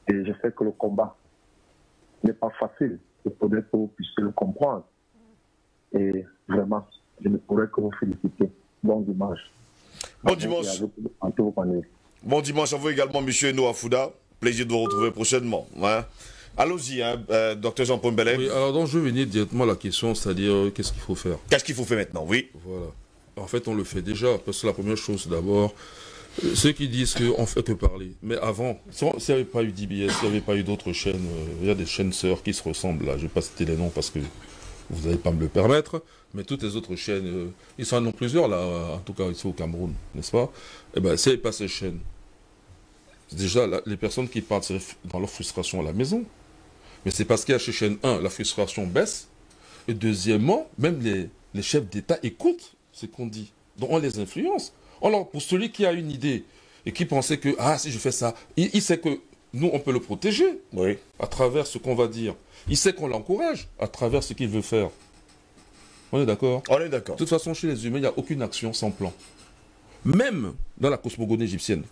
M: Et je sais que le combat n'est pas facile. Il faudrait que vous puissiez le comprendre. Et vraiment, je ne pourrais que vous féliciter. Bon dimanche.
C: Bon dimanche. Bon dimanche à vous également, M. Eno Afouda. Plaisir de vous retrouver prochainement. Hein. Allons-y, hein, Dr Jean-Paul Mbellet.
F: Oui, alors donc je vais venir directement à la question, c'est-à-dire qu'est-ce qu'il faut faire?
C: Qu'est-ce qu'il faut faire maintenant? Oui.
F: Voilà. En fait, on le fait déjà, parce que la première chose, d'abord, ceux qui disent qu'on ne fait que parler. Mais avant, s'il n'y avait pas eu DBS, s'il n'y avait pas eu d'autres chaînes, il y a des chaînes sœurs qui se ressemblent là, je ne vais pas citer les noms parce que vous n'allez pas me le permettre, mais toutes les autres chaînes, ils sont en plusieurs là, en tout cas ici au Cameroun, n'est-ce pas? Eh bien, s'il n'y avait pas ces chaînes, déjà, les personnes qui partent dans leur frustration à la maison, mais c'est parce qu'il y a chez chaîne 1, la frustration baisse, et deuxièmement, même les chefs d'État écoutent ce qu'on dit, donc on les influence. Alors, pour celui qui a une idée et qui pensait que, ah, si je fais ça, il sait que nous, on peut le protéger à travers ce qu'on va dire. Il sait qu'on l'encourage à travers ce qu'il veut faire. On est d'accord?
C: On est d'accord.
F: De toute façon, chez les humains, il n'y a aucune action sans plan. Même dans la cosmogonie égyptienne,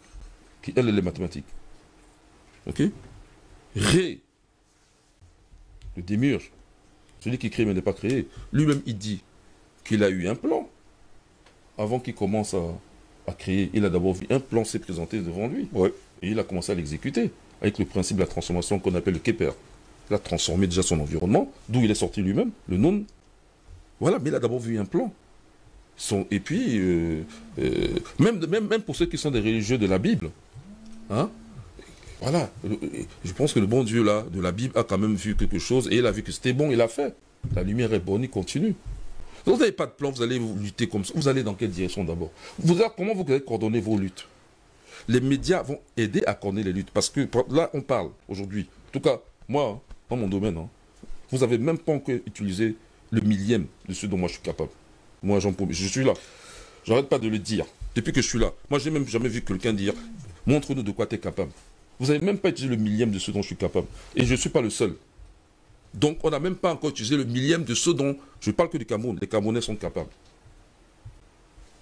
F: qui, elle, est les mathématiques. Ok? Ré, le démiurge, celui qui crée mais n'est pas créé, lui-même, il dit qu'il a eu un plan. Avant qu'il commence à créer, il a d'abord vu un plan s'est présenté devant lui. Et il a commencé à l'exécuter avec le principe de la transformation qu'on appelle le Kepler. Il a transformé déjà son environnement, d'où il est sorti lui-même, le non. Voilà, mais il a d'abord vu un plan. Et puis, même pour ceux qui sont des religieux de la Bible, hein, voilà, je pense que le bon Dieu là, de la Bible a quand même vu quelque chose et il a vu que c'était bon, il a fait. La lumière est bonne, il continue. Vous n'avez pas de plan, vous allez lutter comme ça. Vous allez dans quelle direction d'abord? Comment vous allez coordonner vos luttes? Les médias vont aider à coordonner les luttes. Parce que là, on parle aujourd'hui. En tout cas, moi, dans mon domaine, hein, vous n'avez même pas encore utilisé le millième de ce dont moi je suis capable. Moi, je suis là. J'arrête pas de le dire. Depuis que je suis là. Moi, j'ai même jamais vu quelqu'un dire « Montre-nous de quoi tu es capable ». Vous n'avez même pas utilisé le millième de ce dont je suis capable. Et je ne suis pas le seul. Donc, on n'a même pas encore utilisé le millième de ce dont... Je ne parle que du Cameroun. Les Camerounais sont capables.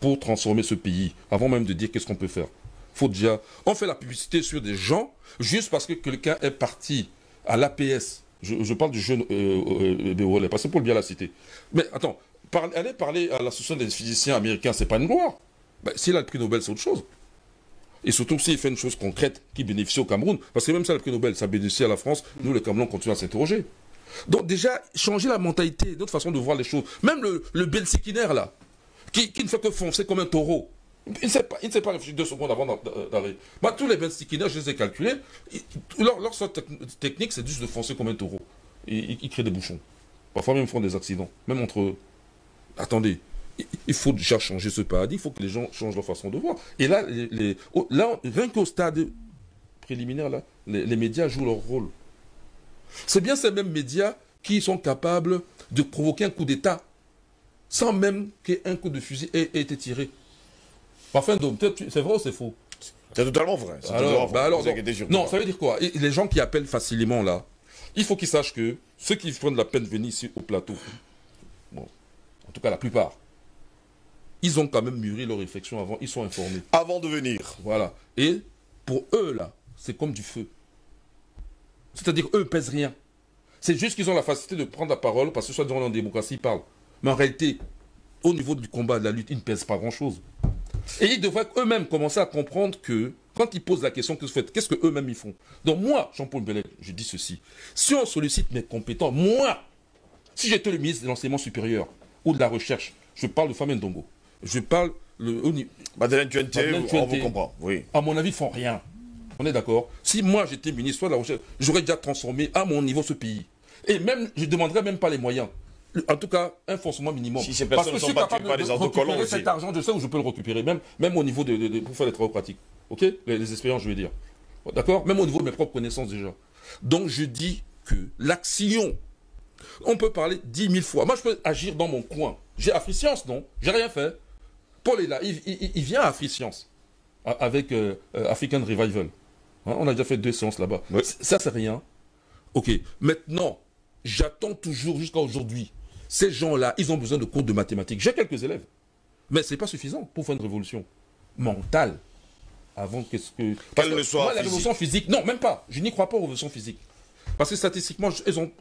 F: Pour transformer ce pays, avant même de dire qu'est-ce qu'on peut faire. Faut déjà... On fait la publicité sur des gens, juste parce que quelqu'un est parti à l'APS. Je parle du jeune de Relais, parce que pour bien la citer. Mais attends, aller parler à l'association des physiciens américains, c'est pas une gloire. Ben, s'il a le prix Nobel, c'est autre chose. Et surtout s'il fait une chose concrète qui bénéficie au Cameroun. Parce que même ça, le prix Nobel, ça bénéficie à la France. Nous, les Camerounais, continuons à s'interroger. Donc déjà, changer la mentalité, notre façon de voir les choses. Même le Belsikiner, là, qui ne fait que foncer comme un taureau. Il ne s'est pas réfléchi 2 secondes avant d'arrêter. Bah, tous les Belsikiner, je les ai calculés, leur seule technique, c'est juste de foncer comme un taureau. Ils créent des bouchons. Parfois même, ils font des accidents. Même entre eux. Attendez, il faut déjà changer ce paradigme, il faut que les gens changent leur façon de voir. Et là, rien qu'au stade préliminaire, là, les médias jouent leur rôle. C'est bien ces mêmes médias qui sont capables de provoquer un coup d'État sans même qu'un coup de fusil ait été tiré. Enfin, c'est vrai ou c'est faux?
C: C'est totalement vrai.
F: Non, ça veut dire quoi? Et les gens qui appellent facilement là, il faut qu'ils sachent que ceux qui prennent la peine de venir ici au plateau, bon, en tout cas la plupart, ils ont quand même mûri leur réflexion avant, ils sont informés.
C: Avant de venir.
F: Voilà. Et pour eux là, c'est comme du feu. C'est-à-dire eux ne pèsent rien. C'est juste qu'ils ont la facilité de prendre la parole parce que soit dans la démocratie, ils parlent. Mais en réalité, au niveau du combat, de la lutte, ils ne pèsent pas grand-chose. Et ils devraient eux-mêmes commencer à comprendre que, quand ils posent la question que vous faites, qu'est-ce qu'eux-mêmes ils font? Donc moi, Jean-Paul Bellec, je dis ceci. Si on sollicite mes compétences, moi, si j'étais le ministre de l'enseignement supérieur ou de la recherche, je parle de Famenne Ndongo, je parle...
C: Madeleine Tuente, on vous comprend, oui.
F: À mon avis, ils ne font rien. On est d'accord? Si moi j'étais ministre soit de la recherche, j'aurais déjà transformé à mon niveau ce pays. Et même, je ne demanderais même pas les moyens. En tout cas, un fonctionnement minimum.
C: Si ces personnes ne sont pas tuées par des autocollants aussi.
F: Cet argent, je sais où je peux le récupérer, même au niveau pour faire les travaux pratiques. Ok? Les expériences, je veux dire. D'accord? Même au niveau de mes propres connaissances déjà. Donc je dis que l'action, on peut parler 10 000 fois. Moi, je peux agir dans mon coin. J'ai Afri-Science, non? J'ai rien fait. Paul est là, il vient à Afri-Science avec African Revival. Hein, on a déjà fait 2 séances là-bas. Oui. Ça, c'est rien. Ok. Maintenant, j'attends toujours jusqu'à aujourd'hui. Ces gens-là, ils ont besoin de cours de mathématiques. J'ai quelques élèves. Mais ce n'est pas suffisant pour faire une révolution mentale. Avant qu'est-ce que...
C: Qu'elle ne soit
F: moi, la révolution physique, non, même pas. Je n'y crois pas aux révolutions physiques. Parce que statistiquement,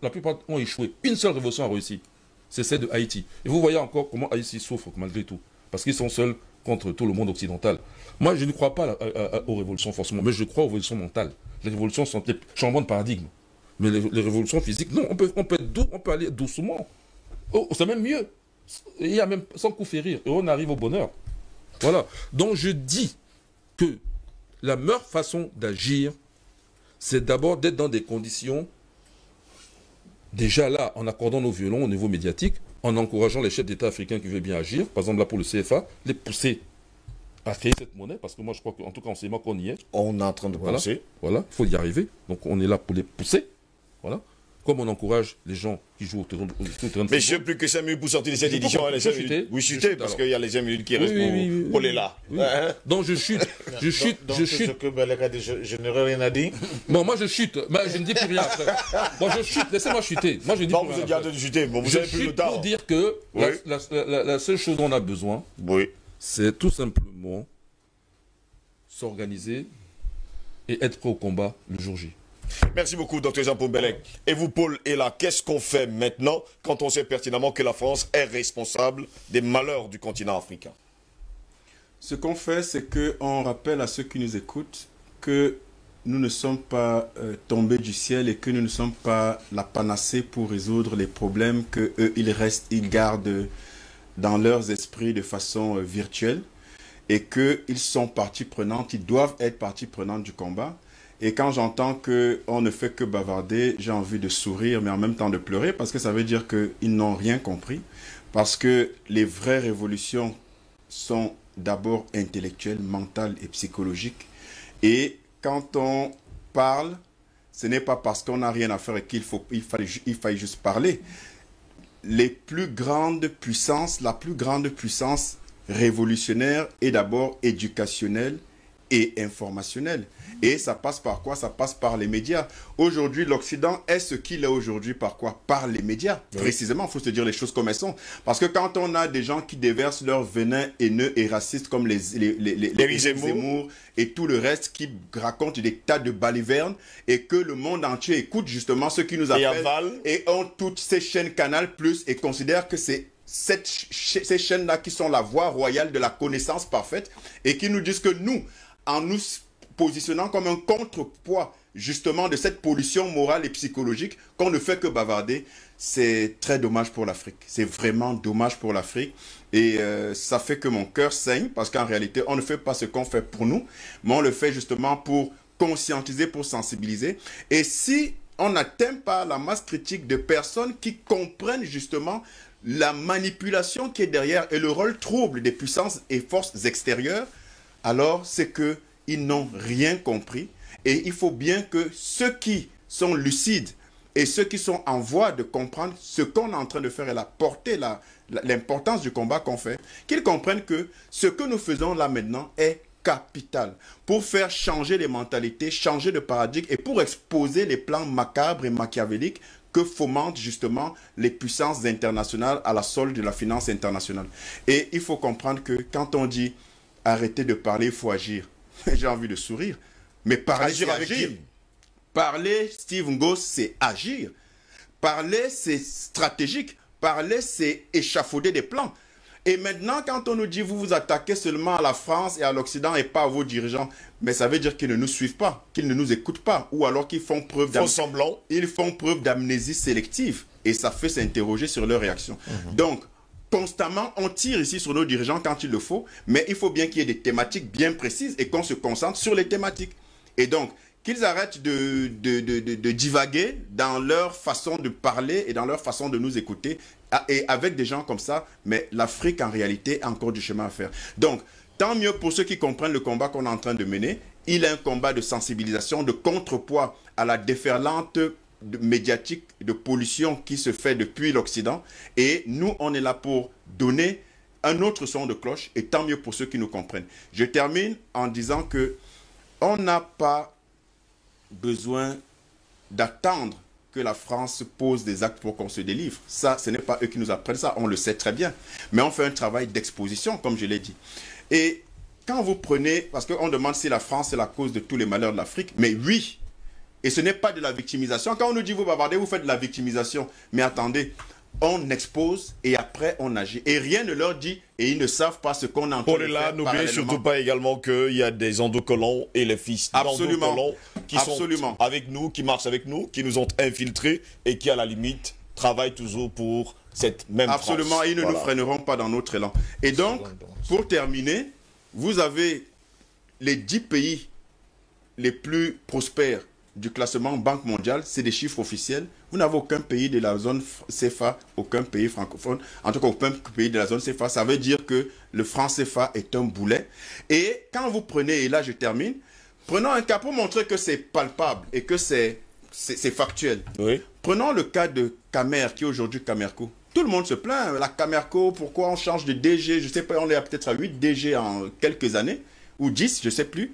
F: la plupart ont échoué. Une seule révolution a réussi. C'est celle de Haïti. Et vous voyez encore comment Haïti souffre malgré tout. Parce qu'ils sont seuls contre tout le monde occidental. Moi, je ne crois pas aux révolutions forcément, mais je crois aux révolutions mentales. Les révolutions sont des changements de paradigme. Mais les révolutions physiques, non, on peut aller doucement. Oh, c'est même mieux. Il y a même sans coup férir. Et on arrive au bonheur. Voilà. Donc je dis que la meilleure façon d'agir, c'est d'abord d'être dans des conditions, déjà là, en accordant nos violons au niveau médiatique, en encourageant les chefs d'État africains qui veulent bien agir, par exemple là pour le CFA, les pousser à créer cette monnaie, parce que moi je crois qu'en tout cas on sait qu'on y est.
C: On est en train de penser.
F: Voilà, il faut y arriver. Donc on est là pour les pousser. Voilà. Comme on encourage les gens qui jouent au terrain de football.
C: Mais je n'ai plus que 5 minutes pour sortir de cette édition. Oui, chuter, parce qu'il y a les 5 minutes qui restent pour les là.
F: Oui. Donc je chute. Je chute.
D: Ce que Bellec a dit, je n'aurais rien à dire.
F: Bon, moi je chute. Mais je ne dis plus rien. Bon, je chute. Laissez-moi chuter. Moi je dis.
C: Non, vous êtes gardé de chuter. Bon, vous avez plus le temps.
F: Pour dire que la seule chose dont on a besoin, c'est tout simplement s'organiser et être prêt au combat le jour J.
C: Merci beaucoup, Dr Jean-Paul Bellec. Et vous, Paul, et là, qu'est-ce qu'on fait maintenant quand on sait pertinemment que la France est responsable des malheurs du continent africain?
G: Ce qu'on fait, c'est qu'on rappelle à ceux qui nous écoutent que nous ne sommes pas tombés du ciel et que nous ne sommes pas la panacée pour résoudre les problèmes que eux, ils gardent dans leurs esprits de façon virtuelle et qu'ils sont partie prenante, ils doivent être partie prenante du combat. Et quand j'entends qu'on ne fait que bavarder, j'ai envie de sourire, mais en même temps de pleurer, parce que ça veut dire qu'ils n'ont rien compris. Parce que les vraies révolutions sont d'abord intellectuelles, mentales et psychologiques. Et quand on parle, ce n'est pas parce qu'on n'a rien à faire et qu'il faille juste parler. Les plus grandes puissances, la plus grande puissance révolutionnaire est d'abord éducationnelle et informationnelle. Et ça passe par quoi? Ça passe par les médias. Aujourd'hui, l'Occident est ce qu'il est aujourd'hui par quoi? Par les médias. Oui. Précisément, il faut se dire les choses comme elles sont. Parce que quand on a des gens qui déversent leur venin haineux et raciste comme les Zemmour et tout le reste qui racontent des tas de balivernes et que le monde entier écoute justement ceux qui nous appellent et ont toutes ces chaînes Canal+ et considèrent que c'est ces chaînes-là qui sont la voie royale de la connaissance parfaite et qui nous disent que nous, en nous positionnant comme un contrepoids justement de cette pollution morale et psychologique qu'on ne fait que bavarder, c'est très dommage pour l'Afrique. C'est vraiment dommage pour l'Afrique. Et ça fait que mon cœur saigne, parce qu'en réalité, on ne fait pas ce qu'on fait pour nous, mais on le fait justement pour conscientiser, pour sensibiliser. Et si on n'atteint pas la masse critique de personnes qui comprennent justement la manipulation qui est derrière et le rôle trouble des puissances et forces extérieures, alors c'est qu'ils n'ont rien compris. Et il faut bien que ceux qui sont lucides et ceux qui sont en voie de comprendre ce qu'on est en train de faire et la portée, l'importance du combat qu'on fait, qu'ils comprennent que ce que nous faisons là maintenant est capital pour faire changer les mentalités, changer de paradigme et pour exposer les plans macabres et machiavéliques que fomentent justement les puissances internationales à la solde de la finance internationale. Et il faut comprendre que quand on dit arrêtez de parler, il faut agir. J'ai envie de sourire. Mais parler, c'est agir. Parler, Steve Ngos, c'est agir. Parler, c'est stratégique. Parler, c'est échafauder des plans. Et maintenant, quand on nous dit vous vous attaquez seulement à la France et à l'Occident et pas à vos dirigeants, mais ça veut dire qu'ils ne nous suivent pas, qu'ils ne nous écoutent pas, ou alors qu'ils font preuve d'amnésie sélective. Et ça fait s'interroger sur leurs réactions. Donc, constamment, on tire ici sur nos dirigeants quand il le faut, mais il faut bien qu'il y ait des thématiques bien précises et qu'on se concentre sur les thématiques. Et donc, qu'ils arrêtent de divaguer dans leur façon de parler et dans leur façon de nous écouter. Et avec des gens comme ça, mais l'Afrique en réalité a encore du chemin à faire. Donc, tant mieux pour ceux qui comprennent le combat qu'on est en train de mener. Il est un combat de sensibilisation, de contrepoids à la déferlante médiatique de pollution qui se fait depuis l'Occident. Et nous, on est là pour donner un autre son de cloche, et tant mieux pour ceux qui nous comprennent. Je termine en disant que on n'a pas besoin d'attendre que la France pose des actes pour qu'on se délivre. Ça, ce n'est pas eux qui nous apprennent ça, on le sait très bien. Mais on fait un travail d'exposition, comme je l'ai dit. Et quand vous prenez, parce qu'on demande si la France est la cause de tous les malheurs de l'Afrique, mais oui, et ce n'est pas de la victimisation. Quand on nous dit vous bavardez, vous faites de la victimisation. Mais attendez, on expose et après on agit. Et rien ne leur dit et ils ne savent pas ce qu'on est en train de faire.
C: N'oubliez surtout pas également qu'il y a des endocolons et les fils d'endocolons qui sont avec nous, qui marchent avec nous, qui nous ont infiltrés et qui à la limite travaillent toujours pour cette même France.
G: Absolument, ils ne nous freineront pas dans notre élan. Et donc, pour terminer, vous avez les 10 pays les plus prospères du classement Banque mondiale, c'est des chiffres officiels. Vous n'avez aucun pays de la zone CFA, aucun pays francophone, en tout cas aucun pays de la zone CFA. Ça veut dire que le franc CFA est un boulet. Et quand vous prenez, et là je termine, prenons un cas pour montrer que c'est palpable et que c'est factuel.
C: Oui.
G: Prenons le cas de Camer, qui est aujourd'hui Camerco. Tout le monde se plaint, la Camerco, pourquoi on change de DG, je ne sais pas, on est peut-être à 8 DG en quelques années, ou 10, je ne sais plus.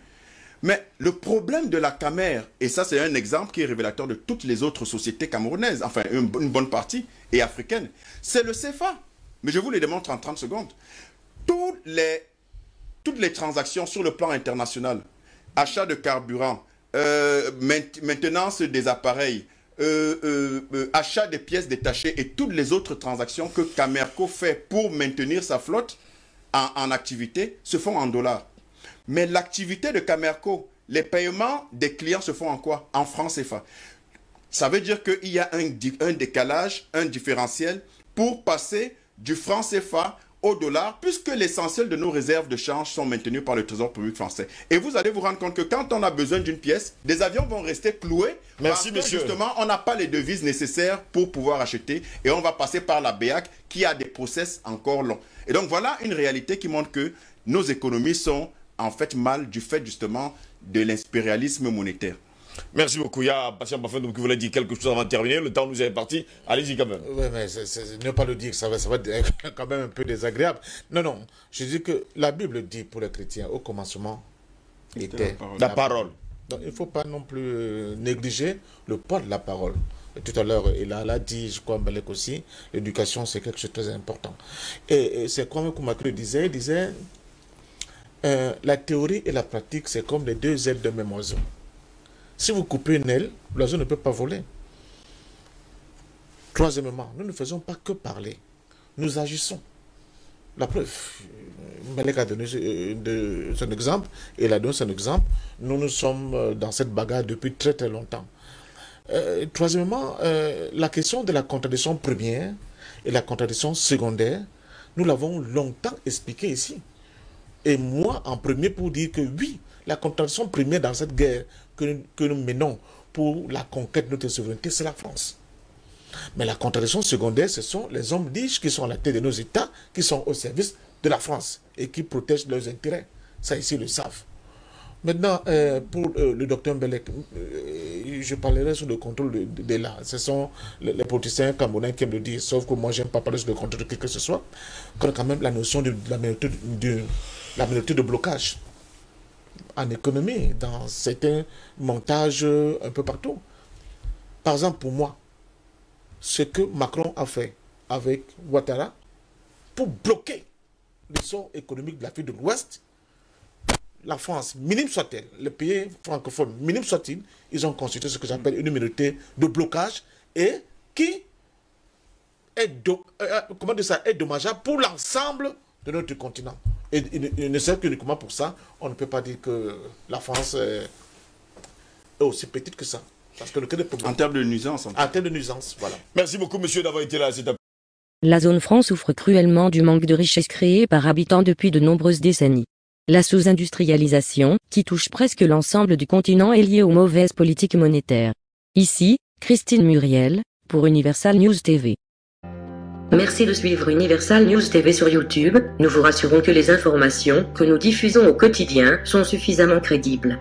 G: Mais le problème de la Camer, et ça c'est un exemple qui est révélateur de toutes les autres sociétés camerounaises, enfin une bonne partie, et africaines, c'est le CFA. Mais je vous les démontre en 30 secondes. Toutes les transactions sur le plan international, achat de carburant, maintenance des appareils, achat des pièces détachées et toutes les autres transactions que Camerco fait pour maintenir sa flotte en activité se font en dollars. Mais l'activité de Camerco, les paiements des clients se font en quoi? En francs CFA. Ça veut dire qu'il y a un décalage, un différentiel pour passer du franc CFA au dollar, puisque l'essentiel de nos réserves de change sont maintenues par le Trésor public français. Et vous allez vous rendre compte que quand on a besoin d'une pièce, des avions vont rester cloués.
C: Merci,
G: parce que justement, on n'a pas les devises nécessaires pour pouvoir acheter. Et on va passer par la BEAC qui a des process encore longs. Et donc voilà une réalité qui montre que nos économies sont en fait mal du fait justement de l'impérialisme monétaire.
C: Merci beaucoup. Il y a Patient Bafin qui voulait dire quelque chose avant de terminer. Le temps nous est parti. Allez-y quand même.
D: Oui, mais ne pas le dire, ça va être quand même un peu désagréable. Non. Je dis que la Bible dit pour les chrétiens, au commencement était
C: la parole.
D: Donc il ne faut pas non plus négliger le poids de la parole. Tout à l'heure, il a dit, je crois, Mbalek aussi, l'éducation c'est quelque chose de très important. Et c'est comme Koumakri disait, la théorie et la pratique, c'est comme les deux ailes de même oiseau. Si vous coupez une aile, l'oiseau ne peut pas voler. Troisièmement, nous ne faisons pas que parler. Nous agissons. La preuve, Mbelek a donné son exemple, et il a donné son exemple. Nous sommes dans cette bagarre depuis très très longtemps. Troisièmement, la question de la contradiction première et la contradiction secondaire, nous l'avons longtemps expliqué ici. Et moi, en premier, pour dire que oui, la contradiction première dans cette guerre que nous menons pour la conquête de notre souveraineté, c'est la France. Mais la contradiction secondaire, ce sont les hommes riches qui sont à la tête de nos États, qui sont au service de la France et qui protègent leurs intérêts. Ça, ici, ils le savent. Maintenant, pour le docteur Mbelek, je parlerai sur le contrôle de l'art. Ce sont les politiciens camerounais qui me le disent, sauf que moi, je n'aime pas parler sur le contrôle de qui que ce soit. Quand même la notion de la minorité de blocage en économie, dans certains montages un peu partout. Par exemple, pour moi, ce que Macron a fait avec Ouattara pour bloquer l'essor économique de l'Afrique de l'Ouest, la France, minime soit-elle, les pays francophones, minime soit-il, ils ont constitué ce que j'appelle une minorité de blocage et qui est, est dommageable pour l'ensemble de notre continent. Et ne serait qu'uniquement pour ça, on ne peut pas dire que la France est aussi petite que ça. Parce que en
G: termes de nuisance.
D: En termes de nuisance, voilà.
C: Merci beaucoup, monsieur, d'avoir été là.
B: La zone franc souffre cruellement du manque de richesses créées par habitant depuis de nombreuses décennies. La sous-industrialisation, qui touche presque l'ensemble du continent, est liée aux mauvaises politiques monétaires. Ici, Christine Muriel, pour Universal News TV.
A: Merci de suivre Universal News TV sur YouTube. Nous vous rassurons que les informations que nous diffusons au quotidien sont suffisamment crédibles.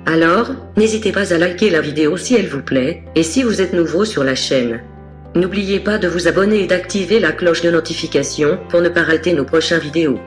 A: Alors, n'hésitez pas à liker la vidéo si elle vous plaît, et si vous êtes nouveau sur la chaîne. N'oubliez pas de vous abonner et d'activer la cloche de notification pour ne pas rater nos prochaines vidéos.